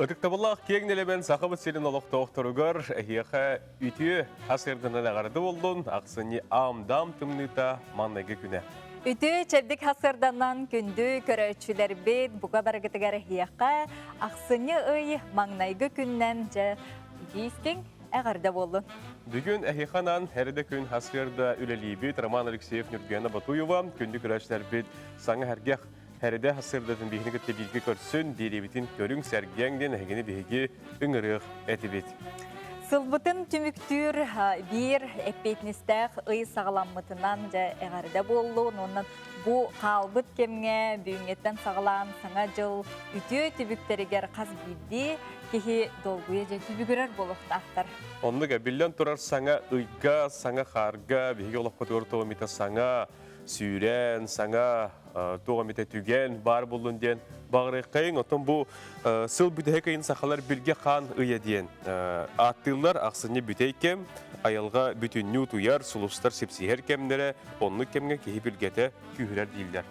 Өтіктабыллақ кеңнелемен сақыбыт селін олық тоқтырығыр, әйеқі үті асырдынан ағарды болдың, ақсыны амдам түмніта маннайғы күні. Үті чәбдік асырданан күнді көрәтшілер бет бұға барғытығар әйеқі ақсыны ұй маңнайғы күннен жа дейістің әғарда болдың. Бүгін әйеқанан әрді күн асырда үлелей бет Роман Алексеев Нұргена Батуева күнді көрәтшілер бет саңы әргеқ Әріде асырдатын бейгіні көтті білгі көрсін, дейребетін көрің сәргенден әгені бейгі үңіріғ әті бет. Сылбытын түміктүр бір әппетністәқ ұй сағаламытынан жа әғарда болу, онын бұ қалбыт кемге бүйінеттен сағалан саңа жыл үті түбіктерігер қаз білді, кехи долгуя жа түбігірер болуқтақтар. Онныға білден тұрар саңа ұйға, саңа қарға, бейгі олақ көтігір тоғымета саңа, сүйрен, саңа тоғымета түген, бар болын ден. Бағыры қайын, отын бұл сыл бүтәйі қайын сақалар білге қан ұя ден. Аттылар ақсыны бүтәйкем, аялға бүтінні тұяр, сұлыстар сепсиер кемдері, онны кемге кейі білгеті күйірер дейілдер.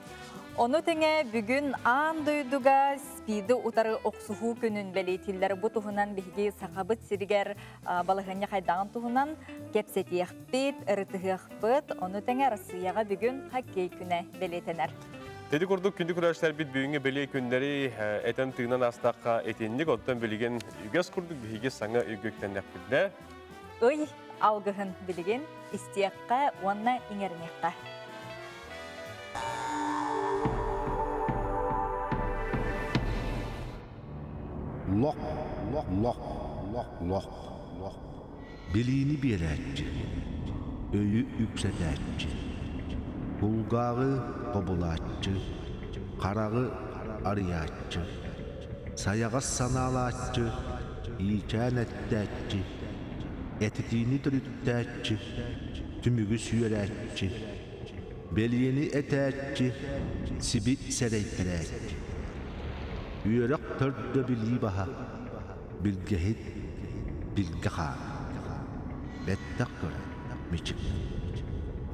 Оны тәңе бүгін аң дойдуға спиді ұтары оқсуғу күнін бәлейтілдер бұ тұғынан бейге сақабыт сирігер балығыне қайдағын тұғынан кепсеті еқпет, ұрытығы еқпет, оны тәңе Россияға бүгін хоккей күні бәлейтінер. Деді көрдік күнді күрәштер бит бүгінгі бәлей күндері әтен тығынан астаққа әтенлік оттан білген үгес күрдік бейге саңа үгіктен әппілді. Өй алғығын білген істияққа, онына еңермеққа. Loq, loq, loq, loq, loq, loq. Biliğini biletçi, öyü yükseletçi. Bulgağı kobulatçı, karağı arıyatçı. Sayağı sanalatçı, iyiçen ettetçi. Etitiğini dürüttetçi, tümügü süyeletçi. Beliğini etetçi, sibi sereytletçi. Üyerek törde bilgi baha, bilgehit, bilgeha. Bettek göre, miçik,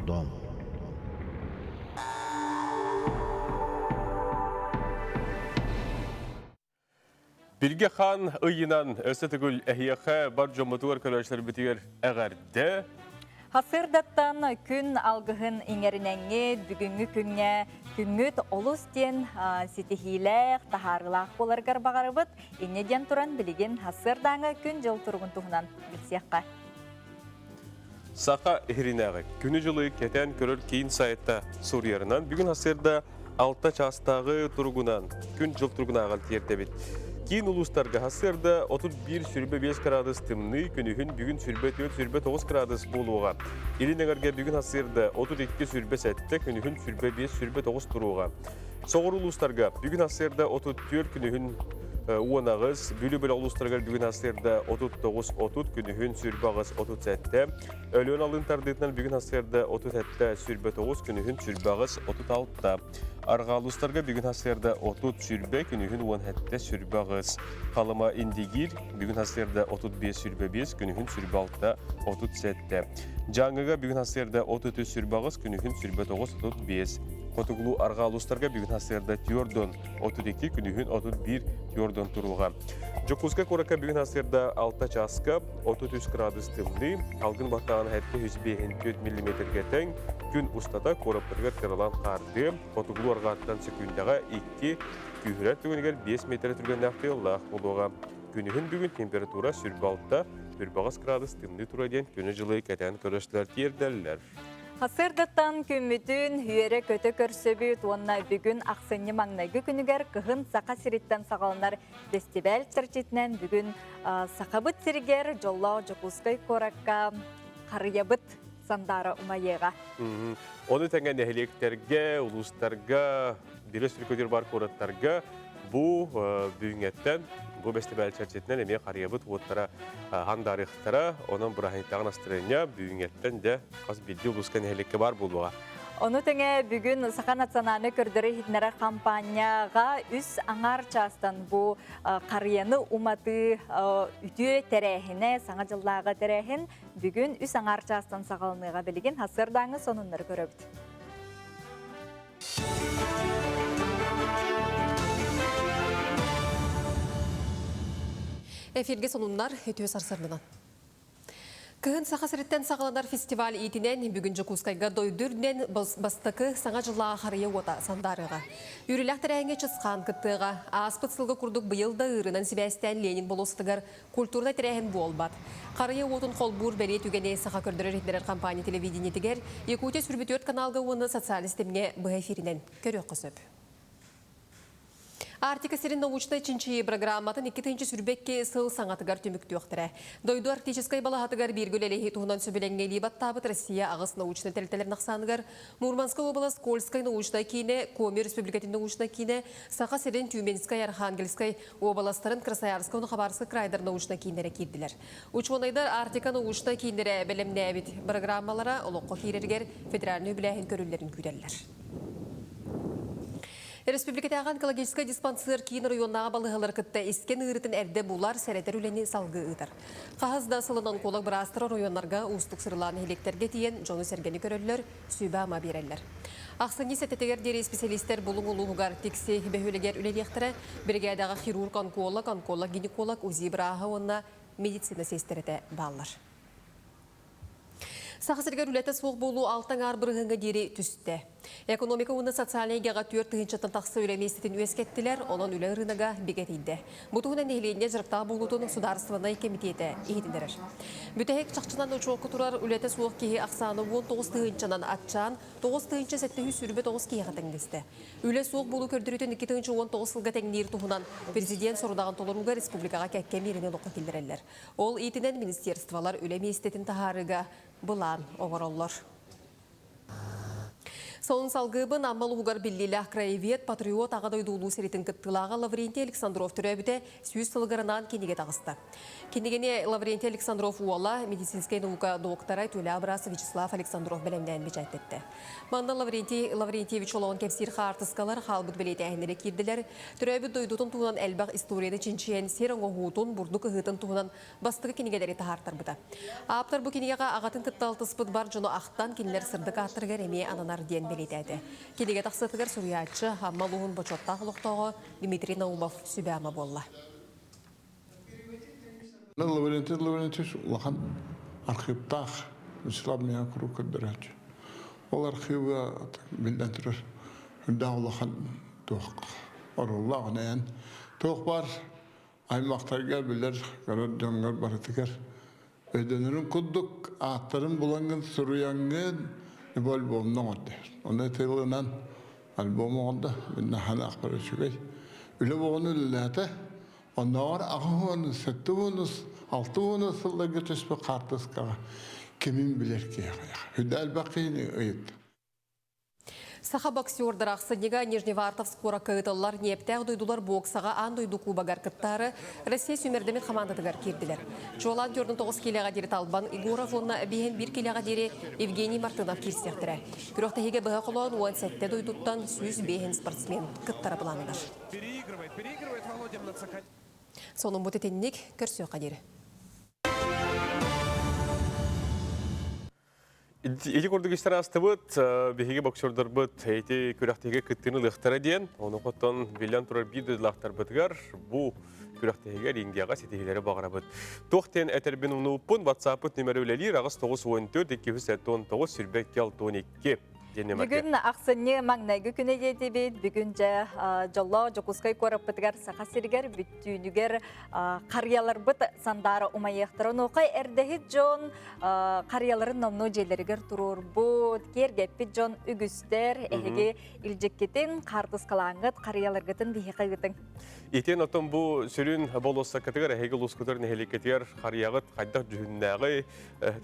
dom. Bilge Xan ıyınan östetігіл әйеқі бар жомытуар көрәшілер бітігер әғәрді. Хасырдаттан күн алғығын еңерінәңе бүгінгі күнге күнгіт олыс ден сетихиләқ, тахарылақ боларғар бағарыбыт, енеден тұран білеген хасырдаңы күн жыл тұрғын тұғынан білсеққа. Сақа әрінәғі күні жылы кетен көрір кейін сайытта Сурьерынан бүгін хасырда 6 частағы тұрғынан күн жыл тұрғын ағал терді бет. Кейін ұлыстарға хасырда 31-5 градус тымны, күнігін бүгін 4-9 градус болуға. Елініңерге бүгін хасырда 32-7, күнігін 5-9 тұруға. Соғыр ұлыстарға бүгін хасырда 34 күнігін уанағыз, бүлі-бүлі ұлыстарға бүгін хасырда 39-30, күнігін 37. Өліон алын тардетінен бүгін хасырда 37-9, күнігін 36. Арға ұлыстарға бүгін хасырда 30, күнігін 17. Қалыма индигир бүгін хасырда 35, күнігін 36-37. Жаңыға бүгін хасырда 33, күнігін 39-35. Қотығылу арға ұлыстарға бүгін хасырда тюрдон 32, күнігін 31 тюрдон тұруға. Жокузға қорақа бүгін хасырда 6 часқа 33 градус тымды, алғын бақтаған әтті 105 мм тең, күн ұстата қораптарға қырылан қарды, қотығылу арға аттан секундаға 2 күйірәт түгінігер 5 метр түрген әқті олақ болуға. Күнігін бүгін температура сүрбалта 1 градус тымды тұраден күні жылы кәтен көріштілер тердәлілер. Хасырдаттан күммітін үйері көті көрсөбіт, онына бүгін ақсыны маңнайғы күнігер кығын сақа сиреттен сағалынар фестиваль чарчетінен бүгін сақабыт сирігер жолла жокускай коракка қарыябыт сандары ұмайеға. Оны тәңген әхелектерге, ұлыстарға, бірі сүркөдер бар кораттарға бұл бүгінгеттен бұл фестиваль чарчетінен әме қарыябыт оттара ғандарықтара, оның бұрахынеттағын астырыня бүгінгеттен де қаз білді ұлысқан әхелекке бар болуға. Оны тәңе бүгін Сақа национаны көрдірі хитнері кампанияға үс аңар частан бұл қарияны уматы үті тәрәхіне, саңа жыллағы тәрәхін бүгін үс аңар частан сағалыныға білген хасырдаңы сонынлар көрөбді. Эфирге сонуннар өтөс арсарынан. Кыһын сақасырыттен сағаланар фестиваль итинен бүгін Жокускайга дойдүрден бастықы саңа жылға қарыя ота сандарыға. Үріләқтір әңге чысқан кыттыға аспытсылғы күрдік бұйылда ұрынан Себастьян Ленин болостығыр культурна тірәхін болбат. Қарыя отын қолбур бәле түгене сақа көрдірер еттерер компания телевидениетігер Якутия сүрбетөт каналға оны социалистемге бұға эфирінен көрек қысып. Артика серин научной чинчи программатын 2-нче сүрбекке сыл саңатыгар түмүктүөктөрө. Дойду артической балахатыгар биргүлелеги туһунан сөбеленге либаттабыт Россия агыс научный телтелер нахсаныгар Мурманская область Кольская научной кине, Коми республикатын научной кине, Саха серин Тюменская, Архангельская областарын Красноярская, Хабаровская крайдар научной кинелер кирдилер. Учмонайдар Артика научной кинелере белемнебит программалара олоққа кирергер федеральный биләһин көрүлләрен күрәлләр. Республикада онкологический диспансер кейін районнаға балығылар кітті ескен ұйрытын әрді бұлар сәрәтер үлені салғы ұйдар. Қағызда сылын онколог бірастыры районларға ұстық сырланы электерге тиен жоны сәргені көрілер, сүйбі ама берелер. Ақсыны сәтетегер дері специалистер бұлың ұлығығар тексе бәхөлегер үлелектірі бригадаға хирург, онколог, гинеколог, узи бірағы онына медицина сестереті балылар. Сақсыргар үләті соқ болу алтын арбырғынға дері түсті. Экономика оны социалайгаға 4-тығыншаттан тақсы үлеместетін өскеттілер, оның үлі рынаға бекетейді. Бұтығынан әйленде жырықтағы болудың Сударстванай комитеті егетіндірір. Бүтәйік чақчынан ұчуақы тұрар үләті соқ кейі ақсаны 19-тығыншынан атчан, 9-тығыншы сәтті сүрбе 9 кейі қатаңдесті. Үлі соқ болу көрдіретін 2-19 сылға тәңнер тұғынан президент сұрудаған толыруға республикаға кәкке мерінен оқы келдірелер. Ол етінен министерствалар үлеместетін тахарыға бұлан оғыроллар. Соның салғыбын аммалы ұғар біллелі краевед патриот ағадай дұлу серетін кіттілаға Лаврентий Александров түрәбіде сүйіз сылғырынан кенеге тағысты. Кенегене Лаврентий Александров уала медицинскай наука докторай Төля Абрас Вячеслав Александров бәлемден бечайт етті. Манда Лаврентьевич олауын кәпсир қартысқалар қалбыт білеті әйнері керділер. Түрәбі дойдутын туғынан әлбақ историяны чинчиен серін оғуытын бұрдық ұғытын туғынан бастығы кенегелері тахартар бұда. Аптар бұл кенегеға ағатын кітталтыспыт бар жоны ақтан кенелер сырдық аттырғар әме ананар ден белетәді. Кенеге тақсытығар Суриятчы хаммалуғын бочоттағы лұқтағы Дмитрий Наумов сүбәмі болла. Лаврентьевич улахан архивтах Вячеслав меня круг көрдірәді. Ол архивы білден тұрыр. Хүнда улахан тоқ. Оруллағын әйін. Тоқ бар. Аймақтарғар білдер. Көрір жоңғар барытығар. Өйденерін күддік аттарын бұланғын сұруяңғын альбомның отды. Оны тығылынан альбомы олды. Мен хана ақпары шүгей. Үлі болғаны үліләті. Onlar ağın, settuvunuz, altuvunuz sıllığı tüspü kartıskağa kimin bilir ki yağa. Hüddel bakıyını ıyıt. Саха боксердар ақсыдега Нижневартовск қорақығытылар нептәғ дойдулар боксаға андойду кубагар кыттары Россия сүмердемет командадығар керділер. Жолан 4-9 келеға дері Талбан Игоров, онна бейін 1 келеға дері Евгений Мартынов керсектірі. Күріқтігеге бұға қолуан 17 дойдуттан сүйіз бейін спортсмен кыттары бұланылар. Соның бұты теннік көрсі қадері. Эти көрдігістер асты бұд, бігеге боксердар бұд, әйті көріқтеге күттіні лықтары ден, оны қоттан белян тұрар биді лақтар бұдығар, бұл көріқтеге реңгияға сетегелері бағыра бұд. Тоқтен әтірбен ұны ұппын, WhatsApp-ұт нөмірі өлелер, ағыз 914-219 сүрбек 612. Бүгін ақсыны маңнайғы күні едебет, бүгін жолла Жокускай көріппітігер сақасыргер, бүттүйінігер қариялар бұт сандары ұмайықтырын оқай әрдегі жон қарияларын номну желерігер тұрыр бұд, кергеппі жон үгістер, әйге үлжеккетін қартысқалаңғыт қарияларғытын дейқігітін. Итен отын бұл сүрін болоса кәтігер, әйге лұскүтер нәхелікетер қарияғыт қайдақ жүхіннағы,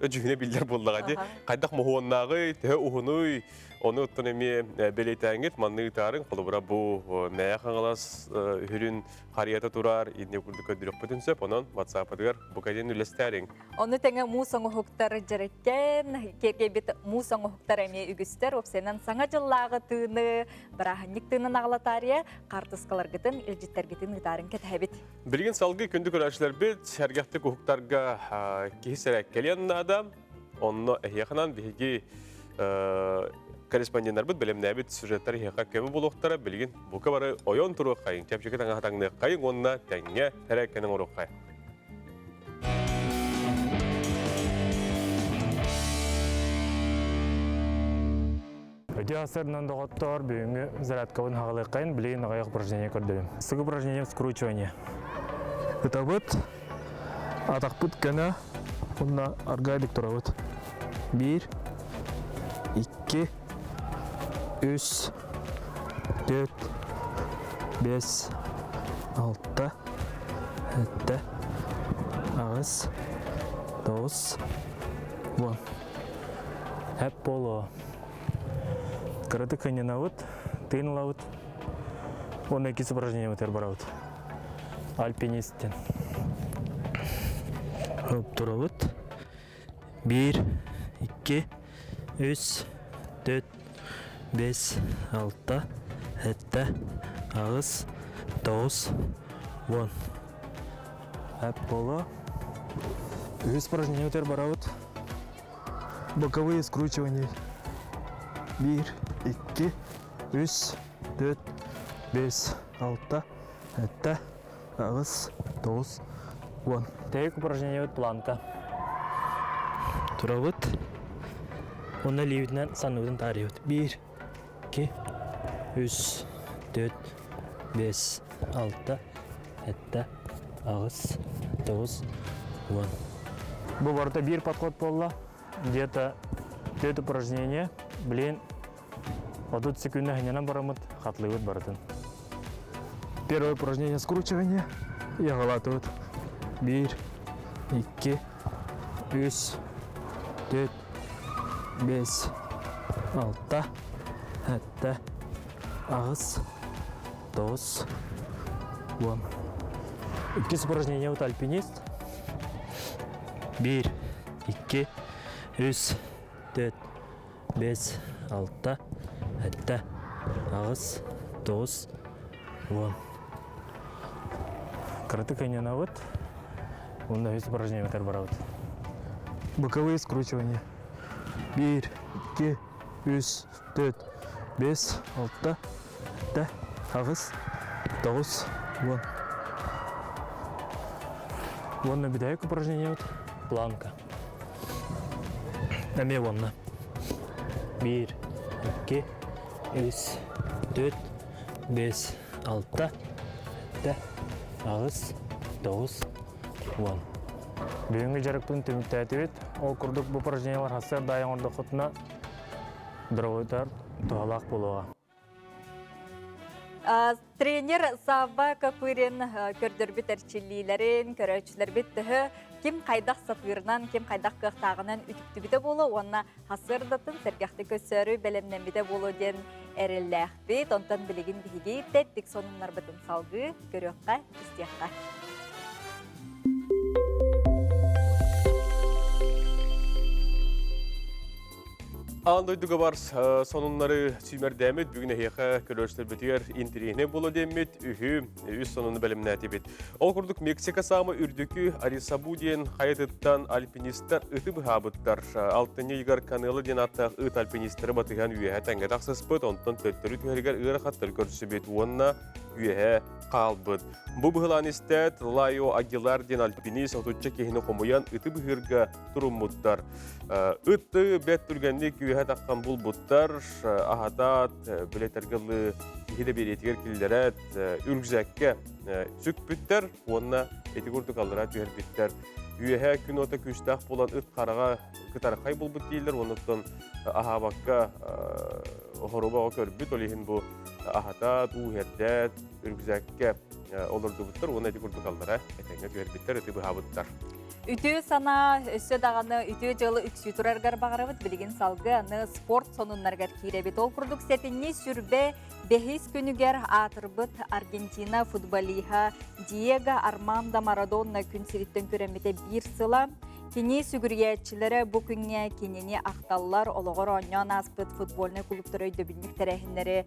жүхіне білдер болдағады, қайдақ мұхуаннағы, тәе ұхынуй, оны ұттын әме белетәңгет, манны ұтарын, қолыбыра бұл мәяқан қалас хүрін қарията тұрар, едіне күрді көдірік бүтін сөп, онын WhatsApp-ыдығар бұқайден үлестәрің. Оны тәңі мұсаңы хуқтар жареккен, керге бет мұсаңы хуқтар әме үгістер, опсенен саңа жыллағы тыны, бірахынник тынын ағылатария, қартысқаларғытын, үлжеттергетін ұтарын кәтәбет. Білген салғы күнді көрәшілер бет, сәргәхті құқтарға кейсірәк келен адам, оны әйеқынан бігі корреспонденттар бұд білімді әбіт сюжеттар еқа көмі болуқтары білген бұқа бары ойон тұру қайын, кәпшеке таңа қатаңды қайын, онына тәңе тәрәккенің ұру қайын. Өте асырынан доғыттар бүйінгі зарядкавын хағалыққайын білейін ағаяқ упражнение көрдірім. Сығы упражнение скручивание. Это вот атақпыт кәні онна аргайлік тұра вот. 1, 2, 3, 4, 5, 6, 7, ағыз, 9, 10. Әп болу. Караты кәнен ауыт, тыйын лауыт. Он екіз упражнение өтер барауыт. Альпинисттен. Хөп тұрауыт. 1, 2, 3, 4, 5, 6, 7, ағыз, 9, 10. Әп болу. Өз упражнение өтер барауыт. Боковые скручивания. 1, 2, 3, 4, 5, 6, 7, ағыз, 9, 10. Тек упражнение өт планка. Тұра өт. Оны левітінен санудың тарih өт. 1, 2, 3, 4, 5, 6, 7, ағыз, 9, 10. Бұл барыда бір подход болла. Где-то 4 упражнения. Блин, 30 секунд ханянан барамыт, хатлывыт барытын. Первое упражнение скручивание. Яғалатывыт. 1, 2, 3, 4, 5, 6, 7, ағыз, 9, 10. Иккис упражнение от альпинист. 1, 2, 3, 4, 5, 6, 7, ағыз, 9, 10. Караты кәнен ауыт. Онда өз упражнение өтер барауыт. Боковые скручивания. 1, 2, 3, 4, 5, 6, 7, ағыз, 9, 10. Онда бидайық упражнение өт. Планка. Әме онна. 1, 2, 3, 4, 5, 6, 7, ағыз, 9, 10. Бүйінгі жарықтың түмікті әтебет, ол күрдік бұл упражнениялар хасыр дайын орды құтына дұрауытар туғалақ болуға. Тренер Савва Капырин көрдірбіт әрчілілерін, көрәчілербіт түхі кем қайдақ сатырынан, кем қайдақ қықтағынан үтікті біті болу, онына хасырдатын сәргәқті көсөрі бәлемнен біті болу ден әрілләқ бет, онтан білігін бігеге тәттік сонынлар бітін салғы, көріққа, істеққа. Андойдуға бар сонунлары сүймер дәмет, бүгін әйеқа көрөштер бітігер интерегіне болу дәмет, үз сонуны бәлімін әтебет. Ол күрдік Мексика самы үрдікі Арисабу ден қайытыттан альпинистер үті бұхабыттар. Алтыне егер канылы ден аттақ үт альпинистері батыған үйеға тәңгет ақсыспыт, онтан төттері түйергер үйер қаттыр көрсібет, онына үйеға қалбыт. Бұл бұғылан істәт Лайо Агилар ден альпинист отутча кехіні қомуян үті бұхырға тұрыммыттар. Үтті бәт түргенлік үйеға таққан бұл бұттар, ахатат, білетергілі ехеде беретігер келдерет, үргізәкке сүкпіттер, онына етігірді қалдырат үйербіттер. Үйеға күн ота күштақ болан үт қараға күтарқай бұл бұт дейілер, оныттан ахабаққа хорубаға көрбіт, олейін бұл ахатат, уғердет, үргізәкке олырды бұттар, оны етігірді қалдыра әтәңе үйербіттер, еті бұхабыттар. Үтүү сана өссө дағаны үтүү жылы үксүй тураргар бағарабыт білген салғы аны спорт сонуннаргар киребит. Ол күрдік сәтінне сүрбе 5 күнігер атырбыт Аргентина футболиха Диего Армандо Марадона күн сиріттен көремете бір сыла. Кені сүгіргетчілері бұл күнге кенені ақталылар олығыр оңнан аспыт футболны клубтары өйдөбіннік тәрәхіндері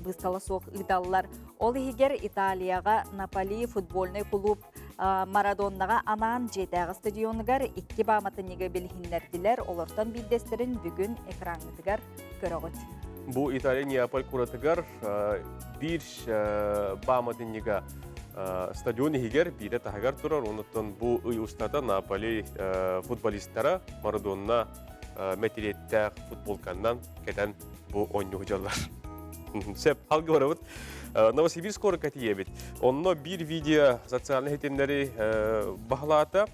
бұсталы соқ ұйдалылар. Ол егер Италияға Наполи футболны клуб Марадоннаға анан жетәғы стадионыгар 2 баматынығы білхіндерділер. Олыртан білдестерін бүгін экранғыдығар көріғыт. Бұл Италия Неаполь күратығар бір баматынығы стадион егер бире тахагар турар, онуттан бу ый устата Наполи футболисттара Марадонна мәтелеттәк футболканнан кетен бу ойну жалар. Сеп халгы барабыт. Новосибирск орка тиебит. Онно бир видео социальный хетемнери бахлата.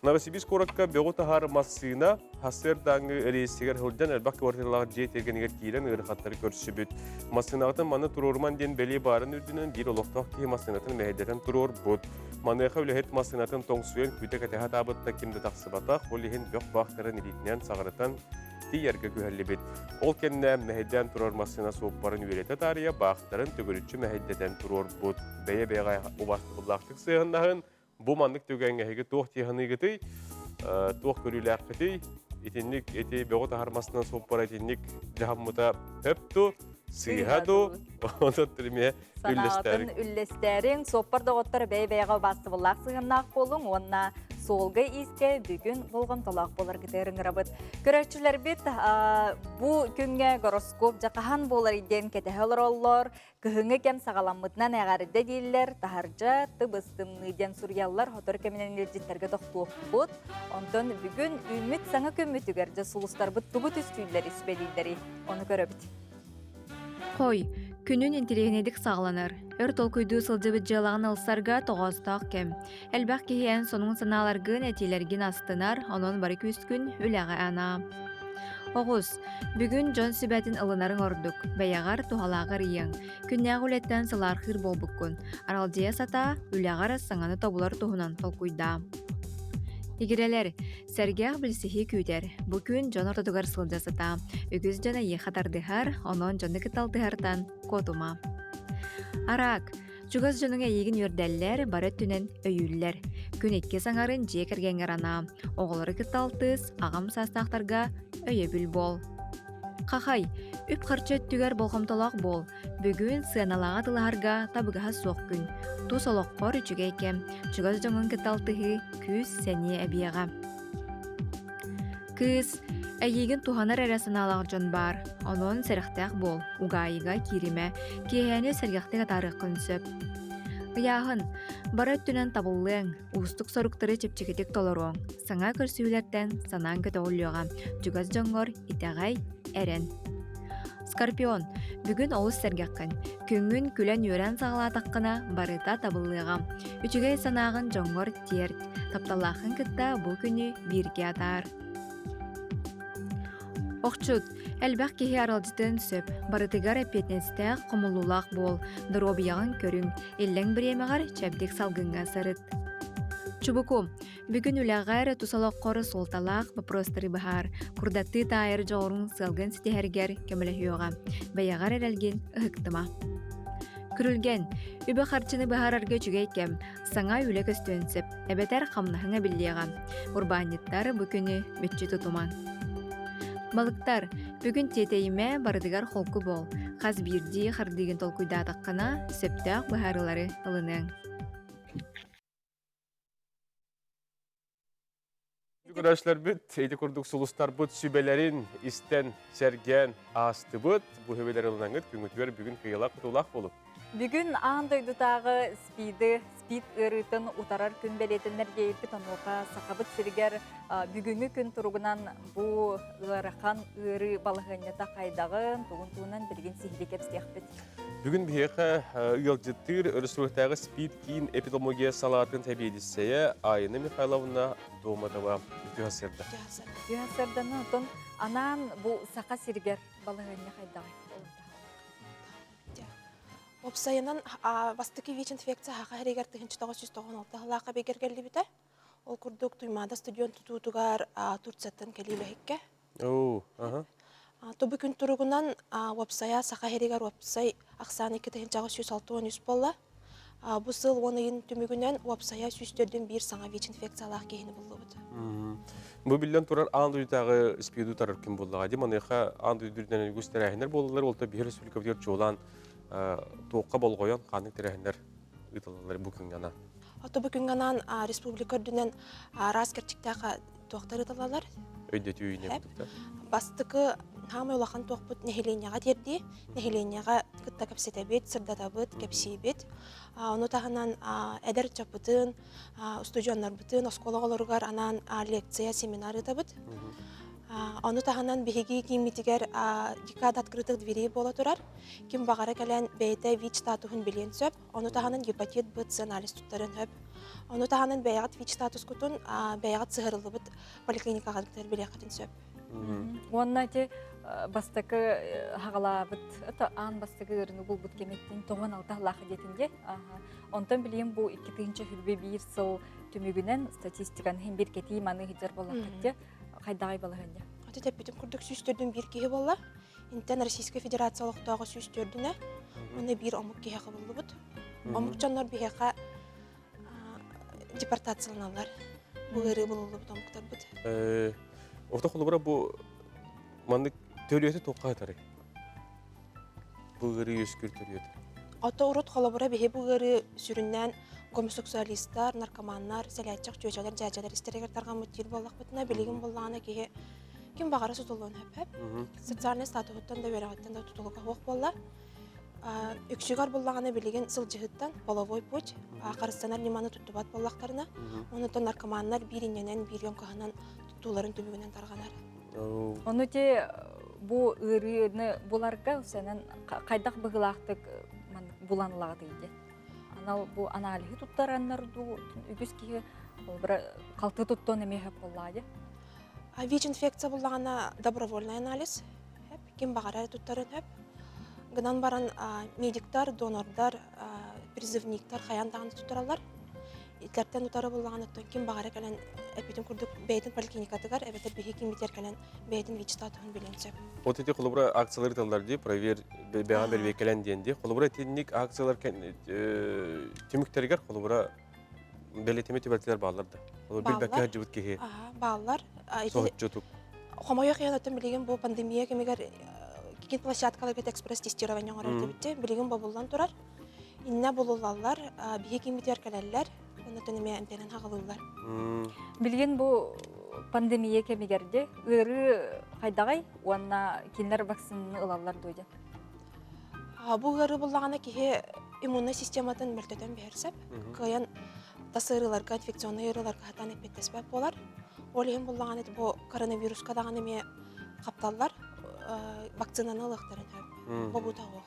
Новосибирск орка бөгү тахар массына хасыр даңы рейсигер хөлден элбак квартиралар жетергенигер кийлен ырхаттары көрсүбүт. Массынатын маны турурман ден бели барын үрдүнөн бир олокток ки массынатын мәһедерен турор бут. Маныха үлехет массынатын тоңсуен күтө кете хатабытта кимде таксыбатак, ол ихин бök бактарын илитнен сагырытан тиерге күһәллебит. Ол кенне мәһедден турор массына сооппарын үйрете тария бактарын төгөрүчү мәһедден турор бут. Бәйе убасты буллактык сыгыннахын бу мандык төгәнгәһеге тох тиһаныгыты, тох көрүләккәти, итинник эти бөгөт хармасынан сооппар итинник жахмыта өптү, сыйгаду, онда тирме Санаатын үллестерин сооппар доготтор бәйбәйга басты буллак сыгыннак болуң, онна солга иске бүгүн болгон толак болар гитерин рабыт. Көрөчүлөр бит бу күнгө гороскоп жакахан болар иден кетехелер оллор, кыһыңы кем сагаламмытынан әгәрдә диллер, тахаржа тыбыстымны ден сурьяллар хотор кеменен элҗиттерге тохтуп. Онтон бүгүн үмүт саңа көмүтүгәрҗә сулустар бут тубут үстүлләр испелилдери. Оны көрөбит. Хой, күнүн интеллигенедик сагланар. Өр толкуйду сылжыбыт жалагын алсарга тоғостақ кем. Әлбәк кейен сонун саналаргын әтилерген астынар, онон бары күз күн үләғі ана. Оғыз, бүгін жон сүбәтін ылынарын ордук, бәяғар тухалағыр ияң. Күннәғ үлеттен сылархыр болбуккун. Аралдия сата, үләғар саңаны тобулар тухунан толкуйда. Игерелер, сәргәғ білсіхи күйтер. Бұ күн жон ортодугар сылжасыта. Үгіз жона ехатардыхар, онон жоны кыталтыхартан котума. Арак, чугас жоныңа егін өрдәлләр, бары түнен өйүлләр. Күн екке саңарын жекергенгер ана. Оғылары кыталтыз, ағам састақтарға өйе бүл бол. Қақай, үп қарчы түгер болғамталақ бол. Бүгін сыаналаға тылағарға табыға соқ күн. Тус олыққор үчіге екем. Чугас жоңын кыталтығы күз сәне әбияға. Кыз, әйеген туханар әрәсін алақ жон бар. Онын сәріқтәқ бол. Уғайыға кириме. Кейәне сәргіқтіға тарық күнсөп. Яғын, бары түнен табыллың. Устық соруқтары чепчекетек толыруң. Саңа көрсүйлерден санаң көті олуға. Чугас жоңғыр итағай әрен. Скорпион, бүгін олыс сәргәққін. Күңін күлән өрән сағалатаққына барыта табылыға. Үчігей санағын жоңғыр терт. Тапталақын кітта бұл күні бірге атар. Оқчут, әлбәқ кеге аралжытын сөп, барытыгар әпетнестәқ қомылулақ бол, дұробияғын көрің, елләң біремеғар чәбдек салғынға сарыт. Чубуку, бүгін үләғар тусалақ қоры солталақ бапростары бағар, күрдатты тайыр жоғырың сылғын сетехергер көміліхиоға, бәяғар әрәлген ұхықтыма. Күрілген, үбі қарчыны бағарарға жүгейкем, саңа үлі көстуінсіп, әбетер қамнахыңа білдеға, урбаниттары бүкіні бүтчі тұтуман. Балықтар, бүгін тетейіме барыдығар холку бол. Қаз бірді қардығын толкуйда атаққана сөптәқ бұхарылары ылының. Görüşler büt, eydi kurduk sulustar büt sübelerin isten sergen ağastı büt. Bu höbeler ılınangıt, güngütüver bugün kıyılak kutulak bolup. Бүгін аңдойдутағы спид ырытын утарар күн белетінлер гейірпі тонуға сақабыт сіргер бүгінгі күн тұрғынан бұл ырақан ыры балығынета қайдағын туғын-туғынан білген сихбекеп сияқпет. Бүгін бейеқі ұялжыттыр өрісуықтағы спид кейін эпидемология салатын тәбейдісеє Айына Михайловна Доматова үтіғасырды. Үтіғасырданы ұтын анан бұл сақа сіргер балығыне қайдағын. Опсайынан бастыки ВИЧ инфекция хақа херегер тыхынчы 996 халақа бегергерлі біті. Ол күрдік туймада стадион тұтуытығар Турцияттан келейлі хекке. Тобы күн тұрығынан опсая сақа херегер опсай ақсан 2-660 болла. Бұл сыл оныйын түмігінен опсая сүстердің бір саңа ВИЧ инфекциялақ кейіні болу бұды. Бұл білден тұрар андойдағы спиду тарар кім болуға. Деманыға андойдырден өстер әйінер болулар, олта бір республикавдер жолан тоққа болғойын қанық тәрәхіндер ұйтылылар бүкін ғана. Ото бүкін ғанан республика дүнен рас кертіктіға тоқтар ұйтылалар. Өйдеті үйіне бұдықта. Бастықы хамы олақан тоқ бұд нәхеленияға дерді. Нәхеленияға күтті кәпсеті бет, сырдата бұд, кәпсей бет. Оны тағынан әдір чапытын, студионлар бұтын, оскологаларығар анан лекция, семинар ұта бұд. Оны таханан биһиги кимитигер декада открытых дверей бола турар. Ким багара калан бейте ВИЧ статусын билен сөп. Оны таханан гепатит Б анализ туттарын хөп. Оны таханан бейгат ВИЧ статус кутун бейгат сыгырылы бит поликлиникага билекатын сөп. Онна те бастакы хагалабыт ата ан бастакы ырыны булбут кеметтин 96 лахы детинде. Онтон билем бу 2-нче хүрбе 1 сыл түмүгүнен статистиканы hem bir кети маны хиджар болакытты. Кайдагай балаганда. Аты теппитин курдук сүстөрдүн бир киһи болла. Интен Российская Федерациялыктагы сүстөрдүнө уны бир омук киһи кабылдыбыт. Омук чоннор биһига депортацияланалар. Бу ыры болулубут омуктар бут. Орта холобра бу манды төлөтү токка атары. Бу гыры өскүр төлөтү. Ата урут холобра биһи бу ыры сүрүннән гомосексуалисттар, наркоманнар, сәләтчек чөҗәләр, җәҗәләр истерегер тарган мутир боллак бутна билигин боллагына киһи ким багара сутулган хөп. Социальный статустан да берәгәттән да тутулуга хок болла. Үксүгар боллагына билигин сылҗыһыттан половой путь, карыстанар ниманы туттубат боллактарына. Онутан наркоманнар бириннән бир йонкаһынан тутуларын түбүгеннән тарганар. Оны те бу ырыны буларга сенен кайдак быгылактык буланлага дейди. Анал бу анализы туттараннар ду үгүс киһи бир калты туттон эме хөп боллады. ВИЧ инфекция боллагана добровольный анализ. Ким багара туттарын хөп. Гынан баран медиктар, донордар, призывниктар хаян тагын туттаралар. Итләртән утары боллаган оттон ким багара калан эпитин курдук бейтин поликлиникатыгар эбетер биһи ким битер калан бейтин ВИЧ статусын биленчеп. Вот эти холобра акциялар таллар ди, проверь беган бер векелен денди. Холобра тенник акциялар түмүктергер холобра белетеме төбәтләр балларда. Холобра бил бәкә җибет кеһи. Баллар Сохчутук. Хомоя хыянатын билеген бу пандемия кемегер кикин площадкаларга экспресс тестирование горды битте. Билеген бабулдан турар. Инне булулалар, биһи ким битер калалар. Оны төнеме эмпенен хагалылар. Билген бу пандемия кемигерде ыры кайдагай уанна кинлер вакцинаны ылалар дойды. Бу ыры буллагана киһи иммунный систематын мөлтөтөн берсеп, кыян тасырыларга, инфекционный ырыларга хатан эппеттеспеп болар. Олем буллагана бу коронавируска дагы неме капталлар, вакцинаны ылыктырын хөп. Бу тагы.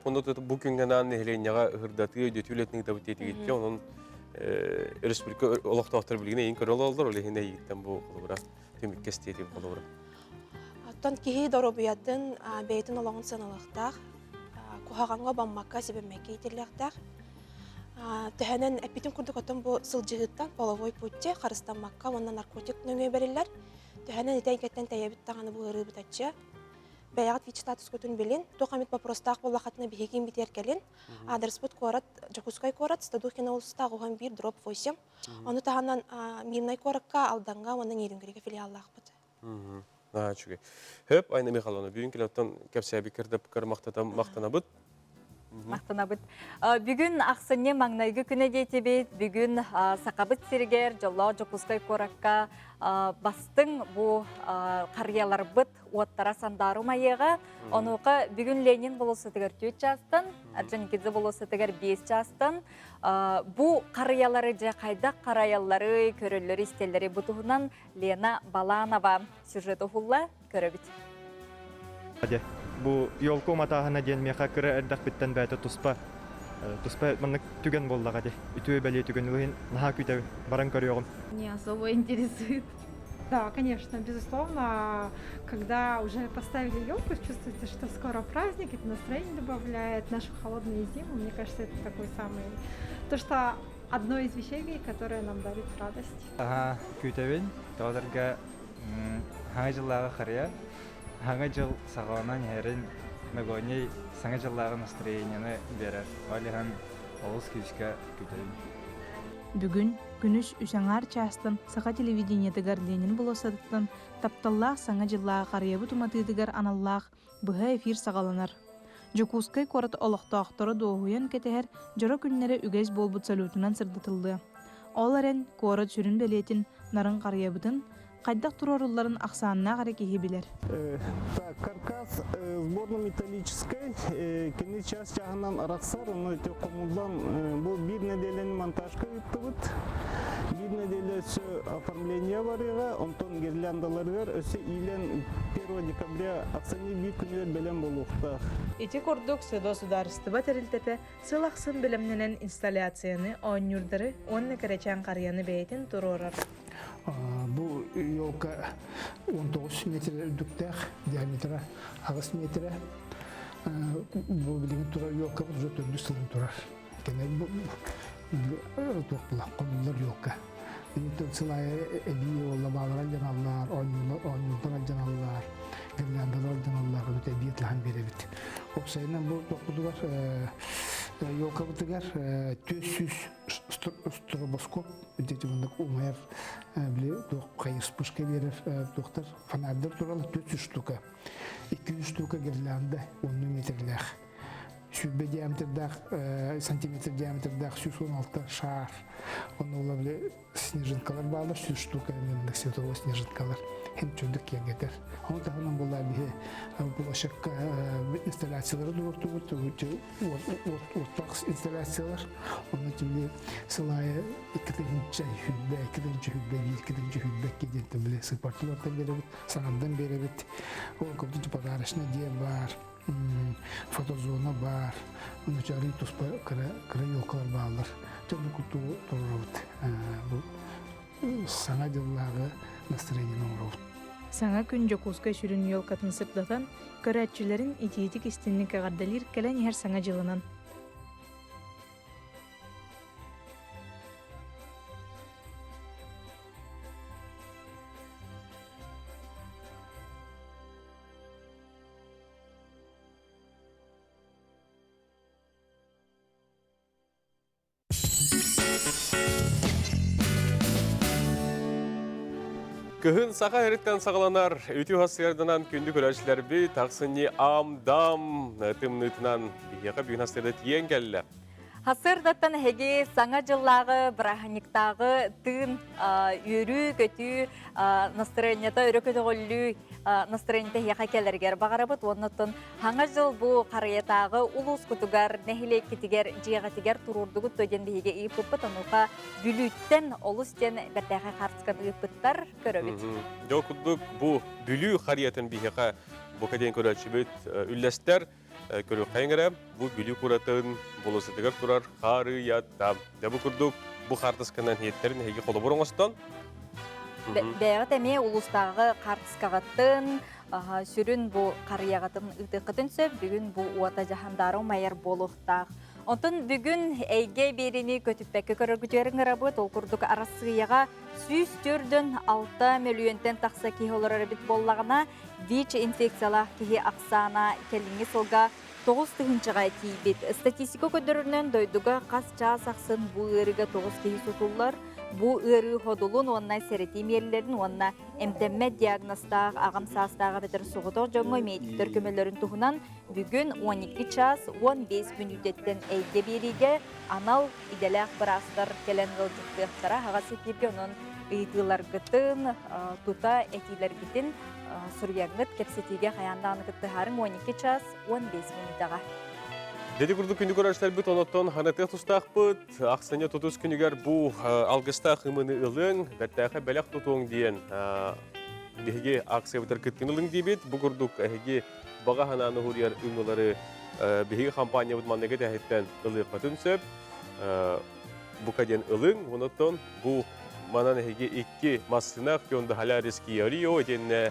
Онда бу күнгәнән нехленяга ырдаты дөтүлетнең дәвит итегән, onun республика олоқтоқтар билгене ең көрөл алдар, ол ехенде егіттен бұл қолыбыра, төмікке істейді қолыбыра. Аттан кихи доробуятын бейтін олағын саналықтақ, кухағанға баммаққа себеммәке етерліқтақ. Төхәнен әппетін күрдік оттан бұл сылжығыттан половой путте, қарыстан маққа, онна наркотик нөңе берілер. Төхәнен етен кәттен тәйебіт тағаны бұл ұры бұтатча. Бәяғат ВИЧ статус көтін білін, тоқамет попростақ болақатына бігеген бітер кәлін. Адрес бұд корат, Жакускай корат, Стадухина ұлыстақ оған 1 дроп 8. Оны тағанан Мирнай коракка алданға, оның ерінгірегі филиаллақ бұд. Чүге. Хөп, айны Михайловна, бүгін келеттен кәпсәбі кірдіп кір мақтана бұд. Мақтанабыт. Бүгін ақсыне маңнайғы күні дейтебет, бүгін сақабыт сергер, жолла Жакускай коракка бастың бұл қариялар бұд оттара сандару майыға. Онуға бүгін Ленин болысы тігер 4 жастын, Арджаникидзе болысы тігер 5 жастын. Бұл қариялары же қайдақ қариялары, көрілері, істелері бұтығынан Лена Баланова сюжеті ғылла көрі біт. Бу yolku matahına gen meha kıra erdaq bitten bäte tuspa manık tügen bollaga de. Ütüе бәле tügen лыгын наха күтә баран көрөгüm. Не особо интересует. Да, конечно, безусловно, когда уже поставили елку, чувствуете, что скоро праздник, это настроение добавляет, нашу холодную зиму. Мне кажется, это такой самый... То, что одно из вещей, которое нам дарит радость. Ага, күтәбен, тадырга хажыллага харя. Хаңа жыл сағаланан әрін мәгөней саңа жыллағы настроенияны берер. Олихан олыс күшке күтейін. Бүгін күніш үшаңар частын сақа телевидениетігер Ленин болосадықтан тапталлақ саңа жыллағы қариябы туматыдығар аналлақ бұға эфир сағаланар. Жакускай корат олықтақтыры доғуян кетер жора күннері үгәз болбут салютынан сырдытылды. Ол әрен корат сүрін бәлетін нарын қариябытын қайдақ туроруларын ақсанына қарай кеге білер. Каркас сборно-металлической, кені час жағынан арақсар, оны комулдан бұл бір неделен монтажка өтті бұд. Видно деле все оформление барыга, онтон гирляндаларыгар өсө илен 1 декабря аксаны бир күнүөр белем болуктак. Ити курдук Государство терилтете сылақсын білімненен инсталляцияны оңюрдары онны керечен қарияны бәйтін тұрорар. Бұл елка 19 метр үдіктәк, диаметрі 9 метр. Бұл білген тұрар елка уже 4 сылын тұрар. Бұл тоқпылақ қолылар елка. Сылай әбей олы бағыран жаналар, оңюрдан жаналар, гірляндаlar жаналар, өте әбейетліған беребет. Оқсайынан бұл тоқпылар елка бұтығар 400 стробоскоп, жетіміндік умайыр біле қайы спышка берер тоқтар фонардар туралы 400 штука. 200 штука гірлянда 10 метрлер. Sübbe diametrдах, сантиметр диаметрдах 116 шар. Оны ола біле снежинкалар bağlar, 100 штука мендік световой снежинкалар. Hem çöndük yengedir. Onu tağından bolla bir bulaşık instalasyaları doğurtu ortak installasyalar. Onun için sılaya ikinci hübbe gidelim bile sıkpartılardan beri sanatdan beri o kapıcı pazarışına diye var. Fotozona var. Onun için arayı tuzpa kara yolkalar bağlar. Çabuk kutu doğurut. Bu sana yılları настроение уровня. Саңа күн жокуска сүрін елкатын сырдатан, көрәтчілерін итиетик истинник ағардалир кәлән ехер саңа жылынан. Кыһын саха эреттен сағаланар, өтü хасыярдынан күнді көрәшілер бі тақсыны амдам тымнытынан бігеға бүгін хасырды тиен кәлі. Хасырдаттан хеге саңа жыллағы, браханиктағы тын үрі көтü настроенията өрі көті ғоллю настроенията хеға кәлергер бағарабыт. Оннаттан хаңа жыл бұл қариятағы улус күтігер, нәхілек кетігер, жиғатігер тұрурдығы төден бігеге үйіппіт, онуға бүліттен, олыстен бәттәға қарсқан үйіппіттар көрөбіт. Жол күдік бұл бүлі қариятын бігеға бұл кәден көрәтшібіт үлләстер көрі қайыңыра, бұл бүлі құратын болысытығыр тұрар қариятта. Дәбі күрдік бұл қартысқанан хеттерін хеге қолы бұрын остан. Бәғат әме улустағы қартысқағаттын, сүрін бұл қарияғатын ұтықытын сөп, бүгін бұл уата жахандары майыр болуқтақ. Онтын бүгін әйге беріні көтіппәкі көрігітерін ғырабыт, ол күрдік арасыяға 104-6 миллионтен тақса кейі олар бит боллағына ВИЧ инфекциялақ кейі ақсана кәліңі сылға 9 тұғыншыға кейбет. Статистика көдірінен дойдуға қас жас ақсын бұл өрігі 9 кейі сұтулар. Бұл өрі ходулун онна сәретін ерлерін, онна әмтәммәт диагностағы, ағамсастағы бәтір сұғытық жоңғы мейтіктер көмелерін тұғынан бүгін 12 час 15 минуттен әйге береге анал иделәқ бір астар кәлен ғылдықтықтара ағасы керге оның ұйытылар ғытын, тұта әтилер ғытын сүргеңгіт кәпсетеге қаяндағы ғыттығарын 12 час 15 минуттаға. Деди күрді күнді көрәшілер бүт оноттон ханатық тұстақ бұд, ақсыне тұтыз күнігер бұл алғыстақ ұмыны ұлың, бәттәқі бәләқ тұтуың дейін беге ақсы бұтар күткен ұлың дейбет. Бұл күрдік әйге баға хананы ғұрияр ұңылары беге компания бұдманығы тәхеттен ұлы қатын сөп. Бұл кәден ұлың, оноттон бұл манан әйге 2 массынақ көнді халя риски ярио өтенне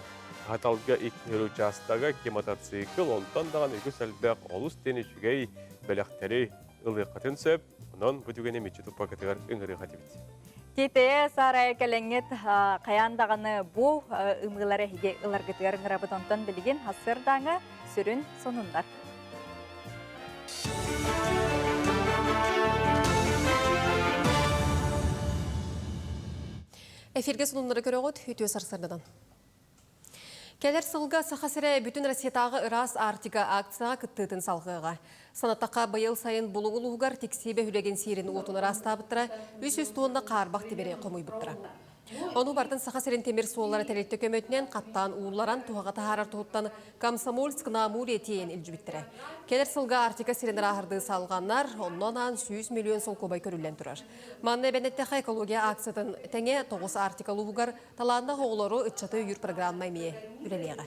Хаталга икнеру частага мотоцикл, онтан даған үйгі сәлбәқ олыс тені жүгей бәләқтері ұлы қатын сөп, онын бұтігіне метчі тұпа кәтігер үңірі қатыбет. Кетее сарай кәләңет қаяндағаны бұл ұмғылары хеге ұлар кәтігер үңірі бұтонтан білген хасырдаңы сүрін сонындар. Эфирге сонындары көріғыт, үтіе сарсардадан. Кәлер сылға сақасыры бүтін Россиятағы ырас артига акцияға күттігін салғыға. Санаттаққа байыл сайын бұлығыл ұғығар тексебе хүлеген сейрін отын ырас табыттыра, үс тонна қарбақ тебере қомой бұттыра. Onu бартын саха серен темир суоллары тәрелтті көмөтінен қаттан уылларан туғаға тахарар туғыттан Комсомольск намуре тейін үлжібіттірі. Келер сылға артика серенер ахырды салғаннар, оннан 100 миллион сол көбай көрілен тұрар. Манны бәнеттеқа экология акциятын тәңе 9 артикалы бұғар таланды хоғылары үтчаты үйір программа емее үлелеға.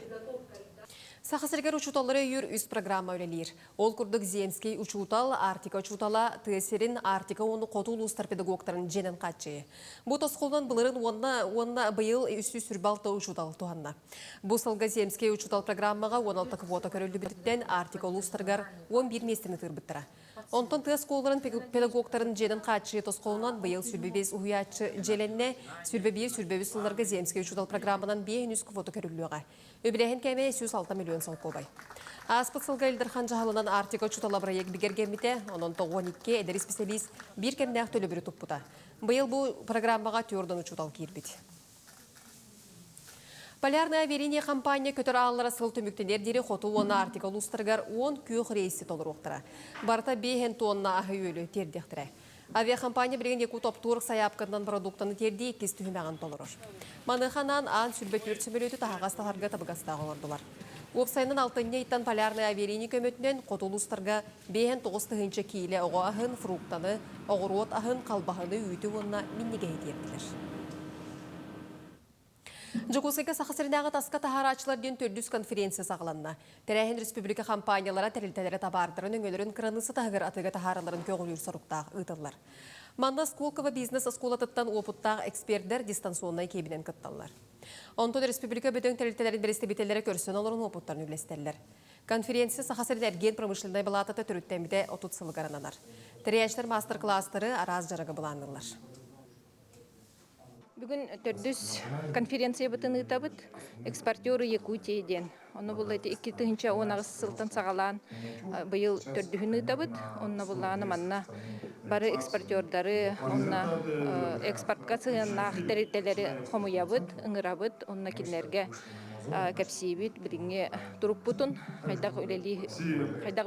Сахасыргар учуталары үйір үз программа үлелер. Ол күрдік Земский учутал, Артика учутала, тесерин Артика оны қотул ұстар педагогтарын женен қатчы. Бұл тосқолдан бұлырын онна бұйыл үсті сүрбалты учутал туғанна. Бұл сылға Земский учутал программаға 16 квота көрілді бітіттен Артика ұстаргар 11 местіні тұрбыттыра. Онтон тыз қолдарын педагогтарын женен қатчы тосқолынан бұйыл сүрбебез ұхиятчы желенне сүрбебіз сылларға Земский учутал программанан 500 квота көріліға. Өбіләхін кәме 106 миллион сол көбай. Аспыт сылға Илдірхан жағалынан Артика чутала проект бігергеміте, онын 12 әдері специалист бір кәмнәқ төлі бірі тұппыта. Бұйыл бұл программаға түрдің чутал кейірбет. Полярная авиалиния компания көтір алылары сыл түміктенер дері қоту оны Артика ұлыстырғар 10 күйіқ рейсі толыр оқтыра. Барта 5 тонна ағы өлі тердектірі. Авиакомпания бірген еку топ-турық саяпқырдан продуктаны терді 2 түймәған толырыр. Манықанан аң сүрбет өртсімелеті тағағастағарға табығастағы олардылар. Опсайынан алтынне иттан полярный авиалиния көмөтінен қотулыстарға 5-9 тығынчы кейлі оғы ағын, фруктаны, оғырот ағын, қалбағыны үйті онына миннеге етерділер. Жокусайга сахасырындағы тасқа тахарачылар ден төрдүс конференция сағыланна. Тәрәхін республика компаниялара тәрілтәлері табардырын өңелерін қыранысы тағыр атыға тахараларын көңілір сұрықтағы ұйтылар. Манда Сколково бизнес осколатыттан опыттағы эксперттер дистанционной кебінен кытталар. Онтон республика бөтен тәрілтәлерін біресті бетелері көрсен оларын опыттарын үлестерлер. Конференция сахасырын әрген промышленной балататы түріттеміде 30 сылғарананар. Тәрәйәштер мастер-кластары араз жарығы бұланылар. Бүгін төрдүс конференция бұтын ұтабыт экспортеры Якутияден. Оны бұл 2-10 сылтан сағалан бұйыл төрдүхін ұтабыт. Оны бұланы манна бары экспортердары, оны экспортқа сығынақ тәреттелері қомуябыт, ұңырабыт, оны кенлерге кәпсейбіт, біріңе тұрып бұтын, қайдағы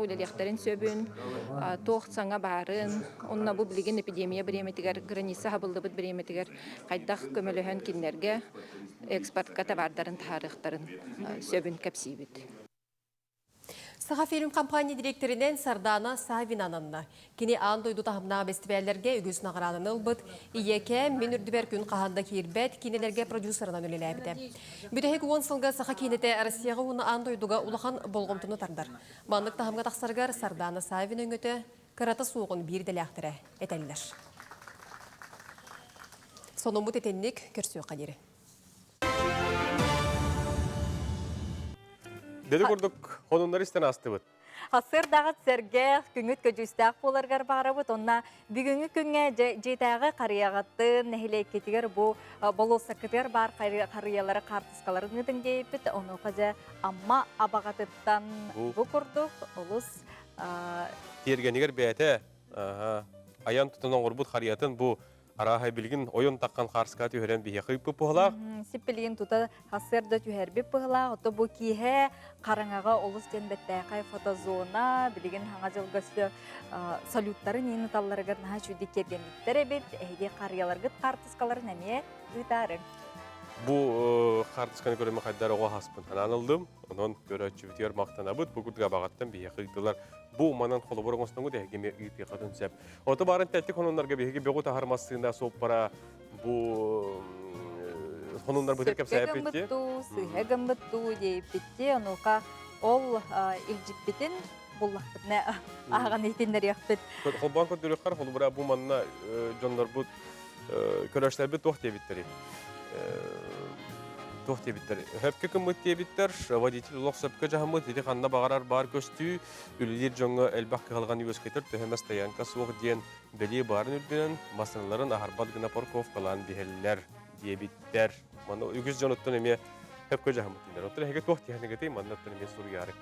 өлеліқтарын сөбін, тоқ саңа барын, онына бұл білген эпидемия біреметігер, граница хабылды бұд біреметігер, қайдақ көмеліген кенлерге экспортқа табардарын тарықтарын сөбін кәпсейбіт. Саха фильм компания директоринен Сардана Савинананна. Кені андойду тахымна бестібәлерге үгіз нағыранын ұлбыт, иеке мен үрдібер күн қағанда кейірбәт кенелерге продюсерынан өлеләбіді. Бүтәхек 10 сылға саха кенеті Россияға оны андойдуға улахан болғымтыны тардар. Мандық тахымға тақсарғар Сардана Савин өңіті қыраты суығын бір дәләқтірі әтәлілер. Соның бұт етеннік көрсіу қадері. Деді көрдік, онынлар істен асты бұд. Асыр дағыт сәрге күңіт көжістәқ боларғар бағары бұд. Онна бүгінгі күнге жетәғі қарияғаттын нәхілі кетігер бұл болусақытығар бар қариялары қартысқаларын үдің дейбіт. Оны қаза амма абағатыттан бұл көрдік. Олыс Тергенігер бәйті аян тұтынан ғырбұд қариятын бұл Арахай білгін ойын таққан қарсыға түйерен бейе қиып бұғылақ? Сиппілген тұта қасырды түйербіп бұғылақ. Оты бұл кейе қараңаға олыс ден бәттәқай фотозона, білген хаңа жылғасы салюттарын ені талларығыр наға жүді кергенліктер әбет, әйде қарияларғыт қартысқаларын әме ұйтарын. Бұл қартысқаны көріме қайдар оға хаспын. Ананылдым, онын көрі жүвітер мақтана бұд, бұл күрдіға бағаттан бейе қиықтылар. Бұл манан қолы бұрын ұстыңғы дәйгеме үйті қатын сөп. Оты барын тәттік онынларға бейге беғу тағармасында соп бара бұл онынлар бұтыр кәп сәйіп бетте? Сүйәгім бұтту дейіп бетте, онуға ол үлжіппетін бұллақпытына ағын етендер яқпет. Қолбан көттірі қар, қолы бұра бұл манына жонлар бұд көрәштер бет тоқ дейбіттері. Тоқ дейбіттер. Хөпке күміт дейбіттер, водитель ұлық сөпке жағымыт, деде қанна бағарар бар көсті, үлілер жоңы әлбақ қығылған үйіз кетір, төхеме стоянка суық дейін бәле барын үрдінен, масынларын ағарбат гына парковкалан бейхелілер дейбіттер. Маны үгіз жоныттың әме хөпке жағымыт дейдер. Оттыр әге тоқ дейінігетей, маннаттың әме сұр яры.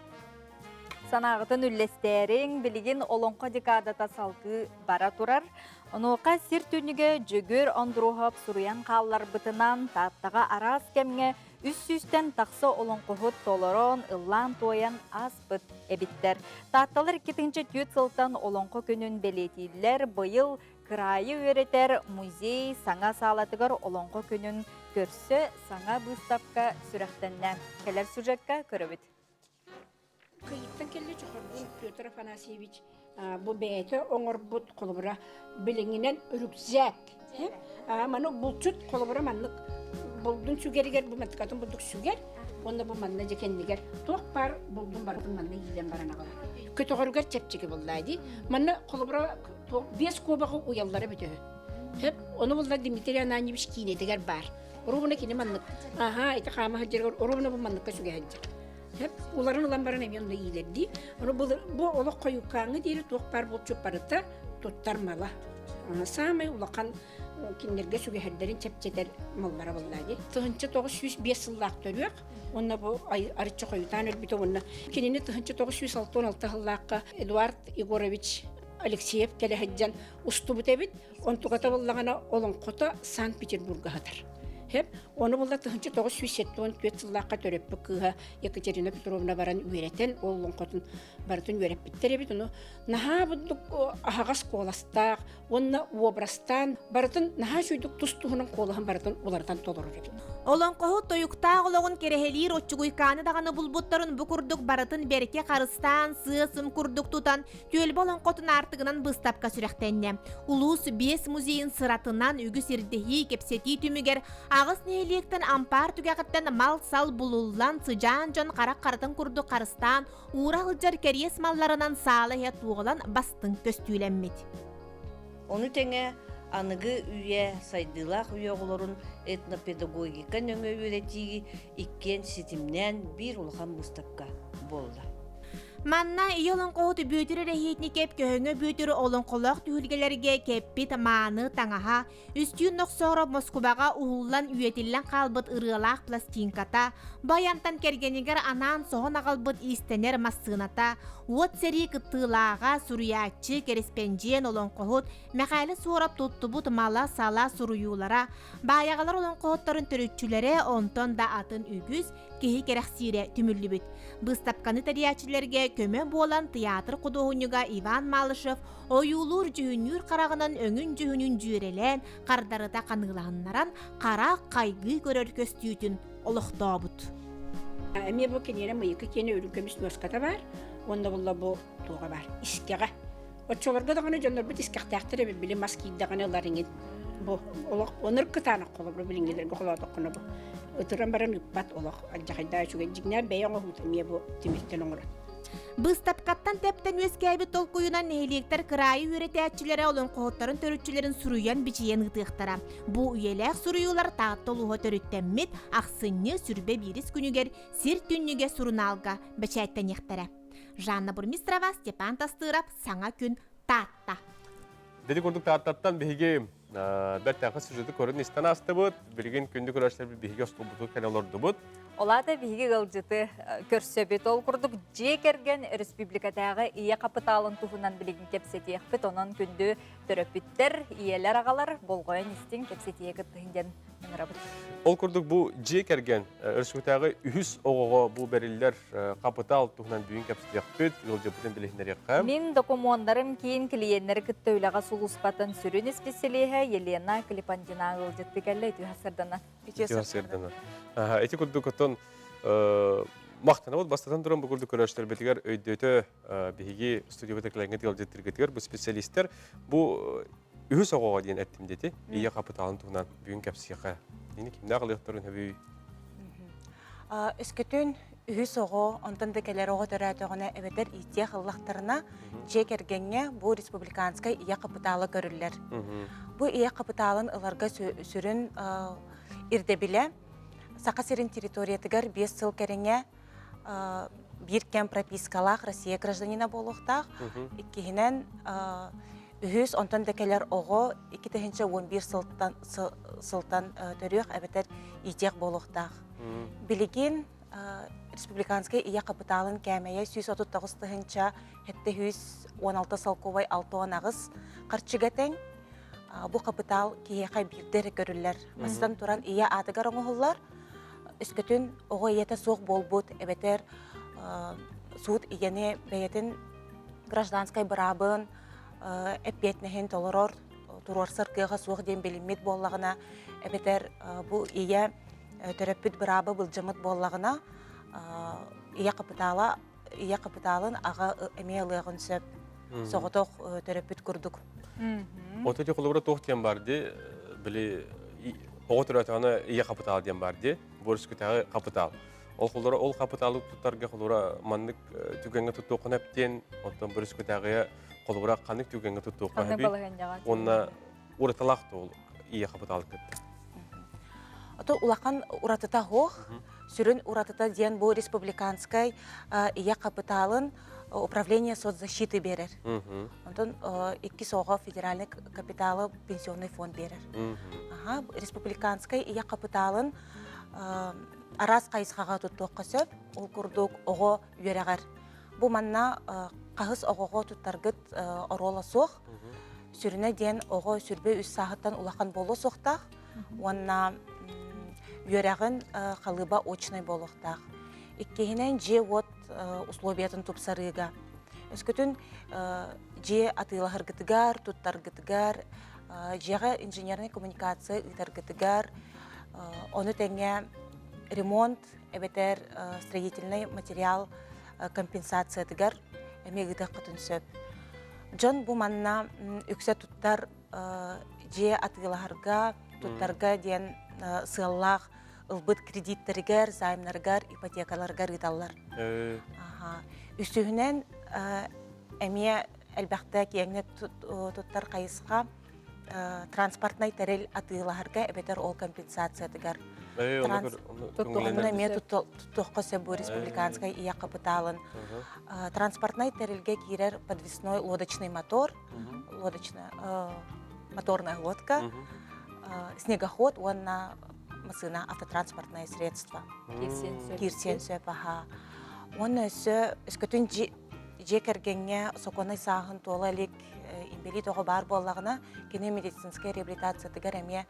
Санағытын үллестерін білген олонқа декадата салғы бара тұрар. Онуға сир түніге жүгір ондыруғап сұруян қаллар бұтынан таттаға арас кәмге үс-үстен тақсы олонқұғыт толырон ұллан тойан аз бұт әбіттер. Татталар 2-ші түйет сылтан олонқы күнін белетейлер бұйыл кырайы өретер музей саңа салатыгар олонго күнүн көрсө саңа выставка сүрәхтеннән. Келер сюжетка көрөбүт. Кыйыттан келе чохордун Петр Афанасьевич бу бәйті оңорбут қолыбыра біліңінен үрікзәк. Маны бұлчут қолыбыра манлық бұлдың сүгерігер, бұл мәттікатын бұлдық сүгер, онда бұл манна жекендігер. Тоқ бар, бұлдың бардың манна елен барана қалар. Көті ғырғар чәпчеге бұлдайды. Манна қолыбыра 5 көбағы уяллары бүті. Оны бұлда Дмитрий Ананьевич кейнедігер бар. Ұрығына кейне манлық. Айта қамы хаджергер, ұрығына бұл манлыққа сүге хаджер. Уларын уламбарын әмен ийлерди. Бу олық қойыққаңы дейірі тоқ бар бұл чөп барыта тоттар мала. Самай улақан кендерге сүге хәрдерін чәпчетер маллара болдады. Тұғынчы 905 сыллақ төрек. Онна бұл арытчы қойытан өрбіті онна. Кенені тұғынчы 916 сыллаққа Эдуард Егорович Алексеев кәлі хаджан ұсты бұт әбіт. Он тұғата болдағана олың қота Санкт-Петербурга хатыр. Оны бұлда тұхынчы 974 сыллаққа төріп бұқыға Екатерина Петровна баран үйреттен, олың қотын барытын үйреп біттер ебет. Наға бұдық ағағас қоластақ, онына обрастан, барытын наға жүйдік тұстығының қолығын барытын олардан толырыр ебет. Олон қоғы тойықтақ олығын керехелер отчығыйқаны дағаны бұлбұттарын бұқұрдық барытын берке қарыстан, сыйысым күрдік тұтан, түйелбі олон қотын артығынан бұстапқа сүрәқтенне. Улус 5 музейін sıратынан үгі сірдехи кепсети түмігер, ағыс неліктен ампар түгәғіттен мал сал бұлулан сыжан жон қарақ-қарытын күрдік қарыстан, уырағыл жар кәрес малларынан салы хет туғылан бастың көстүйленмет. Оны тәңе анығы үйе сайдылақ үйе оларын этнопедагогика нөңі өретігі иккен сетімнен бір ұлған мұстапқа болды. Манна иолон қоғыты бүйтірі рәхетні кеп көхіңі бүйтірі олын қолақ түйілгелерге кеппет маны таңаға, үстүйін нұқсоғыры Москваға ұғылан үйетілін қалбыт ұрылақ пластинката, баянтан кергенігер анан соғын ағалбыт истенер массыната, от сәрі күттылаға сұруячы кереспенжен олын қоғыт, мәқәлі суырап тұттыбыт мала сала сұруюлара, баяғалар олын қоғыттарын түрітчілері онтон да атын үгіз, кехи керексире түмірлі бүт. Бұстапқаны тәриячілерге көмі болан театр құдуғыныға Иван Малышев ойулур жүхінүр қарағынан өңін жүхінін жүйрелен қардарыта қанылағынларан қара қайғы көрер көстүйетін олықта бұд. Әме бұл кенері мұйықы кені өлін көміс нөската бар, онда бұлла бұл туға бар, искеға. Отчоларға дағаны жонлар бұд искақтақтыр әбі білі маскейдіғаны ларыңын. Оныр күтанық қолы бұл білінгелерге қолады құны бұл. Өтірін баран үппат олық, алжақайда жүген жігнер бәйін оғыт әме бұл теметтен оңыры. Бұстапқаттан тәптен өскәйбі толқуынан нәйлектер кырайы өретәтчілері олың қоғыттарын төрітчілерін сұруян бичейен ұтықтара. Бұ үйеләк сұруюлар тағытты олуға төріттәммет ақсынны сүрбе беріс күнігер сер түнніге сұруналға бәчәйттен ектері. Жанна Бурмистрова, Степан Тастырап, Саңа күн татта. Деді көрдік таттаттан бейге бір тәңқы сюжеті көрін істен асты бұд, білген күнді көрәштер бейге ұстыл бұд кәнелорды бұд. Олата бейге ғылжыты көрсөбет ол күрдік жекерген республикадағы ие қапыталын тұғынан білген кепсетек біт, онын күнді төрөпіттер, иелер ағалар болғойын істен кепсетегі тұхынден ұңыра бұд. Ол күрдік бұл жекерген республикадағы үхіс оғыға бұл бәрілер қапытал тұғынан бүйін кепсетек біт, ғылжы бұтын білігінер еққа. Мен документарым кейін клиенттер күттөйліға сұлыспатын сүрін специалиға Елена Клипандина ғылжытты кәлі әті ғасырдана. Эти күрдік ұттын мақтана бол, бастатан тұрын бұл күрдік көрәштер бетігер өйдөті бейге студия бетіклеріңе делдеттіргетігер бұл специалистер бұл үйіс оғыға дейін әттімдеті, ие қапыталын тұғынан бүйін кәпсіға. Ені кімді ағылықтырын өбей? Үскітін үйіс оғы, онтын декелер оғы төрәтіғіне әбетер ие қыллақтарына жекергенге бұл республиканскай ие қапыталы көрілер. Бұл ие қапыталын ыларға сүрін ирдебиле сақа серин территориятыгар 5 сыл кереңе бир кем пропискалақ Россия гражданина болуқтақ. Иккихинен үхіз онтан декелер оғы 2011 сылтан төріқ әбетер итек болуқтақ. Білеген республиканскай ия қапыталын кәмейе 139-тығынча хетті 116 салковай 6 ағыз қарчыгатен бұл қапытал кейеқай бірдері көрілер. Мастан туран ия атығар оңығылар, үскітін оғы иеті соқ бол бұд, әбетер суд иені бәйетін гражданскай бұрабын, әппетнігін толырор туруарсар кыга суох ден билиммит боллагына эбетер бу ия төрөппүт бырабы былжымыт боллагына ия капиталын ага эме ылыгын сөп соғытоқ төрөппүт курдук. Ототе колобра тохтен барды, били оғытыр өтіғаны ия капитал ден барды, борыскүтәғі капитал. Ол капиталы туттарға колобра маннык түгенге туттуқын әптен, оттан борыскүтәғі колобра қанық түгенге туттуқын әбі, онна ураталақты ол ия капитал кітті. Ото улахан уратыта хоқ, сүрін уратыта ден бұл республиканскай ия капиталын управление соцзащиты берер. Онтон икки соға федеральный капиталы пенсионный фонд берер. Республиканскай ия капиталын арас қайысқаға тұттуққа сөп, ол күрдік оғы үйерағар. Бұл манна қағыз оғыға тұттарғыт орола соқ, сүріне ден оғы сүрбе үс сағыттан улақан болу соқтақ, онна үйерағын қалыба очнай болуқтақ. Иккехинен же вот условиятын тупсарыга. Өскөтүн же атылахыргытыгар, туттаргытыгар, жеға инженерный коммуникация ытаргытыгар, оны тәңе ремонт, эбетер строительный материал компенсация тыгар эмегыдық қытын сөп. Жон бу манна үксе туттар же атылахырга, туттарга ден сыллах, ылбыт кредиттерігер, займнаргар, ипотекаларгар ыталлар. Үстүһүнен әмие әлбәқті кеңне туттар қайысқа транспортнай тәрел атылахырга әбетер ол компенсация тыгар. Туттуғымына ме туттуққа сөбу республиканскай ия капиталын. Транспортнай тәрелге кирер подвесной лодочный мотор, моторная лодка, снегоход, он на машина, автотранспортное средство. Кирсен сөп, аха. Он өскөтін жекергенге соконай сағын толалик имбели тоғы бар болағына кене медицинская реабилитация тігер әме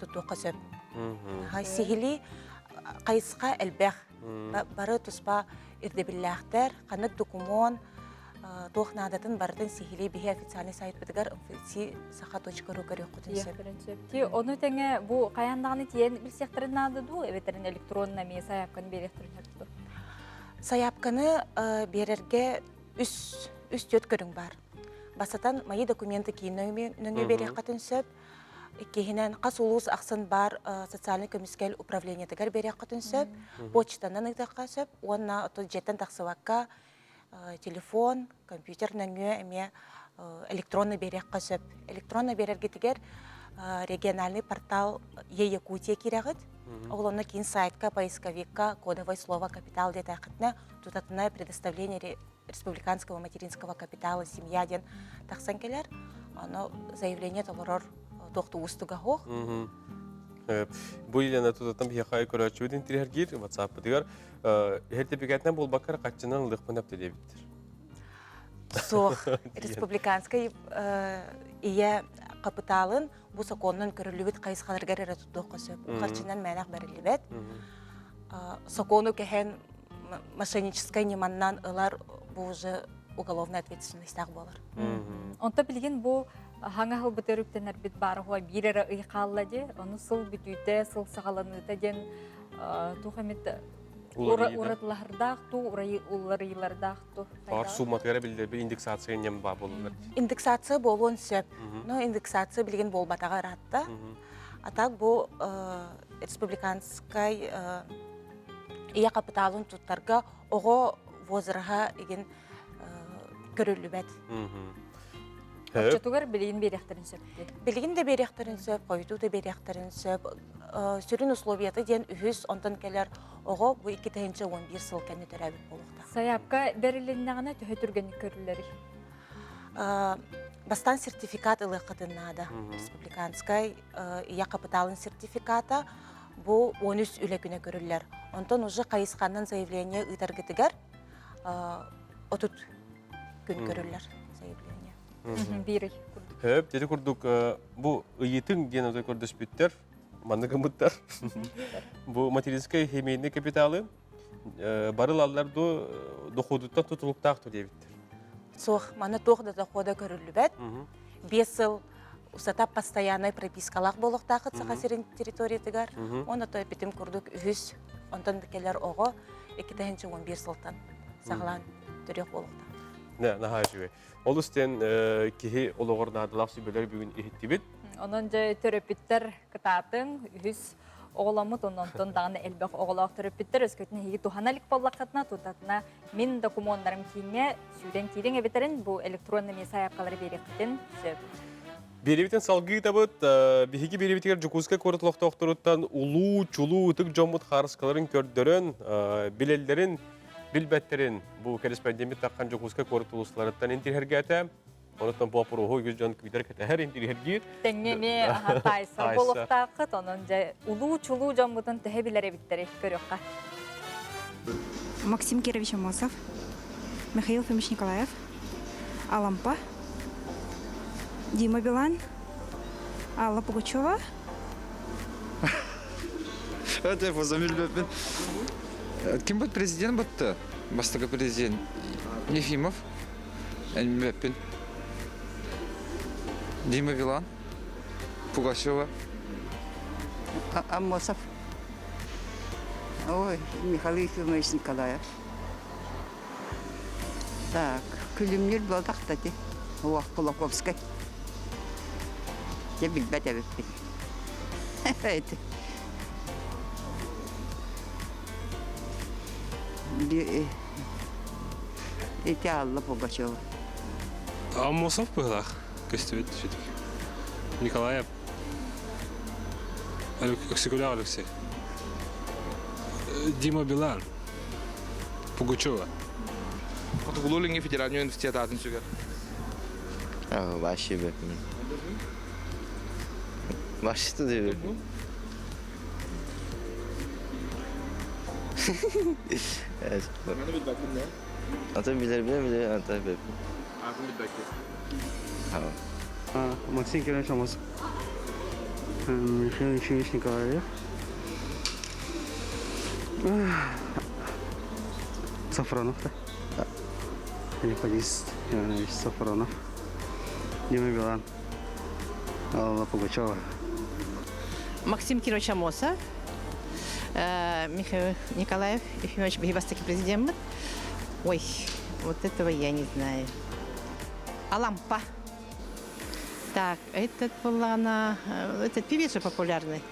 тұттуққа сөп. Сихили қайысқа әлбәқ. Бары тұспа ирдебілләқтер, қанық документ, тоқ надатын бардың сихили бихе официальный сайт бітігер si.saha.ru көрек құтын сөп. Оны тәңе бұл қаяндағыны тиен білсектерін нады ду, әветерін электронна ме саяпқаны беректірін әпті? Саяпқаны берерге үс төт көрің бар. Басатан майы документы кейін нөңе берек құтын сөп. Кейінен қас улус ақсын бар социальный комиссияль управление тігер берек құтын сөп. Почтанын ұйтаққа сөп. Онна жеттен тақсываққа телефон, компьютер нөңе әме электронны берек қасып. Электронны берерге тігер региональный портал Е-Якутия керегіт. Ол оны кейін сайтқа, поисковикка, кодовое слово «капитал» дет ақытны тұтатына предоставление республиканского материнского капитала семья ден тақсан келер. Оны заявление толырор тоқты ұстыға хоқ. Бұл елена тұтатым хеқай көрәтші өден тірергер, WhatsApp дегер, әртепекетінен бұл бақар қатшынан ұлықпын әпті дебіттір. Соқ, республиканскай ия капиталын бұл соконның көрілібет қайысқаларғар әрі тұттуққа сөп. Қатшынан мәнақ бәрілібет. Сокону кәхен мошенническай неманнан ұлар бұл уже уголовная ответственностях болар. Онта білген бұл хаңа хыл бұтырыптен әрбет бары хуа бірері ұйқалады, оны сыл бүтүйті, сыл сағаланыты ден тұқамет уратылардақ, уларылардақ. Ар суматыгара білдербі индексация нем ба болулар? Индексация болуын сөп. Но индексация білген болбатаға ратта. Атақ бұл республиканскай ия капиталын тұттарға оғы возырға еген көрілі бәд. Апчатугар білген беректерін сөпті? Білген де беректерін сөп, қойду да беректерін сөп. Сүрін условияты ден үхіз онтан келер оғы бұл 2-11 сыл кәні төрәбіт болуқта. Саяпқа бәріленнағына түхі түргені көрілері? Бастан сертификат ылы қытыннады. Республиканскай ия капиталын сертификата бұл 13 үлі күні көрілер. Онтан ұжы қайысқанның заявление ұйтаргетігер 30 күн көрілер заявление. Бірі. Хөп, деді күрдік, бұл ұйытың ден өті көрдіс бүттер, маңны кымыттар. Бұл материнскай хемейный капиталы барыл алларды доходуттан тұтылықтақ тұр дебіттер. Соқ, маны тоқда дохода көрілі бәд. 5 сыл усата постоянный пропискалак болохтакы сахасирин территориятыгар. Оны той битим курдук үһүс, онтон келер ого 2-11 сылтан саглан төрөк болохта. Наха жуе. Ол үстен кихи ологорнадылақ сүбелер бүгін ихиттибит. Onun же төрөпүттер кытатын үһүс оголомут онтон дагы элбек оголок төрөпүттер өскөтүн хиги туханалык боллакатына тутатына мен документтарым кийинге сүйрен кийден эбетерин бу электронный месаяпкалары беректен сөп. Беребитен салгы табыт, бихиги беребитер жукуска коротулоктоктуруттан улуу чулуу тык жомут харыскаларын көрдөрөн, билелдерин, билбеттерин бу корреспондент таккан жукуска коротулусларыттан интерхергете. Онуттан bu apuru yüz can küder kete her indirhergi. Теңнеме тайсыр болуктакыт, онун же улуу чулуу жомутун техебилери биттери көрөкка. Максим Кирович Амосов, Михаил Фомич Николаев, Алампа, Дима Билан, Алла Пугачева. Это позамир бепин. Ким будет президент бутта? Бастага президент. Ефимов. Бепин. Дима Билан, Пугачева. Амосов. Ой, Михаил Ефимович Николаев. Так, Күлімнер болды, кстати. Уақ Кулаковской. Я білбәт әбіппін. Это. Эти Алла Пугачева. Амосов была. Костюм Николаев. Оксикуляр Алексей. Дима Билан. Пугачева. Кутулулинги федеральный университет атын сүгер. Вообще бе. Вообще değil. Evet. Bana bir bakın ne? Ata bilir ata be. Ağzım bir bakın. Tamam. Максим Кирович Амосов, Михаил Ефимович Николаев, Сафронов, Борис Иванович Сафронов, Дима Билан, Алла Пугачева. Максим Кирович Амосов, Михаил Николаев, Ефимович Бегибастаки президент. Ой, вот этого я не знаю. Алампа. Так, этот была она, этот певец популярный.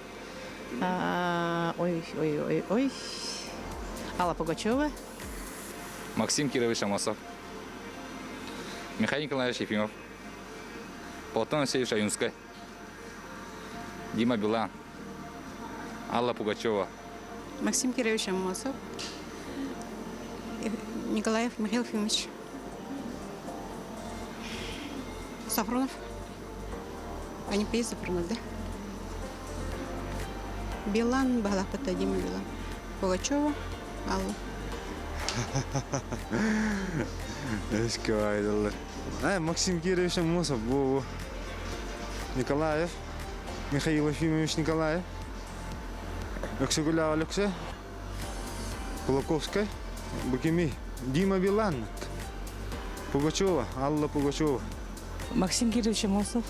Ой. Алла Пугачева. Максим Кирович Амосов. Михаил Николаевич Ефимов. Платон Алексеевич Аюнский. Дима Билан. Алла Пугачева. Максим Кирович Амосов, Николаев Михаил Ефимович. Сафронов. Они поездят Сафронов, да? Билан, Балапата, Дима Билан. Пугачева, Алла. Eski aydınlar. Максим Кирович Амосов, bu Николаев, Михаил Ефимович Николаев, Оксигуля Алексей, Кулаковская, Букими, Дима Билан, Пугачева, Алла Пугачева. Максим Кирович Амосов,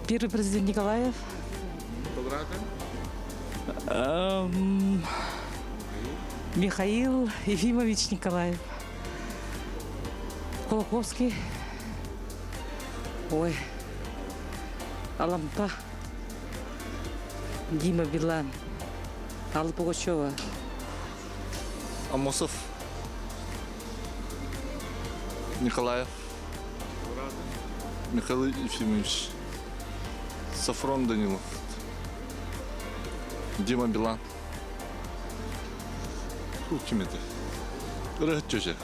первый президент Николаев, Михаил Ефимович Николаев, Кулаковский, ой, Алампа, Дима Билан, Алла Пугачева. Амосов, Николаев, Михаил Ефимович, Сафрон Данилов, Дима Билан. Kim edi? Rahat çocuk.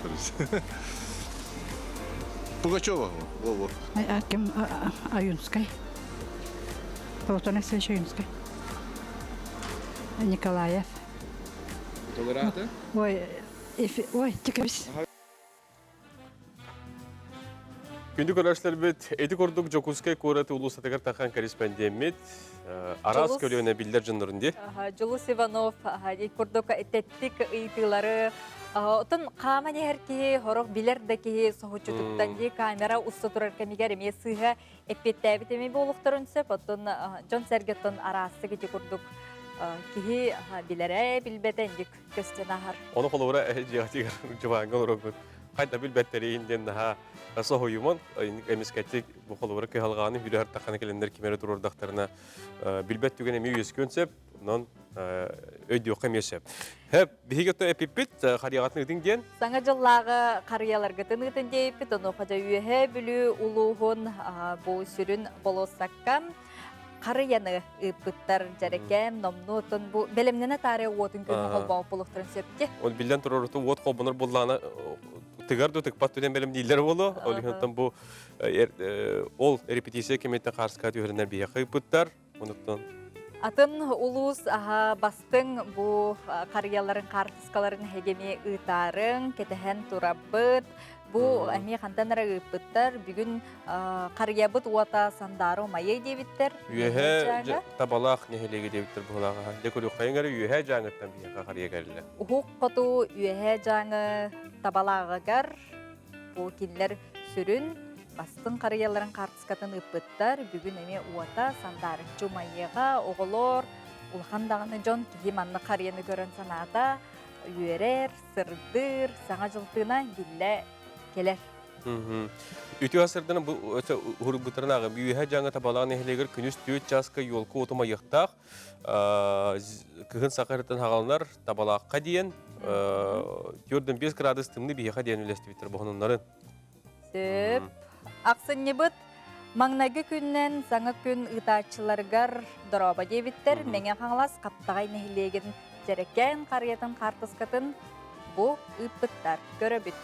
Пугачева. Кем Аюнской. Платон Алексеевич Аюнской. Николаев. Толераты? Ой, текебис. Күндік өрәшлер бет, әді көрдік Жокускай көрәті ұлысатығыр таққан корреспондент Арас көлігіне білдер жындырынде. Жулус Иванов, көрдік әттеттік ұйтылары Отын қама нехерки хорох билер да ки сохучутуктан ди камера усса турар камигер эме сыга эппеттәбит эме болуктарынсып отын Жон Сергеттон арасы кити курдук кихи билере билбетен дик көстенахар. Оны қолуыра жиғатигар жываңын ұрығын. Қайда білбәттері инден наға соғуымын, әмескәттік бұл қолуыра күйалғаны үйлер тақаны келендер кемері тұрордақтарына білбәт түген әме үйес көнсеп, онан өйді оқым есеп. Хәп, бігетті әпіппіт, қарияғатын үдің ден? Саңа жыллағы қарияларғытын үтін дейіппіт, оны қажа үйе бүлі ұлуғын бұл сүрін болосаққан. Қарияны ұпыттар жарекен, номну отын бұл бәлемнені тары отын көмі қолбау болуқтырын сөпте. Ол білден тұрорыты от қолбыныр болағына тығарды тықпат төден бәлем дейлер болу. Ол репетиция кеметтен қарсыға түйірінен бейеқі ұпыттар. Атын улус бастың бұл қарияларын қартысқаларын хегеме ұйтарын, кетіген турабыт. Бұл әме қантанара ұпыттар бүгін қариябыт уата сандары майы дебіттер. Үйе табалақ нехелеге дебіттер бұлаға. Декөлі қайыңары үйе жаңыттан бейеқа қария кәрілі. Ұхуқ қоту үйе жаңы табалағығар бұл келер сүрін бастың қарияларын қартысқатын ұпыттар бүгін әме уата сандары. Жумайыға оғылор ұлғандағыны жон кейім анны қарияны көрін саната үйерер, сырдыр, саңа жылтына келі келер. Үті асырдың ұғырбұтырын ағым, үйе жаңы табалағын әхелегер күніс түйет жасқы елкі отыма еқтақ, күхін сақырыттың хағалынар табалаққа дейін, 4-5 градус тымны бейеқа дейін үлесті бітір бұғынындарын. Сөп. Ақсын небіт, маңнағы күннен саңа күн ұтачыларғар дұраба дебіттер, мәңе қаңлас қаптағай нәхілеген жереккен қариятын қартысқатын бұл ұппыттар көрі бүт.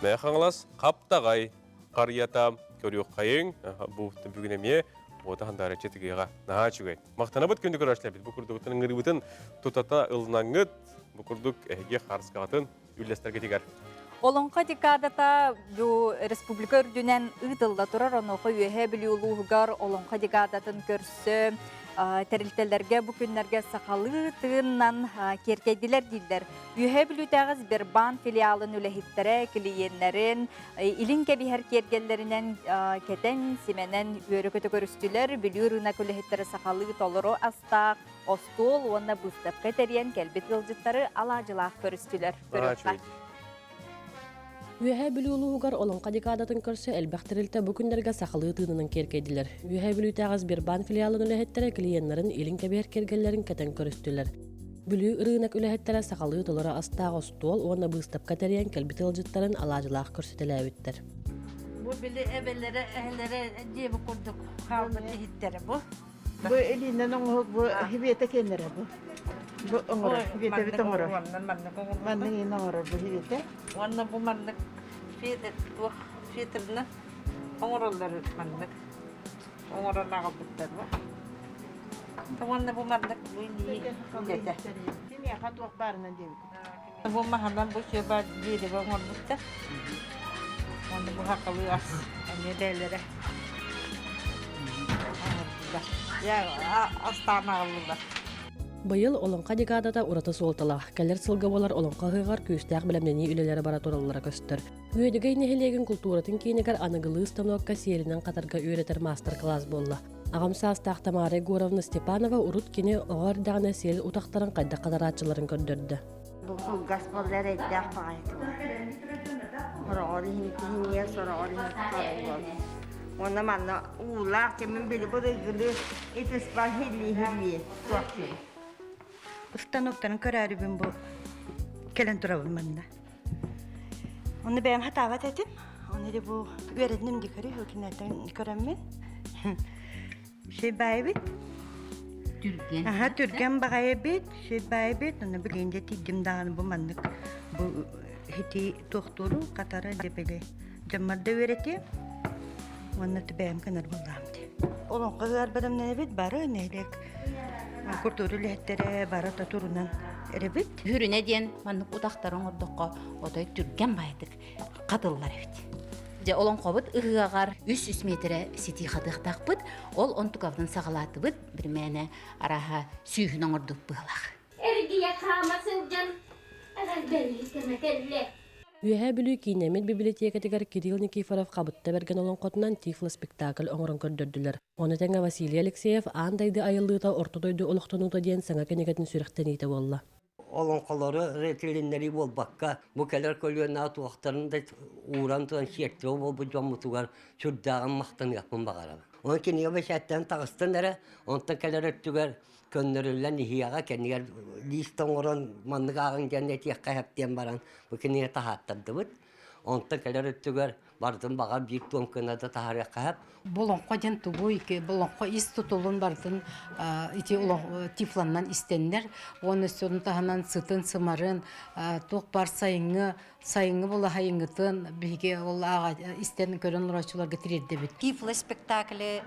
Мәңе қаңлас қаптағай қарията көрі қайың, бұл бүгін әме отағандары жетігеға наға чүгей. Мақтана бұт күнді көрі әшләбіт, бұл күрдіктің ғырыбытын тұтата ұлынаңыт, бұл күрдік әйге қарысқағатын үлестерге тегер. Олонқа декадата республика үрдінен ұйтылда тұрар, оноқы үйе білі ұлуғығар олонқа декадатын көрсі, тәрілтелерге бүкінлерге сақалы тығыннан керкейділер дейдер. Үйе білі тәғіз бір бан филиалын үләхеттері кілиенлерін, илін кәбихер кергелерінен кетен семенен үйері көті көрістілер, білі ұрына көләхеттері сақалы толыру астақ, остол, онына бұстапқа тәрен кәлбет ғылжыттары алажылақ көрістілер. Үйәһә бүлі ұлығығар олонқа декадатын көрсі әлбәқтірілті бүкіндерге сақылығы тыынының керкейділер. Үйәһә бүлі тағыз бір бан филиалын үләхеттері клиентлерін елін кәбер кергелерін кәтен көрістілер. Бүлі ұрынақ үләхеттері сақылығы толары астағы остуол, оны бұстап кәтерен кәлбеті ұлжыттарын алажылақ көрсетілі әуіттер. Бұл білі әбелері әхелері дебі құрдық қалбын әхеттері бұл. Бұл әлінен оңғы бұл хибеті кенері бұл. Bu ongora, hibete bit ongora. Manning in ongora bu hibete. Wanna bu manning fiete bu fieterna. Ongorlar manning. Ongora naga bitter bu. Tawanna bu manning bu ni hibete. Kimi akat wak barna devi. Bu mahalan bu şeba diri bu ngor bitter. Wanna bu hakalı as. Ani delere. Ya astana alırlar. Байыл олонқа декадата ураты солтала. Кәлер сылғы болар олонқа ғығар күйістәқ білімнені үлелері бара туралылары көстір. Үйедігей нехелеген культуратын кейінігер анығылы станокка сиелінен қатарға үйретер мастер-класс болла. Ағамса астақ Тамара Егоровна Степанова урут кені оғар дағына сиел утақтарын қайда қадаратчыларын көндірді. Бұл гаспалдар әйдәқ бағайты бар. Сұрағары хинтігіне, сұрағары хинтігіне бар. Оны манна ұлақ кемін білі бұл егілі етіспа хилли туақсыз. Ustanoktan köräribim bu kelen turabım manna. Onu benim hatavat ettim. Onu da bu öğretmenim dikari hükümetten köremen. Şey baybit. Türkan. Aha Türkan baybit. Şey baybit. Onu bilinde tidim dağını bu manlık. Bu hiti doktoru Katara debeli. Jamadda öğreti. Onu da benim kanar bulamdı. Onun kızar benim ne bit barı neylek. Kurturu lehtere barata turunan erebit. Hürüne diyen manlık udaktarın orduqqa oday Türkan baydık. Qadıllar evet. Ja olan qobut ıgıgar 300 metre siti qadıq taqbıt. Ol ontukavdan sağalatı bıt. Bir mene araha sүйhünün orduq bığlaq. Ergiye kamasın can. Үйәһә бүлүү кинемит библиотекатыгар Кирилл Никифоров қабытта берген олон қотынан тифло спектакль оңырын көрдөрдүлөр. Оны тәңе Василий Алексеев андайды айылдыта ортодойду олықтонута дейін саңа кенегетін сүріқтен ете болла. Олон қолары ретеліннері бол баққа, бұл кәлер көлуен атуақтарында уран туан шиеттеу бол бұл жомутуғар сүрдағын мақтан япын бағарабы. Оны кенеге бәшәттен тағыстан әрі, онтан кәлер өттігер көндірілен ихияға кенегер листон оран манныға ағын жәнне тиекқа әптен баран бұл кенеге тағаттарды бұд. Онтан кәлер өттігер бардын баға бір туан көнады тағарыққа әп. Болонқо ден тубу ике, болонқо ис тутулун бардын ити тифланнан истеннер. Оны сөдін тағынан сытын сымарын, тоқ бар сайыңы бола хайыңытын, біге ол аға истен көрін ұрачылар гетірерді бет. Тифло спектаклі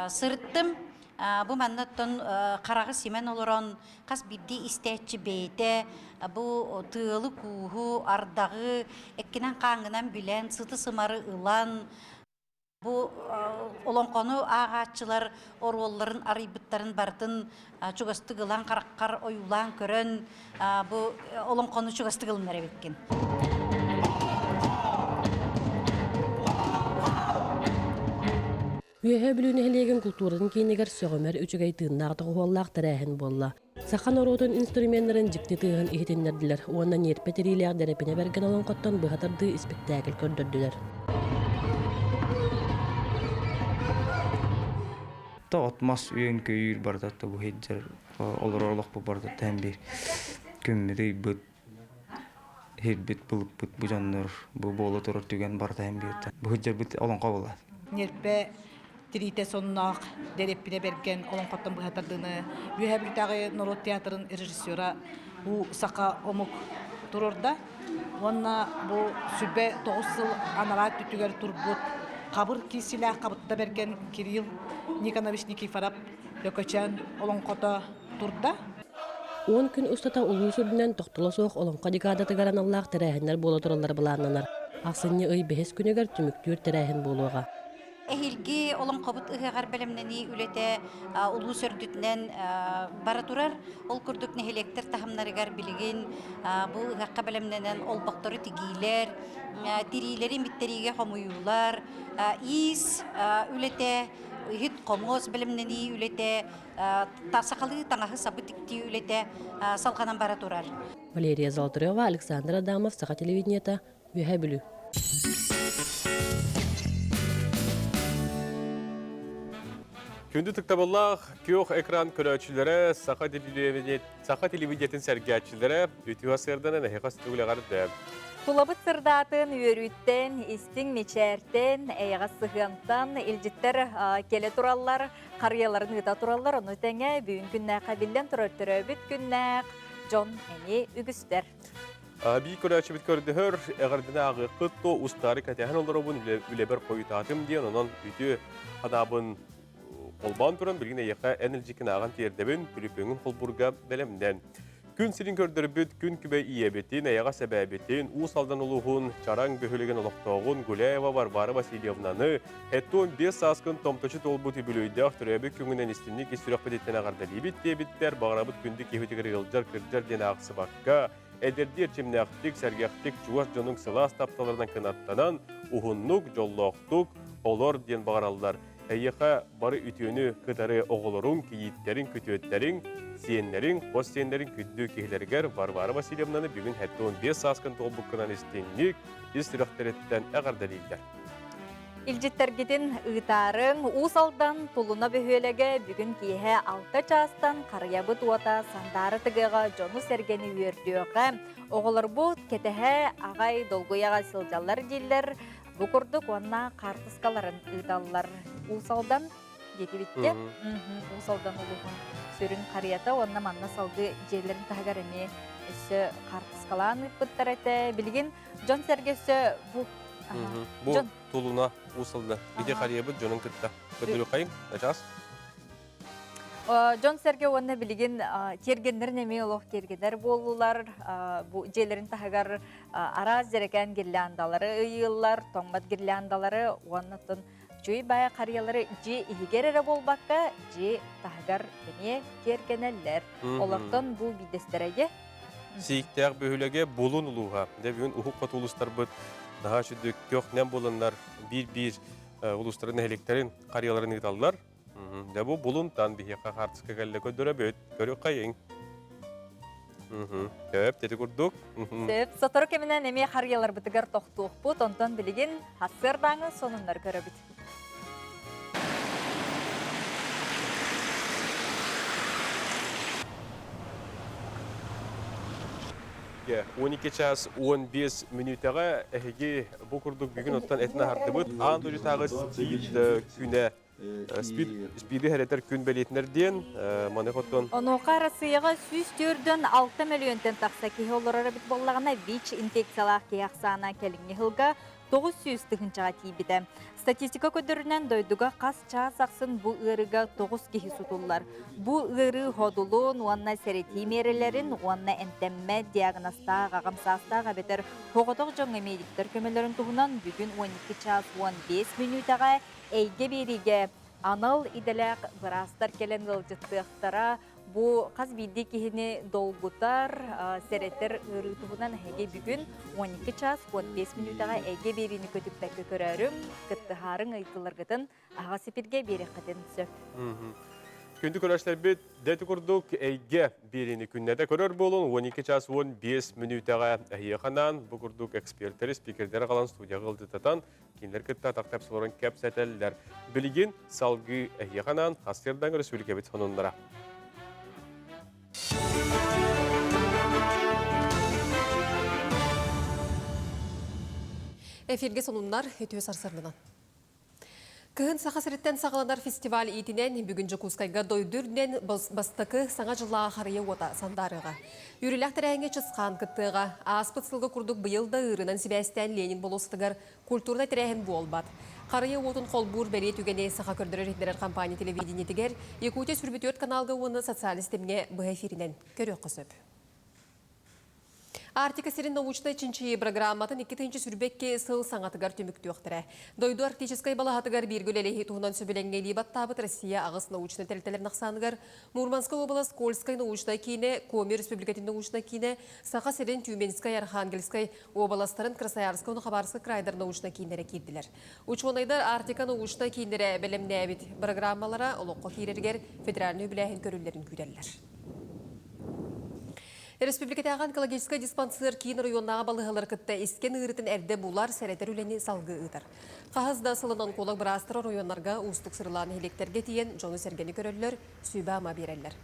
сырттым. Бұл мәннеттен қарағы семен олырын, қас бірді істәтші бейті, бұл тығылы куғу, ардағы, әккенен қаңынан білен, сыты сымары ұлан, бұл олонқону ағатшылар оролларын, арайбыттарын бардың, чуғасты ғылан қараққар ойулан көрін, бұл олонқону чуғасты ғылын әребеткен. Үйәһә бүлүүнү хелеген культуратын кейнегер сөғөмөр үчүгэй тыыннаағытығы хуаллаақ тәрәхін болла. Сахан оротун инструментларын жикти тыығын ихетеннерділер. Уонна нерпетерилиях дәрепіне берген олон қоттан бұғатарды спектакль көрдөрдүлер. Отмас үйен көйір бардатты бұл хеджер олар-олық бұл бардатты әм бір көммеді бұд хербет бұлып бұд бұл жанныр бұл болы тұрыр түген барды әм бір бұл хеджер бұд оланға болады. Нерпе Трите соннақ дәреппіне берген олон қоттан бұғатардыны үйәбіл тағы Норот театрын режиссера бұл сақа омық тұрырда. Онна бұл сүрбе 9 сыл анара түтігер тұрбұт. Қабыр кесілі қабытта берген Кирилл Никонович Никифоров Лөкөчен олон қота тұрда. 10 күн ұстата ұлу сүрдінен тоқтылы соқ олонқа декадаты гараналлақ тәрәхінлер болу тұралар бұлананар. Ақсынне үй бәхес күнегер түміктүр тәрәхін болуға. Эхилги олон қобыт ыгағар бәлемнені үлете улу сөрдүтінен бара турар. Ол күрдік нехелектер тахымнарыгар білген бұл ыгаққа бәлемненен ол бақтары тигейлер, тирилері миттериге қомуюлар, ис үлете, хит қомос бәлемнені үлете, тасақалы таңағы сабы тікті үлете салғанан бара турар. Валерия Золотарева, Александр Адамов, Саха телевидениета, Үйәһә бүлүү. Күнді тұқтабыллақ көк экран көрәтшілері, Саха телевидиетін сәргәтшілері үті ғасырдан әхеқас түгілі ғарды. Тулабыт сырдатын, үйерүйттен, истің мечәртен, әйға сығантан, илжіттер келе тураллар, қарияларын ұта тураллар, оны тәңе бүйін күннәқ қабілден тұрыр бүт күннәқ Джон әне үгістер. Бей көрәтші біт көрдігір, әғардына ағы қытто ұстары кәтәхін олар обын үлебір қойытатым дейін, онын үті қадабын Олбан туран білгіне еқа әнілжікен аған тердебін бүліпіңін қолбұрға бәлемден. Күн сирин көрдірбіт, күн күбе иебетін, аяға сәбәбетін, ұсалдан ұлығын, чараң бөхілеген ұлықтауғын, Гуляева Варвара Васильевнаны, әттуын 5 сасқын томточы толбуты бүлөйдіғ түрәбі күңінен істінік естүрек бәдеттен ағарда лебет дебіттер, бағарабыт күнді кефетігір ғылжар кірджар ден ақсы баққа, әдердер чемнәқтік, сәргәқтік, чуаш жоның сылас тапталардан кынаттанан, ұғыннық, жоллақтық, олар ден бағаралдар. Әйеқа бары үтіөні қыдары оғылырың, кейіттерін, күтөттерін, сиенлерін, қос сиенлерін күдді кейлергер Варвара Васильевнаны бүгін әттуын 5 сасқын толбыққынан істенлік, істіріқтереттен әғардалейдер. Илжеттергеден ұйтарын ұсалдан тұлына бөхөлеге бүгін кейе 6 частан қариябыт уата сандары тігіға жону сәргені үйердіоға. Оғылыр бұд кетеге ағай долгояға сылжалар дейлер, бұқырдық онна қартысқаларын ұйталылар. Ұсалдан жетебітте, ұсалдан ұлығын сөрін қарията, онна манна салғы жерлерін тағар әме өсі қартысқалан ұйтпыттар әті. Білген Джон сәргесі бұл Бұл тұлына ұсылды. Беде қариябыт жонын күтті. Көдірі қайым, әжас? Джон сәрге оны білген тергендер неме олық тергендер болулар, жерлерін тағар араз зереген герландалары ұйылар, тоңмат герландалары, онытын жөй бая қариялары же игер әрі болбаққа, же тағар дене тергенелер. Олықтан бұл бейдестереге Сиіктәк бөхілеге болун ұлуға. Де бүгін ұхық қот ұлыстар бұд, daha şüddük yok nem bulunlar bir ulusların eleklerin karyalarını yıtallar. De bu bulundan bir yaka kartıska gelle ködüre büyüt. Görüyor kayın. Töp dedi kurduk. Töp sotoru keminen emeye karyalar bıtıgar toxtuğuk bu. Tonton biligin hasırdanı sonunlar görübüt. Ya 12 час 15 minutaga ehgi bu kurduk bugün ottan etne hardı bud. Andoju tağı speed küne speedi hereter kün belirtner diyen manekotton. Onu qarasıyağa süs türdün 6 milyonten taqsa ki olara bit bollağına VIH infeksiyalar kiyaqsana kelinge hılga 900 tıhıncağa tibide. Statistika ködürünen doyduga qas çağ saqsın bu ırıga 9 kihi tutullar. Bu ırı hodulun, uanna seretimerelerin, uanna entemme, diagnasta, qaqamsaqta beter hoqotoq jonga medikler kömelerin tuğunan bugün 12 çağ 15 minutaga eyge berige anal idelaq brastar kelen gılcıttığıqtara bu qaz bildi kihini dolgutar sereter ırı tuğunan hege bugün 12 çağ 15 minutaga eyge berini kötüktäkki körärüm kıttıharın aytılargıtın ağa sepirge beri qıtın söp. Kündük öğrenciler bir deti kurduk eyge birini künnede körör bolun 12 çağ 15 minutaga ehiyakanan bu kurduk ekspertleri spikerleri qalan studiya qıldı tatan kinler kıtta taqtap soran kapsateller bilgin salgı ehiyakanan hasırdan respublika bit sonunlara. Efirge sonunlar ötüyor sarsarlınan. Kıhın Saxasırıttan Sağlanar Festival itinen bugün Kuzkayga doydurnen bastakı sana жыла xarıya oda sandarıға. Yürülək tərəngə çısqan kıttıға, aspıtsılғы kurduk bıyılda ırınan Sebastian Lenin bolostıgar kulturda tərəhin bolbat. Xarıya otun kolbur bəri tügene sağa kördürər etdərər kampanya televidiniyetiger, Yakutiya Sürbütört kanalga onu sotsial sistemine bu efirinden körüq qısıp. Артика сирин научной чинчи программатын 2-нче сүрбекке сыл саңатыгар түмүктүөктөрө. Дойду артической балахатыгар биргүлелехи туһунан сөбеленгели баттабыт Россия агыс научный телтелер нахсаныгар Мурманская область Кольская научной кине, Коми республикатын научной кине, Саха сирин Тюменская, Архангельская областарын Красноярская, Хабаровская крайдар научной кинелere кирдилер. Учонайдар Артика научной кинелere белемнебит программалара олоққа кирергер федеральный билэхин көрүллерин күреллер. Республикада онкологический диспансер кейін районнаға балығалар кітті ескен ұғырытын әрді бұлар сәрәтер үлені салғы ұйтар. Қағызда сылын онколог бірастыры районларға ұстық сырланы электерге тиен жоны сәргені көрілер, сүйбі ама берелер.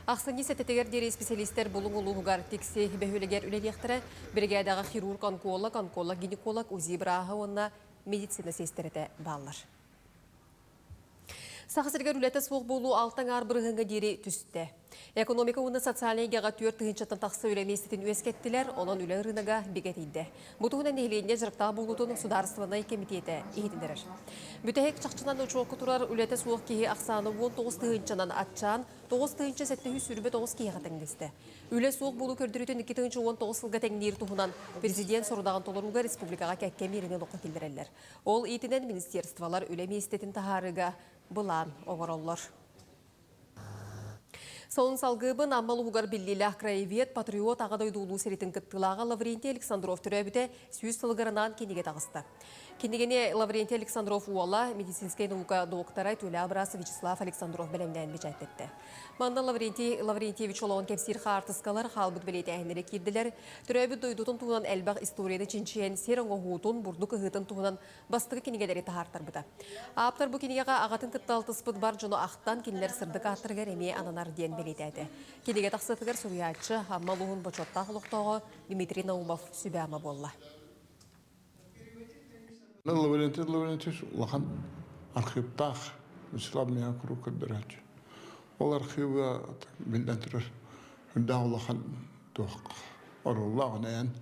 Ақсыны сәтетегер дері специалистер бұлың ұлығығар тексе бәхөлегер үлен ектірі, біргейдағы хирург, онколог, гинеколог, узи бірағы онына медицина сестереті балылар. Сақсыргар үләті соқ болу алтын арбырығынға дері түсті. Экономика оны социалиягаға 4-тығыншаттан тақсы үлеместетін өскеттілер, онын үлі рынаға бекетейді. Бұтығынан әлейінде жырықтағы болудың Сударствоной комитеті ехетіндерір. Бүтәйік чақчынан ұчуақы тұрар үләті соқ кейі ақсаны 19-тығыншынан атчан, 9-тығыншы сүрбе 9 кейі қатыңдесті. Үлі соқ болу көрдіретін 2-19 сылға тәңнер тұғынан президент сұрудаған толыруға республикаға кәккемерінен оқы келдірелер. Ол етінен министерствалар үлеместетін тахарыға бұлан оғыроллар. Соның салғыбын аммалы ұғар біллелі краевед патриот ағадойды ұлу серетін кіттілаға Лаврентий Александров түрәбіде сүйіз сылғырынан кенеге тағысты. Кенегене Лаврентий Александров уала медицинскай наука докторай Төля Абрасы Вячеслав Александров бәлемнен бечәттетті. Манда Лаврентьевич олауын кәпсирға артысқалар қалбыт білеті әйнері керділер. Түрәбі дойдутын туғынан әлбақ историяны чинчиен серін оғуытын бұрдық ұғытын туғынан бастығы кенегелері тағартар бұда. Аптар бұл кенегеға ағатын кітталтыспыт бар жоны ақтан кенелер сырдық ақтырғар әме ананар ден белетәді. Кенеге тақсытығар Суриятчы Хаммалуғын бочоттақ ұлықтауғы Дмитрий Наумов сүбәмі болла. Лаврентьевич улахан архивтах исламия куру кырдырач. Ол архивы билден турар. Хүнда улахан тоқ оруллағын әйін.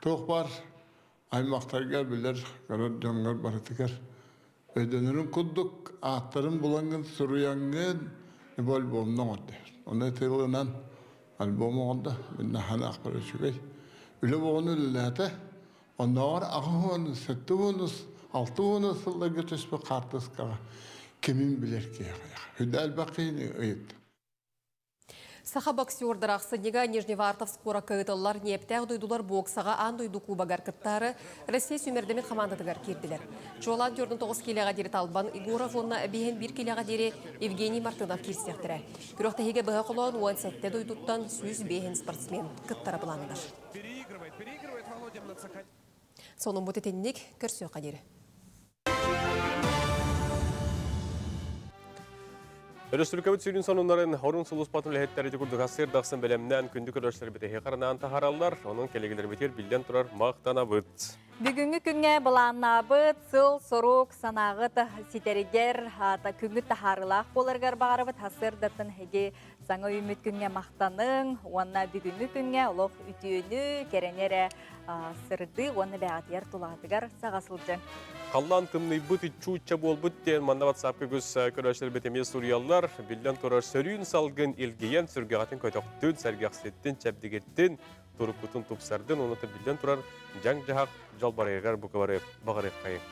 Тоқ бар аймақтаргар билер көрөр жоңгар барытыгар. Өйдөнөрүн куддук аттарын булангын суруяңгын альбомның отды. Оны тылынан альбомы олды. Мен хана ақпары шүгей. Үлі боғыны үліләті. Onlar ağın, sütünüz, altınız sıllığı tüspü kartısıqa kimin bilir ki? Hüdel bakıyını öyüttü. Саха боксердырақ Сынега Нижневартовск қорақығытылар нептәғ дойдулар боксаға андойду кубагар кыттары Россия сөмердемет командадығар керділер. Жолан жордың 9 келеға дері Талбан Игоров, онна бейін 1 келеға дері Евгений Мартынов керсектірі. Күріқтігіге бұға құлауын 10 сәтті дойдуттан сөз бейін спортсмен кыттары бұланылар. Соның бұты теннік көрсі қадері. Республикабыт сүйрін сонунларын хорун сулус патыл әйттәрі жүгірді ғасыр дақсын бәлемнен күнді көрөшлер біте хеқарынан тахаралар, оның келегілер бітер білден тұрар мақтана бұд. Бүгінгі күнге бұланна бұд, сыл, сорук, санағыт, ситерегер, күнгі тахарылақ боларғар бағарыбыт, хасыр датын хеге саңа үміт күнге мақтаның, онна бүгінгі күнге олық үтіөні, керенері сырды, оны бәғатияр тұлағатығар сағасылды. Қаллан тымный бұт чууча бол бұт ден мандават сапқы көз көрәшілер бетеме Суриялар білден тұрар сөрін салғын елгейен сүргеғатын көтіқтін, сәргеқсеттін, чәбдегеттін, тұрып бұтын тұпсардың, оныты білден тұрар жаң жағақ жалбарайғар бұқы бағарық қайын.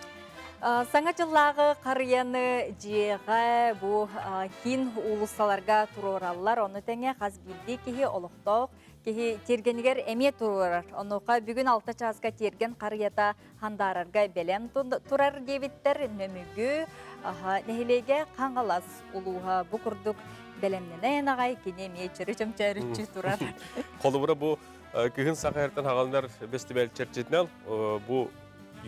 Саңа жыллағы қарияны жеға бұ кин улысаларға тұроралар, оны тәңе қаз білді кеге олықтауқ, кеге тергенігер әме тұрорар. Онуға бүгін 6 часқа терген қарията хандарарға бәлем тұрар дебіттер нөмігі нәхелеге қаңғалас ұлуға бұқырдық бәлемнен ағай кене мечері жымчәрүтчі тұрар. Қолы бұра бұ күйін сақа әртен ағалынар бәстібәл чәрчетінен бұ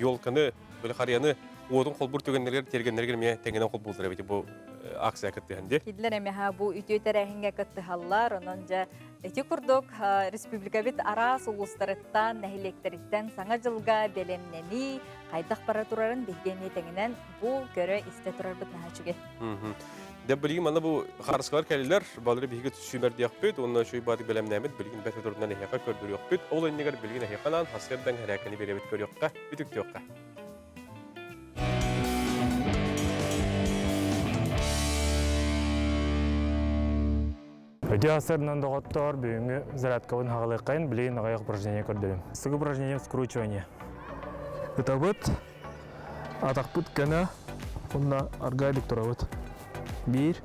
елкіні, бұл қарияны Оğudun kolbur tügenler tergenler me tengenen kol buldur ebeti bu aksiya kıttı hende. Kidler eme ha bu ütütere henge kıttı hallar onunca eti kurduk Respublika bit aras uluslarıttan nehilekteritten sana jılga belemneni kaydak para turarın bilgeni tengenen bu göre iste turar bit naha çüge. De bilgin mana bu xarısqalar keliler balları bilgi sümer diyaqbet ondan şoy badı belemnemet bilgin bete turundan ehiqa kördür yoqbet ol ennegar bilgin ehiqanan hasırdan harakani berebet kör yoqqa bitük yoqqa. Өте асырынан доғыттар бүйінгі заратқауын хағалайқайын білейін ағайық упражнение көрділім. Сығы упражнение скручивание. Это вот атақпыт кәні онна аргайлік тұра вот. 1,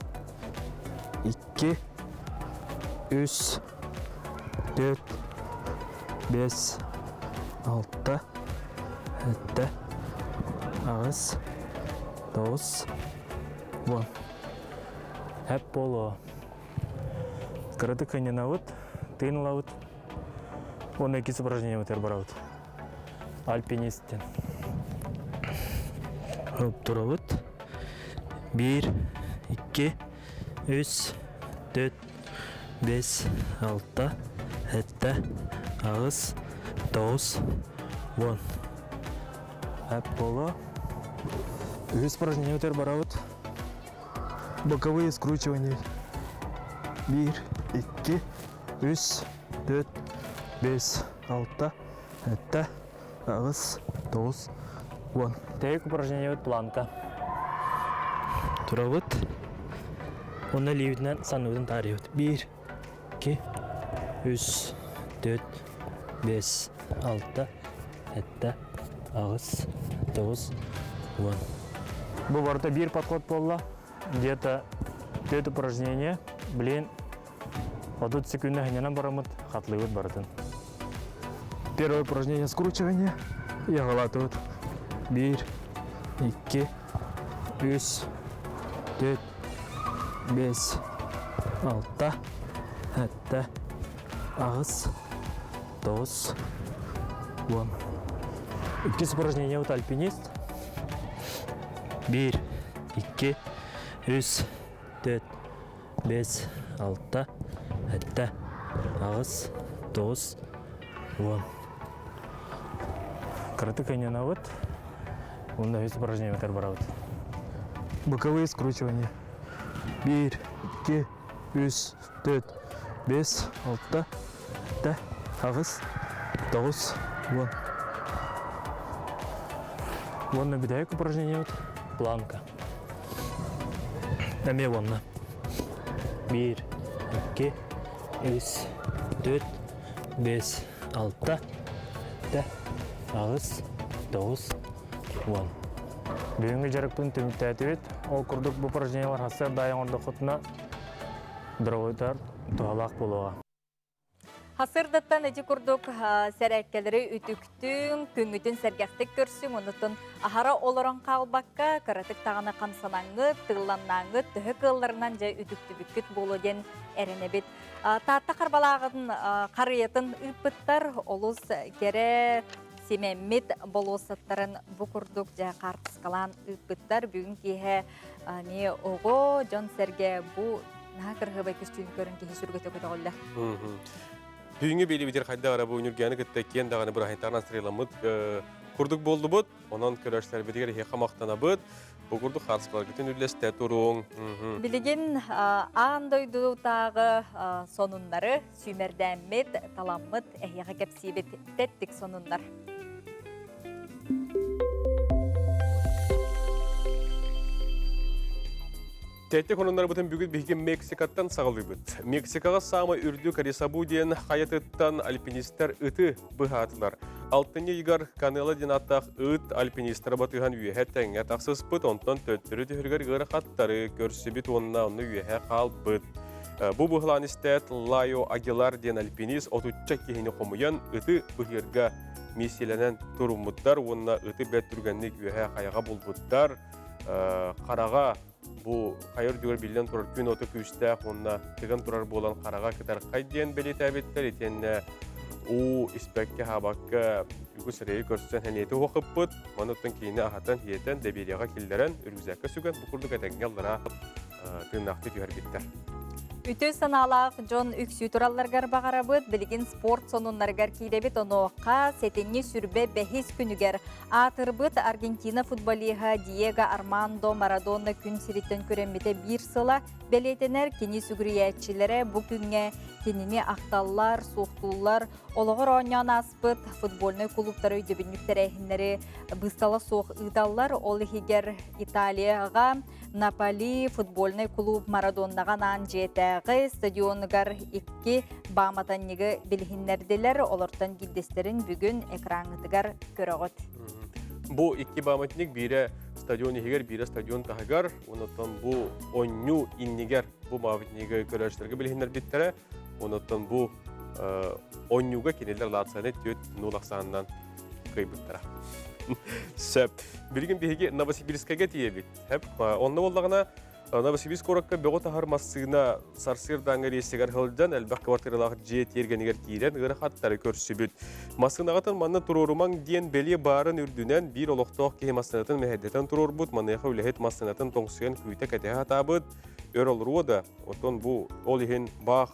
2, 3, 4, 5, 6, 7, ağız, 9, 10. Hep bolu. Караты конена вот, тын лаут, он экис упражнения вот бараут. Альпинистен. Тура вот. 1, 2, 3, 4, 5, 6, 7, ağız, 9, 10. Hep поло. Экис упражнения вот бараут. Боковые скручивания. 1, 2, 3, 4, 5, 6, 7, ağız, 9, 10. Тек упражнение вот планка. Тура вот. Оны ливитнен санудын тарih вот. 1, 2, 3, 4, 5, 6, 7, ağız, 9, 10. Bu barda bir подход болла. Где-то 4 упражнения. Блин, вот тут секунды гонена барамыт, хатлывает баратын. Первое упражнение скручивание. Я галатываю. 1, 2, 3, 4, 5, 6, 7, ağız, 9, 10. İkisi упражнение вот альпинист. 1, 2, 3, 4, 5, 6, 7, ağız, 9, 10. Караты конена вот. Он на весь упражнение бараут. Боковые скручивания. 1, 2, 3, 4, 5, 6, 7, ağız, 9, 10. Вон на бедайк упражнение вот. Планка. Даме вонна. 1, 2, 3, 4, 5, 6, 7, ağız, 9, 10. Бүгінгі жарықпын түмікті әтібет, ол күрдік бұл упражнениялар хасыр дайын орда құтына дұрауытар туалақ болуға. Hasırdattan eci kurduk serəkkeleri ütüktün, küngütün sergəxtik görsün, onutun ahara oloran qalbakka, karatık tağına qamsanangıt, tığlanangıt, tühü qıllarından ja ütüktü bükküt bolu den erenebit. Taatta qarbalağın qarıyatın ıpıttar, oluz kere sememmit bolosatların bu kurduk ja qartıskalan ıpıttar, bugün kihe ne oğu, John Serge bu naha kırgıbay küstüğün görün kihe sürgütü kötü oldu. Büyüğünü beli bitir hayda ara bu ünürgeni gittekken dağını bırakaytardan sıralamıd. Kurduk boldu bud, onun körüşler bidigeri heqamaqtana bud. Bu kurduk xarskılar gittin ürleste turun. Biligin ağındoydu tağı sonunları sümerdenmit, talamıt, ehyağı kepsibit tettik sonunlar. Tettik onunlar bütün bugün bihgin Meksikattan sağılıybıd. Meksikaga sağma ürdük Arisabu diyen hayatıttan alpinistler ıtı bıhatılar. Altını yigar kanala dinattak ıt alpinistler batıhan üyehetten yataksız bıd, ondan töttürü tühürger gırı kattarı görsübit onunla onu üyehe kalbıd. Bu bıhlan istet Layo Aguilar diyen alpinist otutçak kehini komuyan ıtı bıhırga misilenen turumutlar, onunla ıtı bettürgenlik üyehe kayaga bulbutlar. Karaga bu hayır diyor bilden turar gün otu küste onunla tıgan turar bolan karaga kadar kaydiyen beli tabetler etenne o ispekke habakka ügüsreyi görsen heniyeti hoqıppıt manuttan kiyini ahatan hiyeten debiriyaga kilderen ürgüzekka sügen bu kurduk edengellara tığınaқты tüher bitter. Ütü sanalaq John üksü turallargar bağarabıd, bilgin sport sonunlargar kiydebit onoqqa setenni sürbe behis günüger atırbıd Argentina futboliha Diego Armando Maradona kün siritten köremmite bir sıla beletener kini sügriyetçilere bu günge kinini aktallar, soğutullar, oluğur onyan aspıd futbolne kulüptары ödebinlikler ehinleri bыстala soğuk ıdallar olihiger İtalya'ga Napoli futbolne kulüp Maradona'ga nan jetəği stadionugar iki bağmatanlığı bilhinlerdiler. Olortan gildeslerin bugün ekranıdıgar köröğüt. Bu iki bağmatanlık biri stadion ihiger, biri stadion tahıgar. Ondan bu onyu inniger bu bağmatanlığı köröğüçlerge bilhinler bittere. Ondan bu onyuga kiniler latsanet yöt nulaqsandan kıybıttıra. Söp. Bilgin bihigi Novosibirsk'e tiyebit. Hep onunla oldağına Novosibirsk orakka beğo tahar masığına sarsırdan gerisigar hıldan elbaq kvartiralar jet yergeniger kiren ırı hatları körsübüt. Masığına atan manna tururuman diyen beli barın ürdünen bir oloqtoq kehi masınatın meheddeten tururbut. Manıyaqa ülehet masınatın toңsuyan küyte ketehe hatabıt. Ör olruo da oton bu olihin bağ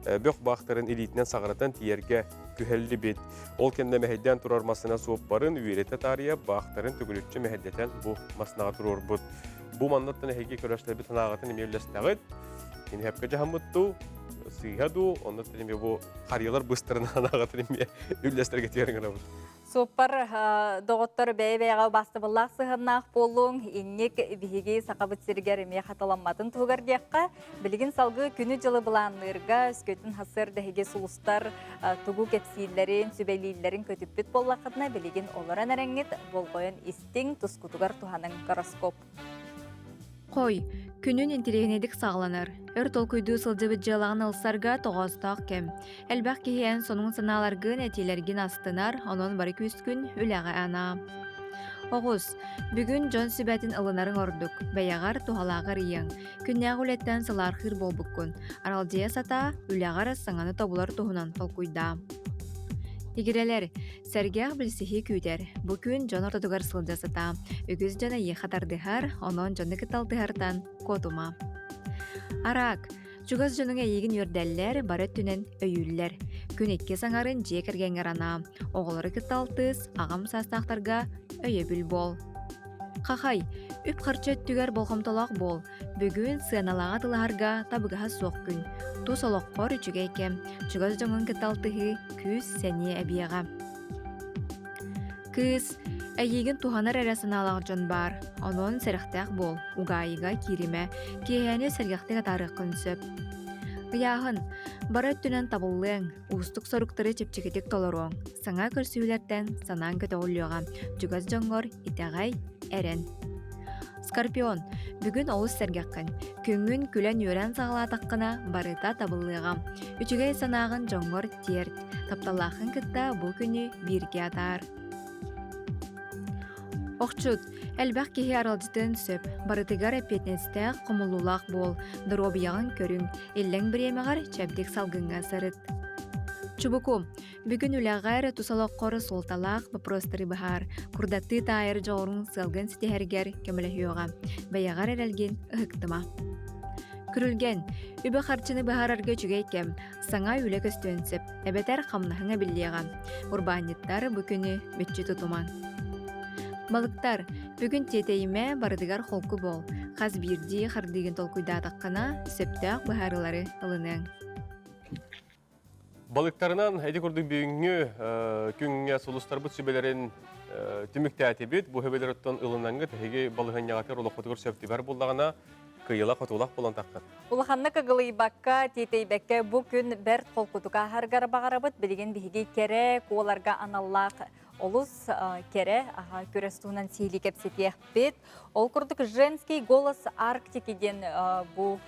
bök bağıtların elitinden sağıratan tiyerge kühelli bit. Ol kende mehedden turar masına soğup barın üyerete tarihe bağıtların tügülütçü meheddeten bu masınağa turur bud. Bu mandattan hege köröşler bir tanağıtın emevlestağıt. Yine hep gece hamuttu, sıyhadu, ondan eme bu karyalar bıstırın anağıtın emevlestler getiyerin gana bud. Super doğutlar beybeğe bastımıllaq sığınaq bolun, innik bihigi saqabıt sirger emeye xatalanmadın tuğgar deyakka. Bilgin salgı günü жылы bulanlarga, üskөtün hasır dehige sulustar, tuğu kepsillerin, sübelillerin kötüppüt bollaqadına bilgin olaran erengit, bolgoyun isting tuskutugar tuhanın goroskop. Қой, күнін интерегінедік сағланыр. Өр толкүйді сылжыбы жалағын алсарға тоғастақ кем. Әлбәқ кейен соның сыналарғын әтелерген астынар, оның бары көз күн үләғі ана. Оғыз, бүгін жон сүбәтін ылынарын ордық. Бәяғар туғалағыр ең. Күннәғ үлеттен сыларқыр бол бүккін. Аралдия сата үләғар сыңаны тобылар туғынан толкүйда. Егерелер, сәргәғ білсіхи көйтер. Бүкін жон ортадығар сылжасыта. Үгіз жона ехатардығар, онын жоны кіталтығартан котума. Арак, жүгіз жоныңа егін өрдәлләр, барет түнен өйіллер. Күн екке саңарын жек әргенгер ана. Оғылары кіталтыз, ағам састақтарға өйе біл бол. Қақай, үп қарчет түгер болғымталақ бол. Бүгін сыаналаға тылағарға табығаға соқ күн. Тус олыққор үчіге екем. Жүгіз жоңын кіталтығы күз сәне әбияға. Кыз, әйеген туханар әрәсін алақ жон бар. Онын сәріқтәқ бол. Уғайыға кереме. Кейәне сәргіқтіға тарық күнсөп. Яғын, бары түнен табылың, ұстық сорықтары чепчекетек толыруң. Саңа көрсүйлерден санаң көті олуға. Жүгіз жоңғыр итағай әрен. Скорпион, бүгін олыс сәргәккін. Күнгін күлән өрән сағалатаққына барыта табылыға. Үчігей санағын жоңғыр терт. Тапталақын кітта бұл күні бірге атар. Оқчут, әлбәқ кеге аралдытын сөп, барытыгар әпетнестәқ құмылулақ бол, дұробияғын көрің, елләң біремеғар чәбдек салғынға сарыт. Чубуку, бүгін үләғайры тусалақ қоры солталақ бапростыры бағар, күрдатты тайыр жоғырың сылғын сетехергер көміліхиоға, бәяғар әрәлген ұхықтыма. Күрілген, үбі қарчыны бағарарға чүгейкем, саңа үлі көстуінсіп, әбетер қамнахыңа білдеға, урбаниттары бүкіні бүтчі тұтуман. Балықтар, бүгін тетейіме барыдығар қолқы бол. Қаз бірді қардығын толқуйда атаққана сөптәқ бағарылары ылының. Балықтарынан әйді көрдің бүйіңі күнге солыстар бұт сөбелерін түмікті әтебет, бұл хөбелер ұттан ылынаңғы тәхеге балығын яғатыр олықпытығыр сөпті бәр болдағына кыйыла қатулақ болан таққыр. Улаханны кыгылый бакка тетейбекке бу күн бәрт қолқутуға харгар бағарабыт білген бігі кере, қоларға аналлақ олус кере, көрестуынан сейлі кепсетех бет. Ол күрдік женский голос Арктикиден бу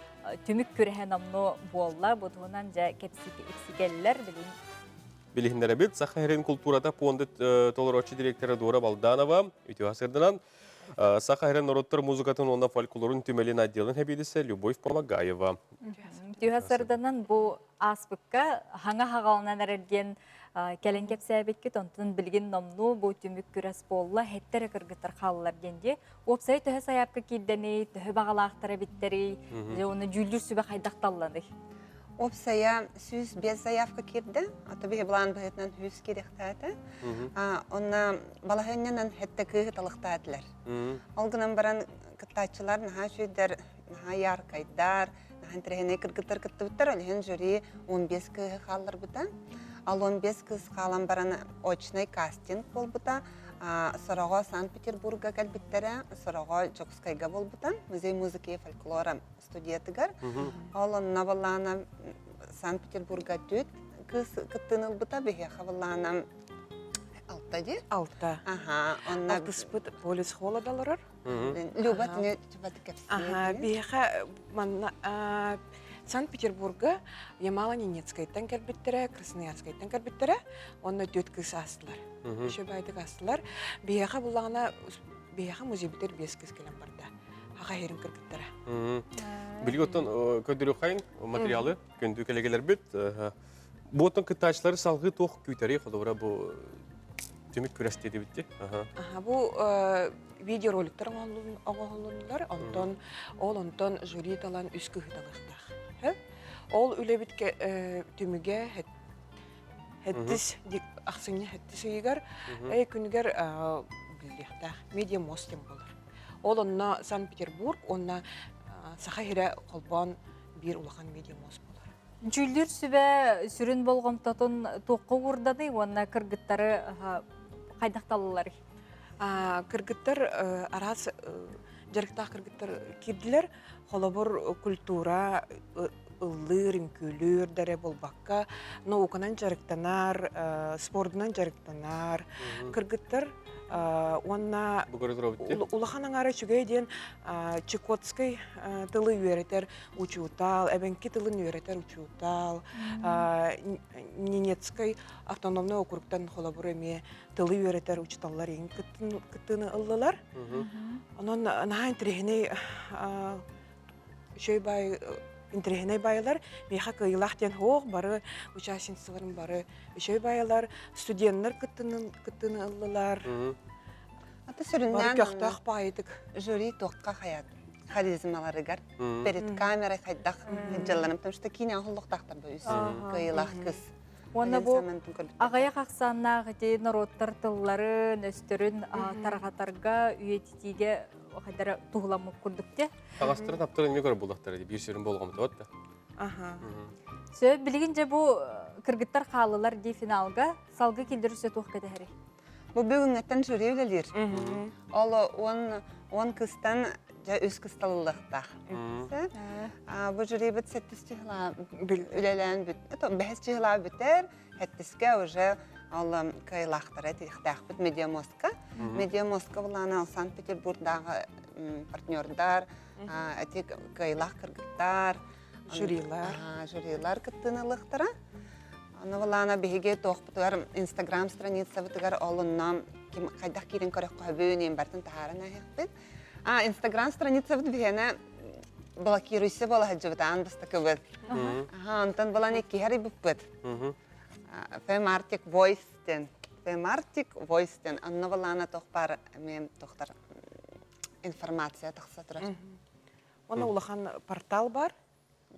түмік көреген амну болла, бұтығынан жа кепсигеллер білген. Білігіндері бет, Саха-Херен культурата понды толырочы директоры Дора Балданова, үті ғасырдынан Саха-Херен народтар музыкатын онна фольклорын түмелін отделын әбедісі Любовь Помагаева. Түйасырданан бұл аспыққа хаңа хағалынан әрерген кәлен кепсәбетке тонтын білген номну бұл түмік күрәс болла хеттері кіргіттір қалылар денде. Опсай түхі саяпқа келдені, түхі бағалақтары біттері, оны жүлдір сүбі қайдақталланы. Опсая сүз без заявка кирді, аты бе бұлан бұғытынан хүз керектәді. Онна балағыннан хетті күйі талықтадылар. Олғынан баран кыттачылар наға жүйдер, наға яркайдар, наға тірегіне кіргіттір кіттіптір, әлген жүрі 15 күйі қалылар бұта. Ал 15 кыз қалан баран очный кастинг бол бұта. Сырого Санкт-Петербурга кәлбіттері, сырого Джокскайга бол бұта. Музей музыки и фольклора студиятыгар. Ол онна боллана Санкт-Петербурга түт кыз кыттыныл бұта, беге қавыллана Алта де? Алта. Алты спыт полис холодалырыр. Люба, түне түбаты кәпсі. Беге Санкт-Петербурга Ямало-Ненецкайттан кәрбіттері, Красноярскайттан кәрбіттері, онна төт кыз астылар. Үші байдық астылар. Беяға бұлағына, беяға музей-бітер 5 кыз келен барда. Аға ерін кіргіттері. Білгі оттан көндірі қайын материалы, көнді кәлегелер бет. Бұ оттан кіттачылары салғы тоқ көйтері қодығыра бұ түмік көрәстеді бітті. Бұ видеороликтер оңғылынылар, онтон жюри талан үс күйіталықтақ. Ол үлі бітке түміге хәттіс, ақсыңне хәттіс үйгер, күнігер медиа мостем болыр. Ол онна Санкт-Петербург, онна Саха-Хере қолбан бір улақан медиа мост болыр. Жүлдер сүбе сүрін болғым тұтын тоқы ұрдады, онна кіргіттары қайдақталылар? Кіргіттар арас жарықтақ кіргіттар кирділер, қолабыр культура, ыллыр, инкүлір дәрі болбаққа, науканан жарықтанар, спордынан жарықтанар, кіргіттар улахан аңары чүгейден Чукотской тылы үйеретер учутал, әбенки тылын үйеретер учутал, Ненецкой автономный округтан холабыр әме тылы үйеретер учуталлар ең кіттіні ыллылар. Онын нағын тірегіне шөй бай интерегіне байлар, меха кыйлақтен хоқ бары, участницаларын бары, үшөй байлар, студенттер кыттыны ыллылар. Аты сүріннен көқтақ байдық. Жюри тоққа қаят, харизмаларыгар, перед камерой қайдақ жылланым, потому что кейіне ағылықтақтар бұл үсі, кыйлақ кыз. Оны бұл ағая қақсаннағы де народтар тылларын, өстірін тарғатарға, үйететеге қайдары тұғыламы күрдікте. Ағастырын таптырын не көрі болдақтары де, бір сүрін болғамды өтті. Сөй, білігінже бұл кіргіттар қалылар де финалға салғы келдірі сөй тоқ кәді Бұл бүгін әттен жүрі өлелер. Олы 10 кыстан үз кысталылықтақ. Бұл жүрі бүт сәттіс чығыла өлелән бүт. Бәхіс чығыла бүтер, әттіске уже олы кайлақтар әті иқтақ бүт Медиамостқа. Медиамостқа бұланы Санкт-Петербургдағы партнердар, эти кайлах кыргыттар, жюрилар кыттыналыктара. Аны булана биһиге тохпутугар Instagram страница бутугар олунна ким кайдах кирин көрөк көбөнен бартын таарана хеппит. Instagram страница бут бигене блокируйся бола хаджыбытан бастакыбыт. Антон балан икки хари буппыт. Фемартик Voice-тен. Фемартик Voice-тен. Анна балана тохпар мен тохтар информация тахса турар. Оны улахан портал бар.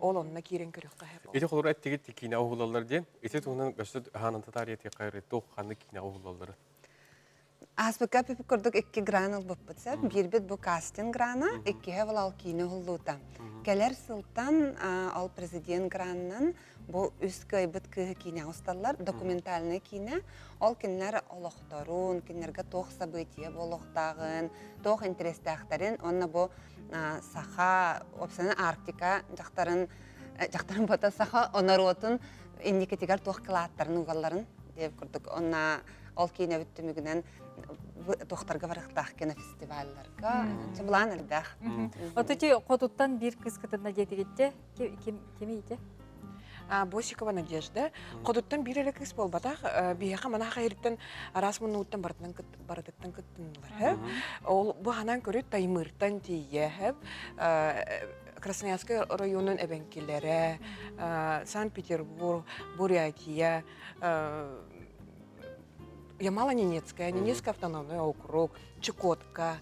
Ол онна кирен көрөккө хеп. Эти холор әттегет кино ухулалар ден. Эти тугунан гөсөт ханын татарияты кайры тох ханны кино ухулалары. Аспека пип көрдүк 2 гранал буппытса, бир бит бу кастинг грана, 2 хевал кино хуллута. Келер сылтан ал президент граннан бу үскөй бит кино усталлар, документальный кино, ал кинолар олохторун, киноларга тох события болохтагын, тох интерестактарын, онна бу саха, опсана Арктика жактарын бата саха оноротун индикативар тох клаттарын угалларын деп көрдүк. Онна ал кино бүттүмүгүнөн тохтарга барыктак кино фестивальларга чыблан элбэх. Отути котуттан бир кыз кытына жетигитте ким ийте? Босикова Надежда. Кодуттан бир эле кыз болбатак, бияка мана хайрыттан арас мунуттан бардыктан кыттынлар. Ол бу ханан көрөт таймыртан тие. Красноярский районун эбенкелери, Санкт-Петербург, Бурятия, Ямало-Ненецкая, Ненецкий автономный округ, Чукотка.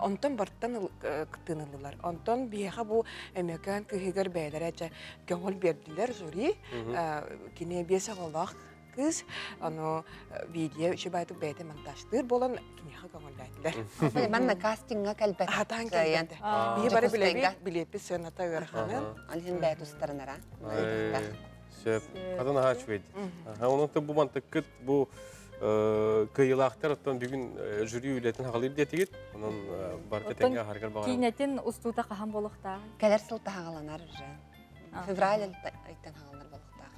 Онтон бартан кытынылылар. Онтон бияха бу эмекан кыгыр бәйләр көңүл бердилер жюри. Кине беса голак кыз, аны видео чебайтып бәйте монтаждыр болан кинеха көңүл бәйдилер. Манна кастингга калбет. Атан калбет. Бие бары билепи сөната өрханын. Алин бәйт устарнара. Сөп. Кадан хач бет. Онуты бу мантыкыт бу кыйлактар оттон бүгүн жюри үлетин хагалыр детигит. Онун барда теңге харгар баган. Кинетин устута кахан болохта. Келер сылта хагаланар уже. Февраль айттан хагалар болохта.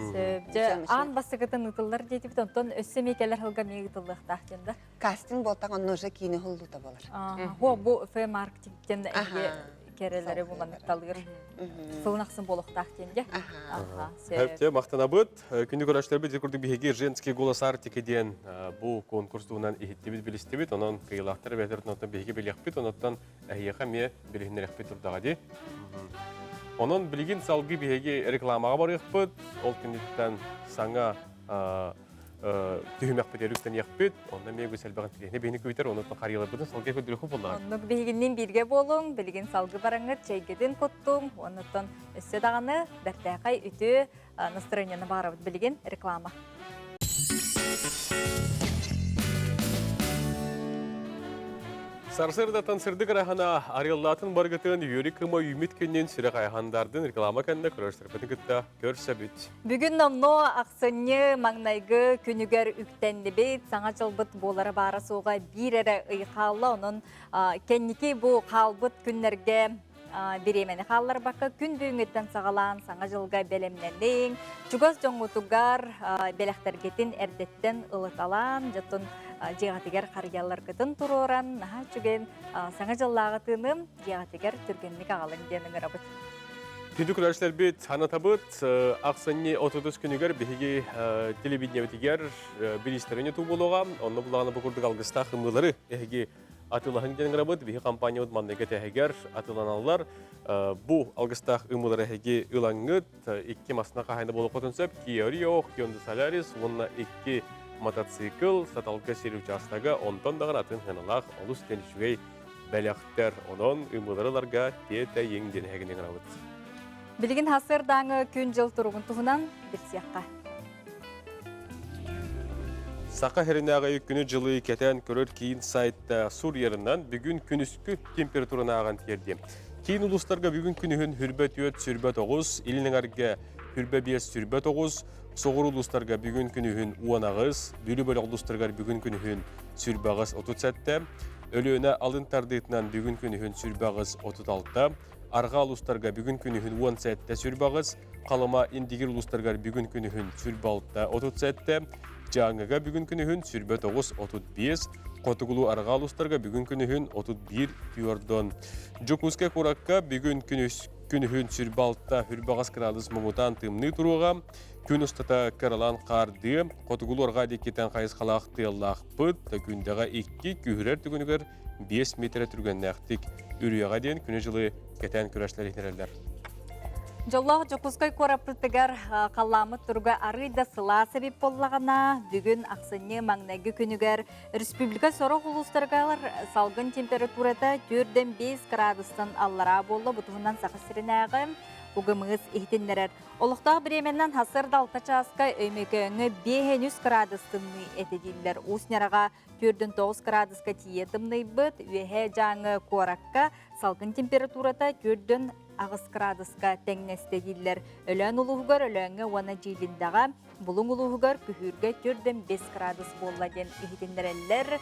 Сөп. Ан басыгытын ытыллар детибит, онтон өссөмекелер хылга мегитыллыктак жанда. Кастинг болтак онно уже кине хулдута болар. Бу фемарктиктен керелери булманыталыр. Сылнаксын болохтак денге. Хәпте мактанабыт. Күндү көрәшләр бит күрдүк биһиге женский голос Арктика дигән бу конкурстуунан иһиттебит билистебит. Онон кыйлактар бәтерден оттан биһиге билехпит, оннан әйяха ме билехнерехпит турдагы. Онон билген салгы биһиге рекламага барыппыт. Ол күндүттән саңа түймәк бетерүктен яқпет, онда мегу сәлбәгән тилене бейні көйтер, оны қариялар бұдың салғы көдірі құп болдаған. Оны білгеннен бірге болың, білген салғы бараңыр, чайгеден көттің, онытын өсі дағаны бәртәқай үті настроенияны барабыд білген реклама. Сарсырда тансырды қарахана арыллатын барғытын үйері кыма үміт көннен сүрі қайхандардың реклама кәнді көрістірпетін күтті көрсі бүт. Бүгін номно ақсыны маңнайғы күнігер үктенді бет, саңа жылбыт болары бары соға бір әрі ұйқалы, оның кәннеке бұл қалбыт күнлерге беремені қаллар бақы күн бүйіңеттен сағалан саңа жылға белемнелің, жүгіз жоңғытуғар беләқтергетін әрдеттен ұлыталан, жатын жиғатыгер қариялар күтін тұроран, наға жүген саңа жыллағы тыным жиғатыгер түргенлік ағалын денің ұрабыт. Күнді күләшілер бет, хана табыт, ақсанне 30 күнігер бігіге телевидение бітігер білістеріне ту болуға, онны бұлағына бұқырдық алғыста қымылары әйге атылағын денің ұрабыт, бігі компания ұдмандығы тәйгер атыланалар. Бұ алғыстақ ұмылары әйге ұлаңғыт, 2 масына қағайында болу қотынсөп, Киорио, Hyundai Solaris, онына 2 мотоцикл саталғы сері участағы 10 тоннаған атын ғаналақ олыс теншугей бәліқтер, онын ұмыларыларға тета еңден әгінен ғанабыт. Білген хасырдаңы күн жыл тұрғын тұғынан бір сияққа. Сақа херінағы күні жылы кәтен көрір кейін сайтта сұр ерінен бүгін күніскі температурына аған терде. Кейін ұлыстарға бүгін күнігін хүрбет өт сүрбет оғыз, елінің әрге хүрбе бес сүрбет оғыз, соғыр ұлыстарға бүгін күнігін уанағыз, бөлі бөлі ұлыстарға бүгін күнігін сүрбағыз 37, өліөне алынтардығытынан бүгін күнігін сүрбағыз 36, арға ұлыстарға бүгін күнігін 17 сүрбағыз, қалыма индигер ұлыстарға бүгін күнігін сүрбалықта 37, Жаңыга бүгін күнігін сүрбе 9-35, Қотығылу арғалустарға бүгін күнігін 31 фьордон. Жокуске қораққа бүгін күнігін сүрбе 6 градус мұңытан тымны тұруға, күн ұстата каралан қарды, Қотығылу арға декетен қайыз қалақ тыяллақ бұд, күндіға 2 күйірер түгінігер 5 метр түрген нәқтік үрияға ден күні жылы кетен күрәшлер етінерелер. Жоллағы Жокускай корапрытыгар қаламы тұрға арыйда сыла себеп боллағана, бүгін ақсыны маңнайғы күнігер республика сорық ұлыстарғалар салғын температурада 4-5 градустан аллара болы бұтығынан сақысырынағы ұғымыз ехтенлерер. Олықтағы біременнен хасырда 6 часқа өймекөңі 5-100 градустынны әтеділер. Усняраға 4-9 градусқа тиетімні бұд, өйе жаңы кораққа салғын температурада 4 ағыз градуска тәңнестеділер. Өлән ұлығығар өләңі оны жейліндаға, бұлың ұлығығар күхірге 4-5 градус болладен ехетіндерелер.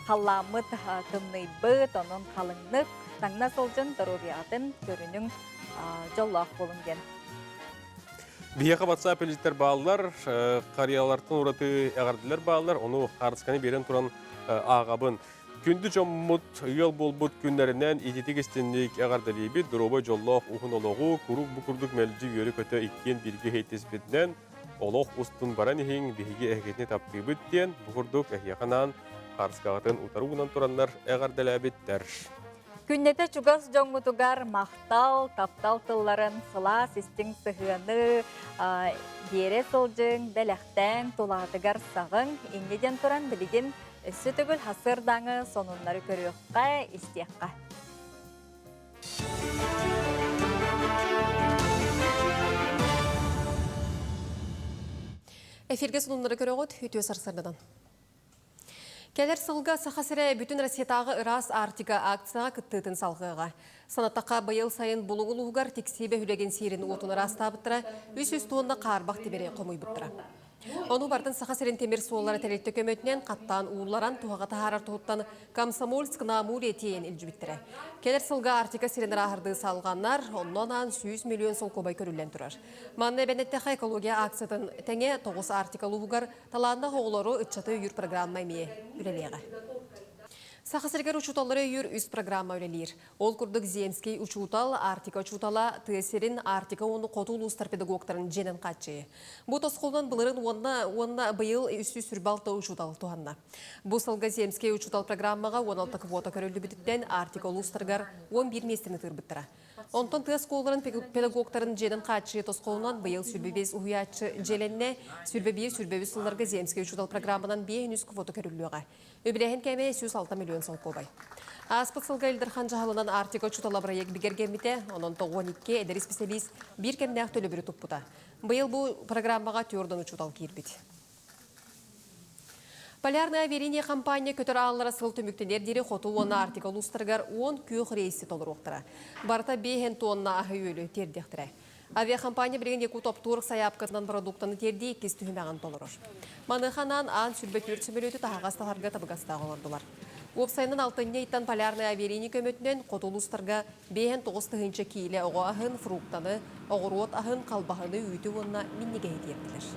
Қаламыт тымны бұд, оның қалыңнық, таңна солжын дұрубиятын көрінің жоллақ болынген. Бияқа батса пелжеттер бағалар, қариялардың ұраты әғарділер бағалар, оны қарысканы берен тұран ағабын. Күнді жоммут ұял болбут күнлерінен ететік істенлік әғардалейбі дұробы жоллақ ұғын олығы күрік бұқырдық мәлді үйері көті ikкен бірге хейтеспетінен олық ұстын баран ең бейге әкетіне тапты бүттен бұқырдық әйеқанан қарыскағатын ұтаруғынан тұранлар әғардаләбеттер. Күннете чугас жоңмутугар мақтал, таптал тылларын сыла систің сығыны, дере сылжың, дәләқтен, тулатыгар сағың, еңеден тұран білген өсі түгіл хасырдаңы сонунлары көріққа, істеққа. Эфирге сонунлары көріғыт, үтіе сарсырдадан. Келер сылға сақасыры бүтін Россиятағы ырас артика акцияға күттігін салғыға. Санаттаққа байыл сайын бұлыңыл ұғығар тексебе хүлеген сейрін отын ыраста бұттыра, үс тонна қарбақ тебере қомой бұттыра. Оны бардың сақасырын темір суолары тәлетті көмөтінен қаттан уыларан туғаға тағарар тұғыттан Комсомольск намур етейін үлжі біттірі. Келер сылға артика сиренер ағырды салғаннар, оннан 100 миллион сол көбай көрілен тұрар. Манны бәнеттіға экология акциятын тәңе 9 артикалы ұғығар талағында хоғылары үтчаты үйір программа емее үлелеға. Сақасыргер учуталары үйір үз программа үлелер. Ол күрдік Земский учутал, артика учутала, тесерін артика оны қоту ұлыстар педагогтарын женін қатчы. Бұл тосқолдан бұлырын онна бұйыл үсі сүрбалты учутал туғанна. Бұл салға Земский учутал программаға 16 квота көрілі бітіттен артика ұлыстарғар 11 местіні тұрбыттыра. Онтон тыз қоларын педагогтарын женін қатшы тосқолынан бұйыл сүрбебез ұхиятшы желенне сүрбебіз сылларға Земский учутал программынан 500 квота көріліға. Өбіләхін кәме 106 миллион сол көбай. Аспыт сылға Илдірхан жағалынан артика чутала проект бігергемміте, онын 12 әдері специалист бір кәмнәқ төлі бірі тұппыта. Бұйыл бұл программаға түйордан учутал кейірбет. Полярная авиалиния компания көтір ағылара сыл түміктенер дері қоту оны артика ұлыстырғар 10 күйіқ рейсі толыр оқтыра. Барта 5 тонна ағы өлі тердектірі. Авиакомпания бірген еку топ-турық саяпқатынан продуктаны терді еккіз түхімәған толырыр. Манықанан аң сүрбет өртсімелеті тағағасталарға табығастағы олардылар. Опсайының алтынне иттан полярный авиалиния көмөтінен қотулыстарға 5-9 тұхынчы кейлі оғы ағын, фруктаны, оғырот ағын, қалбағыны үйті онына миннеге етерлер.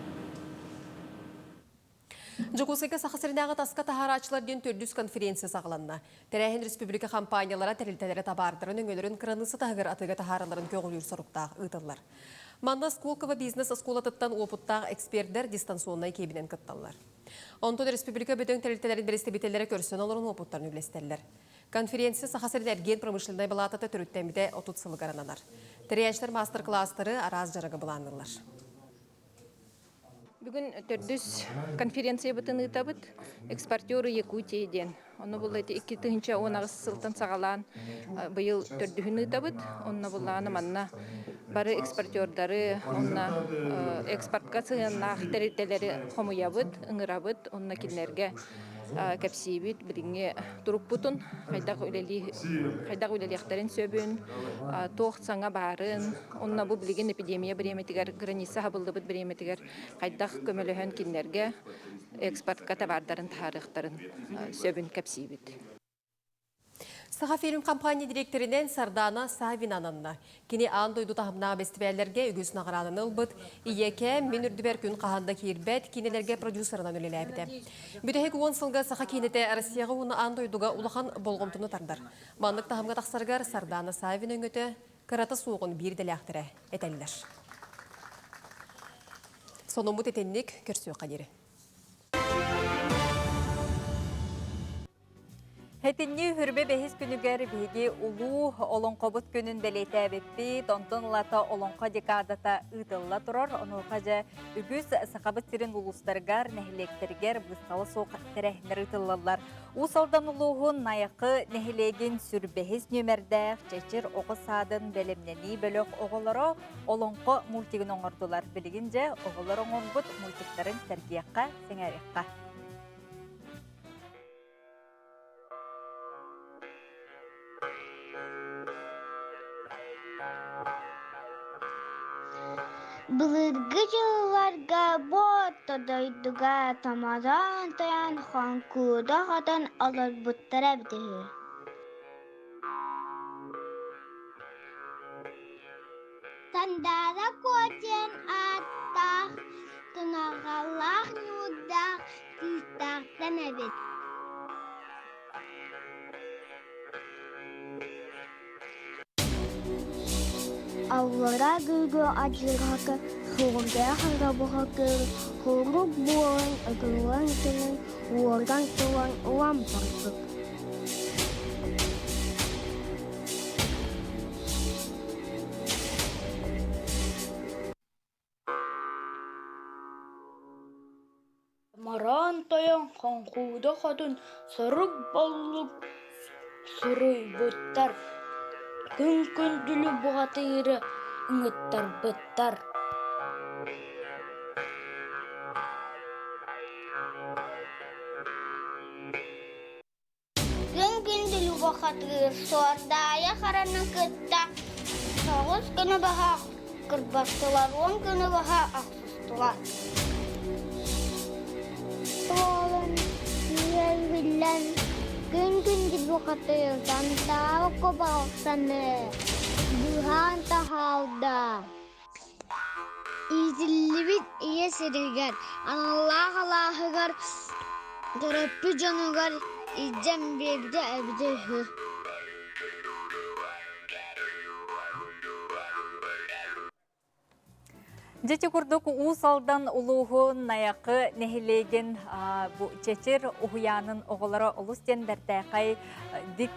Жокускайга сақасырынағы тасқа тахарачылар ден төрдүс конференция сағыланна. Тәрәхін республика компаниялара тәрілтәлері табардырын өңелерін қыранысы тағыр атыға тахараларын көңілір сұрықтағы ұтылар. Манда Сколково бизнес осколатыттан опыттағы эксперттер дистанционнай кейбінен кытталар. Онтон республика бөтен тәрілтәлерін бересті бетелері көрсен оларын опыттарын үлестерлер. Конференция сақасырын әрген промышленной балататы түріттәміде 30 сылы гарананар. Тәрияштар мастер-кластары араз жарығы бұланылар. Бүгін төрдүс конференция бұтын ұтабыт, экспортеры Якутияден. Оны бұл 2-10 сылтын сағалан бұйыл төрдүхін ұтабыт. Оны бұланы манна бары экспортердары, оны экспортқа сығынақ тәреттелері қомуябыт, ұңырабыт, оны келерге кәпсейбіт, біліңе тұрып бұтын, қайдағы өлеліқтарын сөбін, тоқ саңа барын, онына бұл білген эпидемия біреметігер, граница хабылды бұд біреметігер, қайдақ көміліген кенлерге экспортқа табардарын тарықтарын сөбін кәпсейбіт. Саха фильм компания директоринен Сардана Савинананна. Кини аан дойду тахымна бестибәләргә үгіз нағыранын ылбыт. Иеке мен үрдібер күн қағанда кейірбәт кинелерге продюсерынан өлеләбіді. Бүтәхек 10 сылға Саха кинете Россияға уны аан дойдуға улахан болғымтыны тардар. Мандық тахымға тақсарғар Сардана Савин өңіті қыраты суығын бірдел әқтірі әтәлілер. Соның бұт етеннік көрсіу қадері. Хетинни хүрбе бехис күнүгер биги улуу олонкобут күнүн делетебиппи тонтон лата олонко декадата ытылла турар онукажа үгүс сакабыт тирин улустаргар нехилектергер бысталы соқ терехнер ытыллалар. Усалдан улуғын найақы нехилеген сүрбехис нөмердәк чечир оғы садын белемнени бөлөк оғылары олонко мультигін оңырдылар. Білігінже оғылар оңырбыт мультиктарын тәрбияққа сеңәрекқа. Былыргы жылларга бот дойдуга тамадан таян ханкуда хатан алар буттара битеги. Тандара котен аттах, тунагалах нудах, тистахтан эбит. Авлара гүгө ажыргакы, хугундая хангабухакы, хурук буолан, агылуан тылын, уордан тылын, уан барбык. Маран тоян ханкуда хатын, сарык баллык, сырый бұттар. Күн-күнділі бұғатыйыры үңіттар бұттар. Күн-күнділі бұғатыйыр суардая қараны күтті. Соғыз күні баға кырбастылар, 10 күні баға ақсыстылар. Солын, ел білен, күн-күнділ бұғатыйырдан тағы көбі ақсаны. Бұған тахалда. İzillibit iye sirgar, Allah Göröppü canıgar, izcem bebde ebde hü. Жете курдук усалдан улуғын наяқы нехилеген бу чечер ухуянын оғылары олустен бәртәқай дик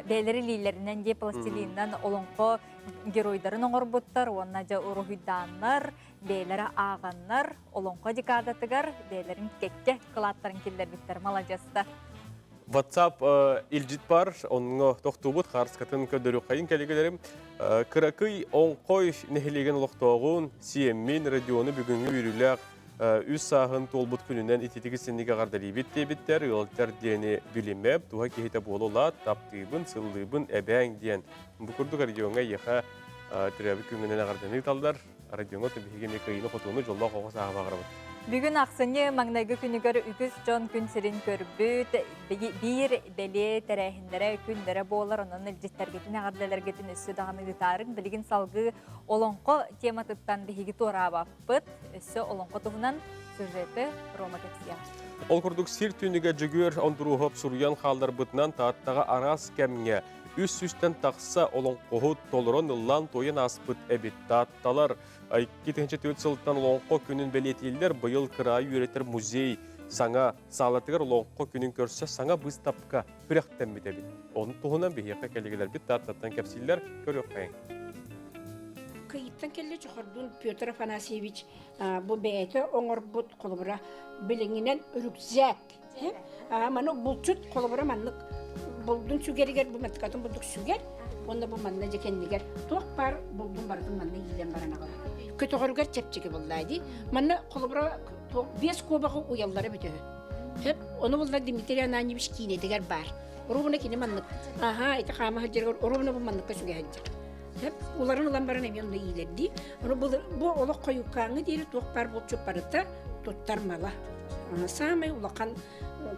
бәлері лейлерінен де пластилиннан олонқо геройдарын оңырбуттар, онна жа урухиданнар, бәлері ағаннар, олонқо декадатыгар бәлерін кекке қылаттарын келдер биттер малажаста. WhatsApp илжит бар, оныңа тоқтубут қарыскатын көдірі қайын кәлегелерім. Кыракый оңқой нехилеген олықтауғын CM-мен радионы бүгінгі үйріләқ үз сағын толбут күнінен итетігі сеннеге ғардалибет дебеттер, ұлттар дені білімеп, туға кейті болула, таптыйбын, сыллыбын, әбәң ден. Бұқырдық радионға еқа түрәбі күнінен ғарданы талдар, радионға түбіген екайыны қотуыны жолла қоғыс ағабағырабыд. Бүгін ақсыны маңнайғы күнігер үгіз жон күн сірін көрбіт, бір бәле тәрәхіндері күндері болар, оның үлжеттергетін ағардаларгетін өссі дағаны ғытарын, білген салғы олонқо тематыттан бігігі торабаппыт, өссі олонқо тұғынан сюжеті Рома Кексия. Ол күрдік сир түніге жүгер ондыруғып сұруян қалдар бұтынан тааттаға арас кәмге, үс-үстен тақса олонқоғыт толырын ұллан тойын аспыт әбет таатталар. 2004 сылттан олонқо күнін бәлетелдер бұйыл қырайы үйретер музей саңа салатығыр олонқо күнін көрсе саңа бұстапқа күректен бітебет. Оның тұғынан бейеқі кәлегелер бет тааттаттан кәпсілер көрек қайын. Кайыттан келі жүхірдun Петр Афанасьевич bu бәйті оңыр бұт қолыбыра біліңінен үрікзәк. Маны бұлчыт қолыбыра манлық бұлдың сүгергер, бұл мәтікатын бұлдық сүгер, онда бұл манна жекеннігер. Тоқ бар, бұлдың бардың манна елен барана қалар. Көті ғырғар чәпчеге бұлдайды. Манна қолыбыра 5 көбіғі ұяллары бітігі. Оны бұлда Дмитрий Ананьевич кейнедігер бар. Ұрубына кейне маннық. Айта қамы ғылдергер, ұрубына бұл манныққа сүге ғылдер. Оларын ұлан баран әме онда елерді. Бұл олық қойыққаңы дейірі тоқ бар бұл чөп барыта тұттар мала. Самай ұлақан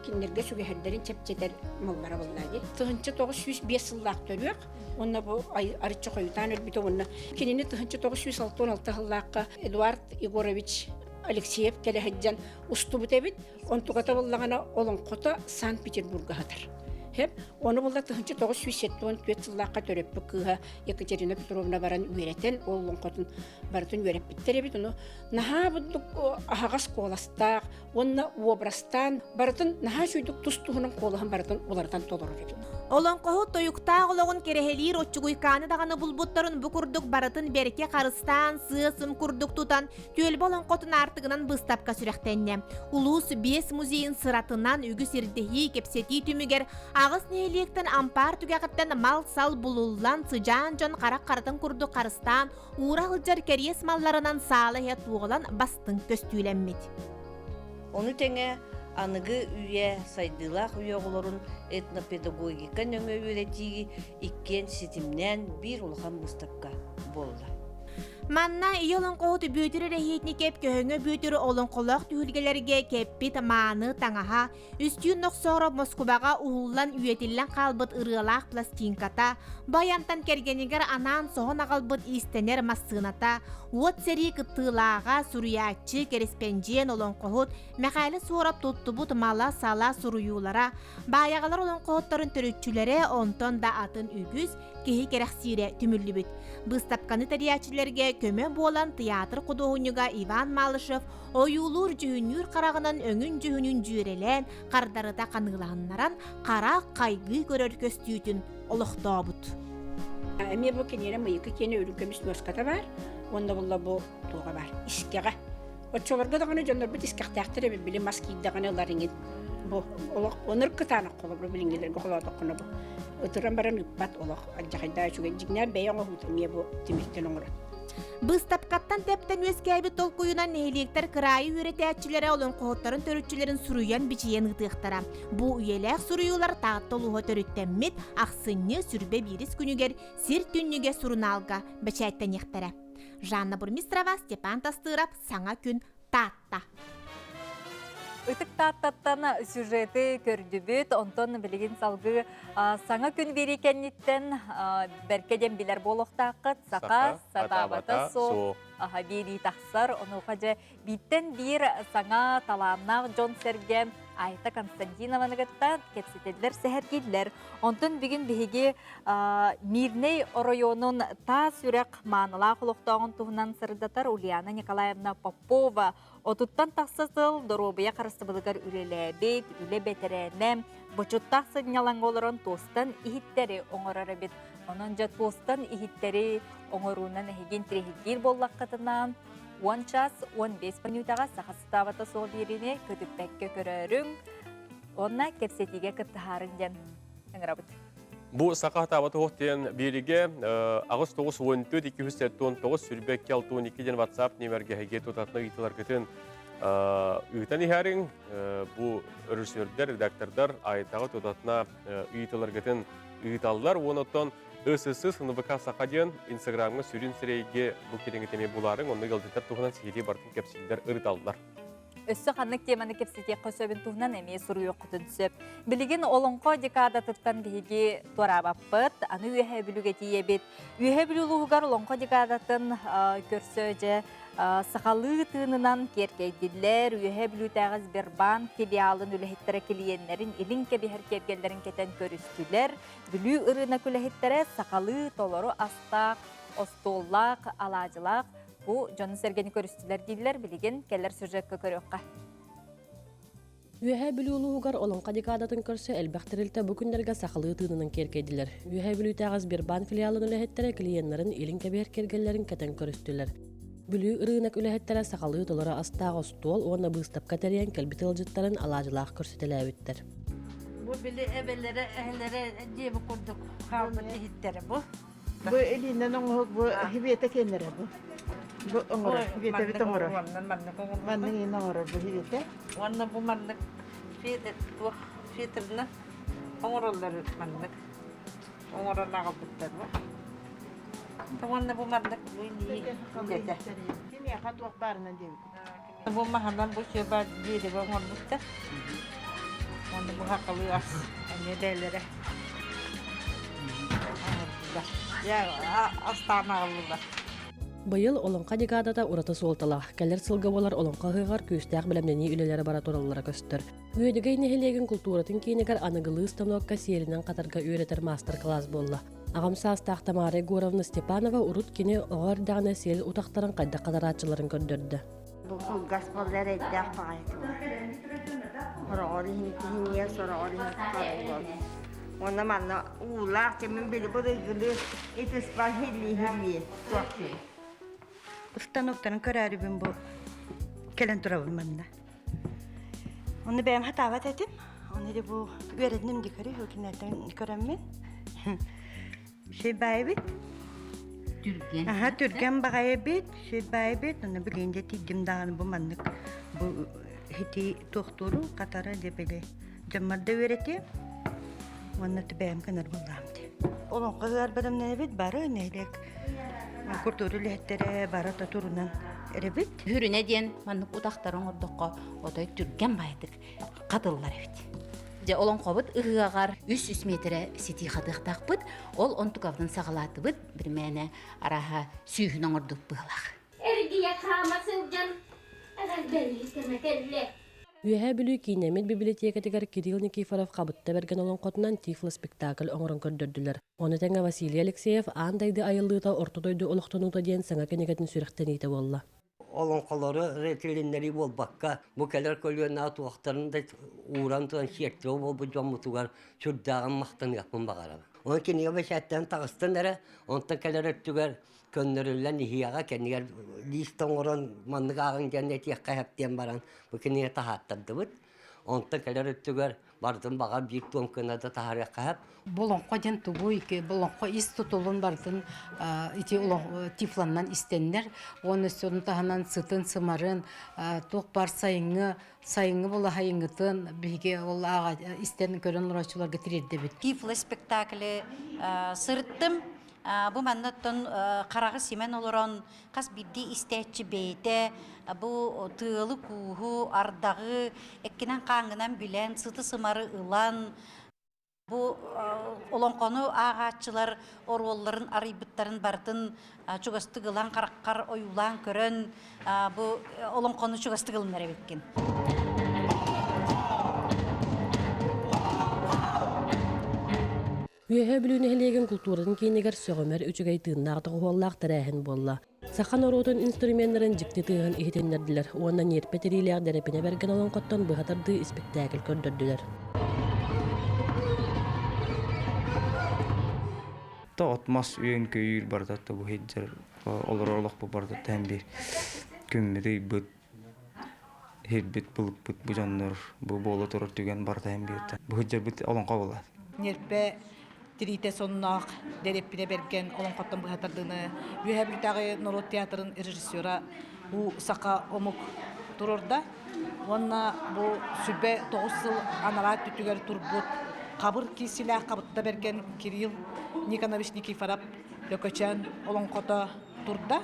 киннерге сүгеһердерин чепчетер моллара боллади. Тыгынчы 905 сыллак төрүк. Онна бу арычы коютан өлбүтө онна. Кинини тыгынчы 966 сыллакка Эдуард Егорович Алексеев келеһэджан устубут эбит. Онтугата боллагана олонкото Санкт-Петербурга хатыр. Хеп, оны булда тыгынчы 974 сыллакка төрөппү кыга Екатерина Петровна баран үйрәтен, олонкотун бартын үйрәп биттер эбит. Оны наха будук ахагас коластак, онна обрастан бартын наха шуйдук тустуһунун колаһын бартын улардан толорор эбит. Олонкоһу тоюктаа олоғын керехелир отчугуйканы дағаны булбуттарын букурдук барытын берке қарыстан, сыысым курдук тутан, түйелбі олонкотун артығынан быстапка сүрәқтенне. Улус 5 музейін сыратынан үгіс ирдехи кепсети түмігер, ағыс нелектен ампар түгәқіттен мал сал булуллан сыжан жон қарақ қартын курдук қарыстан, ура ғылжар керес малларынан салы туғылан бастың көстүйленмет. Оны теңе анығы үйе сайдылақ үйе оларын этнопедагогика нөңі үйретігі иккен сетімнен бір ұлған мұстапқа болды. Манна иолон қоғыты бүйтірі рәхетні кеп көхіңі бүйтірі олын қолақ түйілгелерге кеппі таманы таңаға, үстүйін нұқсоғыры Москваға ұғылан үйетілін қалбыт ұрылақ пластинката, баянтан кергенігер анан соғын ағалбыт истенер массыната, от сәрі күттылаға сүріятчы кереспенжен олын қоғыт, мәқәлі суырап тұттыбыт мала сала сұруюлара, баяғалар олын қоғыттарын түрітчілері онтон да атын үгіз, кеһи керексире түмүллү бүт. Быстапканы тариячилерге көмө болан театр кудоһунуга Иван Малышев оюлур жүһүнүр карагынан өңүн жүһүнүн жүрелен кардарыта канылааннаран кара кайгы көрөр көстүүтүн олохтобут. Эме бу кенере мыйкы кене өрүкөмүс нөската бар. Онда булла бу туга бар. Искега. Очолорго даганы жондар бит искактактыр эбе биле маскийдаганы ларыңы. Бу олох оныр кытаны коло бу билиңелерге коло докуну бу. Өтөрөн баран үппат олох ажагайда чуген жигнер бейоңо хутмие бу тимиттен оңор. Быстапкаттан тептен өскәйбі толкуюнан нехилектер кырайы үйретәтчілері олон қоғыттарын төрүтчілерін сұруян бичиен ұтықтара. Бұ үйеләк сұруюлар тағыттолуға төрүттәммет ақсынны сүрбе бирис күнігер сир түнніге сұруналға бәчәйттен ектері. Жанна Бурмистрова, Степан Тастырап, Саңа күн татта. Ытык таттаттан сюжеты көрдүбүт, онтон билигин салгы саңа күн берекенниттен беркеден билер болохтақыт, сақа, сатабата со, бери тақсар, оны қажа биттен бир саңа таланнақ Джон Серген Айта Константинованыгыттан кепсетеділер сәхәргелдер. Онтон бүгін бігі Мирней районун та сүрек маныла құлықтағын туғынан сырдатар Ульяна Николаевна Попова отуттан тақсасыл доробия қарыстыбылығар үлеләбет, үле бетерәнем, бұчыттақ сыднялан олырын тостан ихиттері оңырары бет. Onun ja tostан ихиттері оңыруынан әхеген трехигер боллақ қатынан 10 час 15 минутаға сақастабата сол беріне көтіппәкке көрерің. Онна кепсетіге кіптіхарын ден әңірабыд. Бұл сақастабата оқтен беріге ағыз 9-14-219 сүрбәкке 612-ден WhatsApp немерге әге тұтатына ұйтылар көтін ұйтан ихарың. Бұл үрісөрдер, редактордар айтағы тұтатына ұйтылар көтін ұйталылар. Оныттан ÖSS сыныбықа сақаден Инстаграмға сүрін сірейге бұл кереңі теме бұларың, онды ғылдеттер тұғынан сейде бартын кепсілдер ұрыталылар. Өссі қанық теманы кепсетек қосөбін тұғынан әме сұру өқтін сөп. Білеген олыңқо декада тұттан бігі торабаппыт, аны үйе білуге тиебет. Үйе білулуғығар олыңқо декадатын көрсөже сақалы тыңынан керкейділер, үйе білутағыз Бербан филиалын үліхеттері келиенлерін илін кебихер кергелерін кетен көрістілер. Білу ұрына күліхеттері сақалы толору астақ, остоллақ, алажылақ. Бұл жоны сәргені көрістілер дейділер, білеген кәлер сюжеткі көріққа. Үйе білулуғар олыңқа декадатын көрсі әлбәқтірілті бүкіндерге сақалы тыңынан керкейділер. Үйе білутағыз Бербан филиалын үліхеттері келиенлерін илін кебихер кергелерін кетен көрістілер. Бүлүү ырынак үлэһэттэрэ сақалы толора астаах остуол уонна быстапка териян келбит ылжыттарын алаажылаах көрсөтөлөөбүттер. Бу били эбеллере эхлере дебі курдук халбыт ихиттері бу. Бу элинен оңох бу хибете кенере бу. Бу оңор хибете бит оңор. Манны ин оңор бу хибете. Уонна бу маннык фитрна оңороллары маннык. Оңороллага буттар бу. Уонна бу маннык бу хибете. Кимия хатуак барынан дебит. Бу махандан бу шеба деди бу оңор бутта. Onu buna kalıyoruz. Ne derler? Ya astana alırlar. Быйыл олонқа декадата урата суолтала. Кәлер сылга болар олонқа хыгар күүстәк белемнени үлеләре бара тураллара көстөр. Үйдөгәй нехелеген культуратын кейнегер аныгылы станокка серинен катарга үйретер мастер-класс болла. Агамсас Тамара Егоровна Степанова урут кини огар дагына сел утактарын кайда кадаратчыларын көндөрдү. Bu gaspaller etler fayet. Orada hintiye sonra orada kalıyor. Onda manna ular kimin bile bu da gülü etis var hilli. Ustanoktan köräribim bu. Kelen turabım bende. Onu benim hatavat ettim. Onu da bu öğretmenim dikari hükümetten köremmen. Şey baybit. Türgen. Aha Türgen baybit. Şey baybit. Onu bilinde tiddim dağını bu manlık. Bu hiti doktoru Katara debeli. Jamarda öğretiyor. Onu da benim kanar bulamdı. Onun kadar benim ne bit barı neylek. Kurturu lehtere barata turunan erebit. Hürüne diyen manlık udaktarın orduqqa oday Türgen baydık. Kadıllar evet. Je olan qobut ıhıgar 300 metre siti xadıqtaq ol ontukavdan sağalatı bit bir mene araha suyunan orduq bığlaq. Ergiye kramasın can. Eğer belli kemekelle. Үйәһә бүлүү кинемит библиотекатыгар Кирилл Никифоров кабытта берген олон котунан тифло спектакль оңорон көрдөрдүлөр. Оны тәңе Василий Алексеев андайды айыллыта ортодойду олохтонута диен саңа кенегетін сүректен ите болла. Олон колору ретилиннери болбакка бу келер көлгөнна туактарында урантан шектөө бол бу жомутугар чурдаган мактан япын багара. Оны кенеге бешаттан тагыстан эре онтан келер өттүгөр көндөрүлгөн ихияга кенегер листон орон мандыгагын женнет якка хаптен баран бу кенеге тахаттырдыбыт. Онтан келер өттүгөр бардым бага бир томканада тахаракка хап. Болонқо ден тубуй ке болонқо ис тутулун бардын ити улон тифланнан истеннер. Оны сөнүн таханан сытын сымарын ток бар сайыңы бола хайыңытын биге ол ага истен көрөн урачуларга тирерде бит. Тифло спектаклі сырттым. Бу маннаттан карагы семен олорон кас бидди истечи бейте бу тыылы кууху ардагы эккинен каңынан билен сыты сымары ылан бу олонкону агачылар оролларын арыйбыттарын бартын чугастыгылан караккар оюлан көрөн бу олонкону чугастыгылын эребеккен. Үйәһә бүлүүнү хелеген культуратын кейнегер сөгөмөр үчүгэй тыыннааты хуоллаах тәрәһин болла. Сахан оротун инструменттарын жикти тыыгын ихитеннердилер. Уонна нерпе терилер дерепине берген олон коттон быһатарды спектакль көрдөрдүлөр. Таат мас үйен көйүр бардатта бу хеджер олоролох бу бардатта hem bir көммедей бут хедбит булып бу жаннар бу боло турар түген барда hem bir бу хеджер бит олонка болот. Нерпе Трите соннақ дереппине берген олон қоттан бұхатардыны үйәбілтағы Норот театрын режиссера у сақа омук турорда. Онна bu сүбе 9 жыл аналар түтігер турбут қабыр кисилә қабытта берген Кирилл Никонович Никифоров lököчен олон қота турда.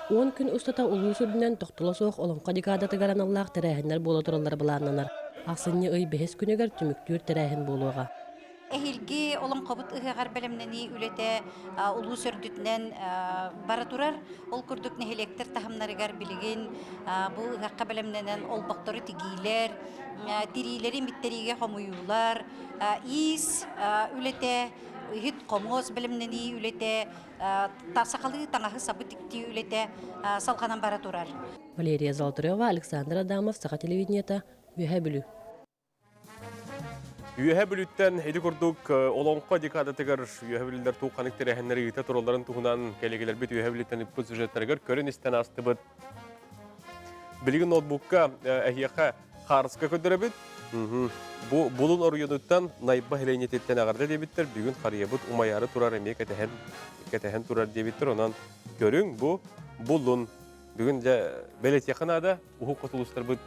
10 күн устата улуу сүрдүнөн токтоло соох олонка декадаты гараналлаах тәрәһиннер боло тураллар булааннанар. Аксынны ый бехес күнөгөр түмүктүр тәрәһин болуга. Эхилги олон қобыт ыгагар белемнени үлете улуу сөрдүтнен бара турар. Ол күрдүк нехелектер тахамнарыгар билеген бу ыгакка белемненен олбакторы тигилер, тирилери миттериге хомуюлар, ис үлете хит комоз белемнени үлете тасакалы таңахы сабы тикти үлете салганан бара турар. Валерия Золотарева, Александр Адамов, Саха телевидениета, Үйәһә бүлүү. Үйәһә бүлүттен эди курдук олонко декадатыгар үйәһә бүлүлөр тууканык терәһеннәре ите туралларын тугунан келегелер бит үйәһә бүлүттен иппут сюжеттергер көрөн истен астыбыт. Билген ноутбукка эхияха харыска көдөрөбүт. Бу булун орюнуттан найба хеленететтен агарды дебиттер бүгүн харыябыт умаяры турар эме кетехен турар дебиттер онан көрүң бу булун бүгүн белет якынада уху котулустар быт.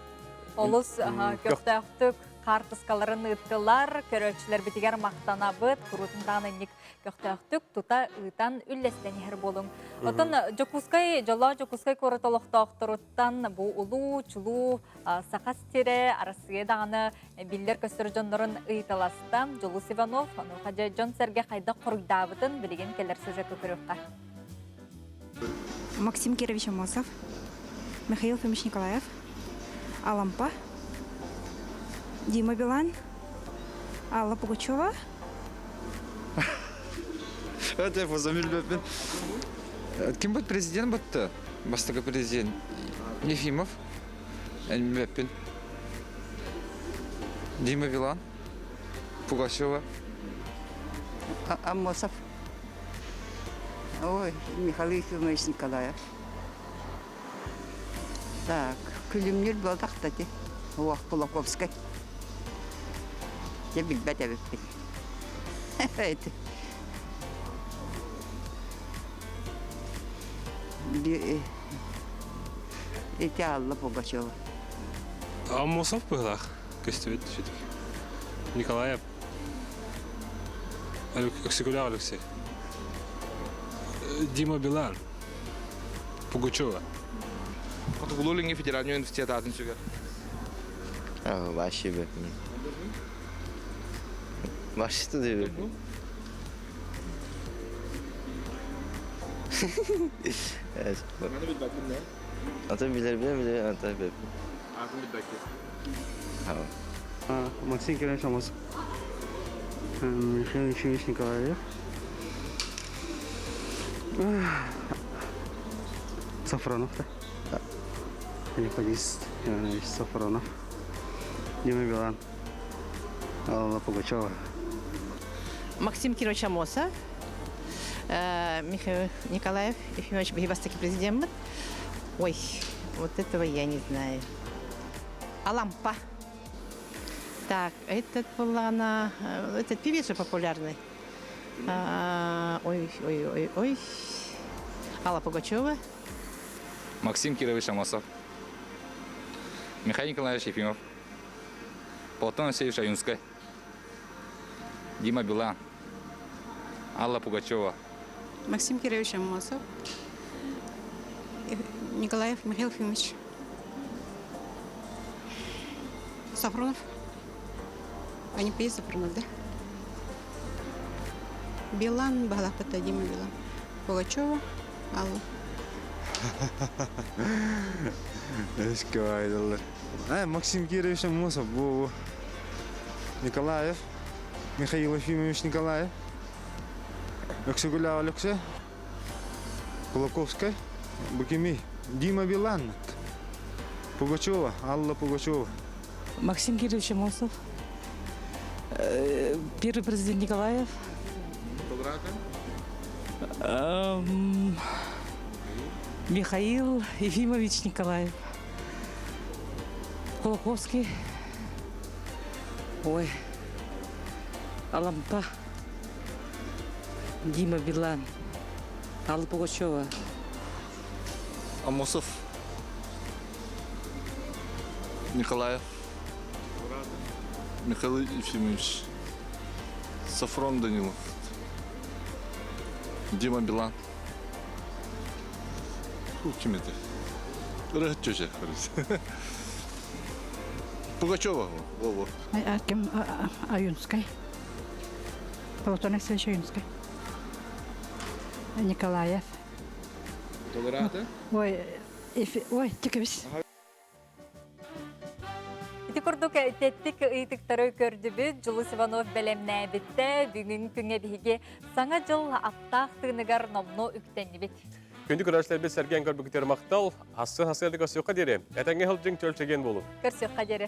Олус köftəxtük картыскаларын ыттылар, көрөлчүлөр битигер мактанабыт, курутун тағынынник көктөктүк, тута ыытан үллестенер болуң. Отон жоло жокускай коротолоқтоқтыруттан бу улуу, чулуу, сақас тире, арасыге дағаны биллер көстөр жоннорун ыйталастан, Жолус Иванов, Нурхаджа Жон Серге қайда қорыйдабытын білеген келер сюжет көрөкқа. Максим Кирович Амосов, Михаил Фомич Николаев, Алампа, Дима Билан, Алла Пугачева. Это позамилбеппин. Ким будет президент бутты? Бастага президент Ефимов, Беппин, Дима Билан, Пугачева. Амосов. Ой, Михаил Ефимович Николаев. Так, Күлімнер был тақтати. Уақ Кулаковской. Я білбәт әбіппін. Это. Это Алла Пугачева. Амосов был, Костевит, Николаев. Оксикуляр Алексей. Дима Билан. Пугачева. Катугулулинги федеральный университет атынчыгар. Вообще бы. Вообще-то да. Ата билер, ата беп. Максим Кирович Амосов. Михаил Ефимович Николаев. Сафронов, да? Лиходист Иванович Сафронов. Дима Билан. Алла Пугачева. Максим Кирович Амосов. Михаил Николаев Ефимович Бегибастаки президент. Ой, вот этого я не знаю. Алампа. Так, этот была она... Этот певец же популярный. Ой. Алла Пугачева. Максим Кирович Амосов. Михаил Николаевич Ефимов. Платон Алексеевич Аюнский. Дима Билан. Алла Пугачева. Максим Кирович Амосов. Николаев Михаил Ефимович. Сафронов. Они пей Сафронов, да? Билан, Балапата, Дима Билан. Пугачева, Алла. Максим Кирович Амосов, Николаев, Михаил Ефимович Николаев, Оксигуля Алексей, Кулаковская, Букими, Дима Билан, Пугачева, Алла Пугачева. Максим Кирович Амосов, первый президент Николаев. Михаил Ефимович Николаев. Кулаковский. Ой. Алампа. Дима Билан. Алла Пугачева. Амосов. Николаев. Михаил Ефимович. Сафрон Данилов. Дима Билан. Kim edi? Rahat çocuk. Пугачева. Кем Аюнской. Платон Алексеевич Аюнской. Николаев. Толерата? Ой, тикебис. Ити курдук теттик ыйтыктары көрдүбүт Жолус Иванов белемнәбитте бүгүн күнгө биги саңа жыл аптак тыгыныгар номно үктенибит. Күндү көрәшләр без сәргән көрбүктер мактал, асы хасылдык сөйкә дире. Әтәңгә хылҗың төлчеген булу. Көрсөк кадере.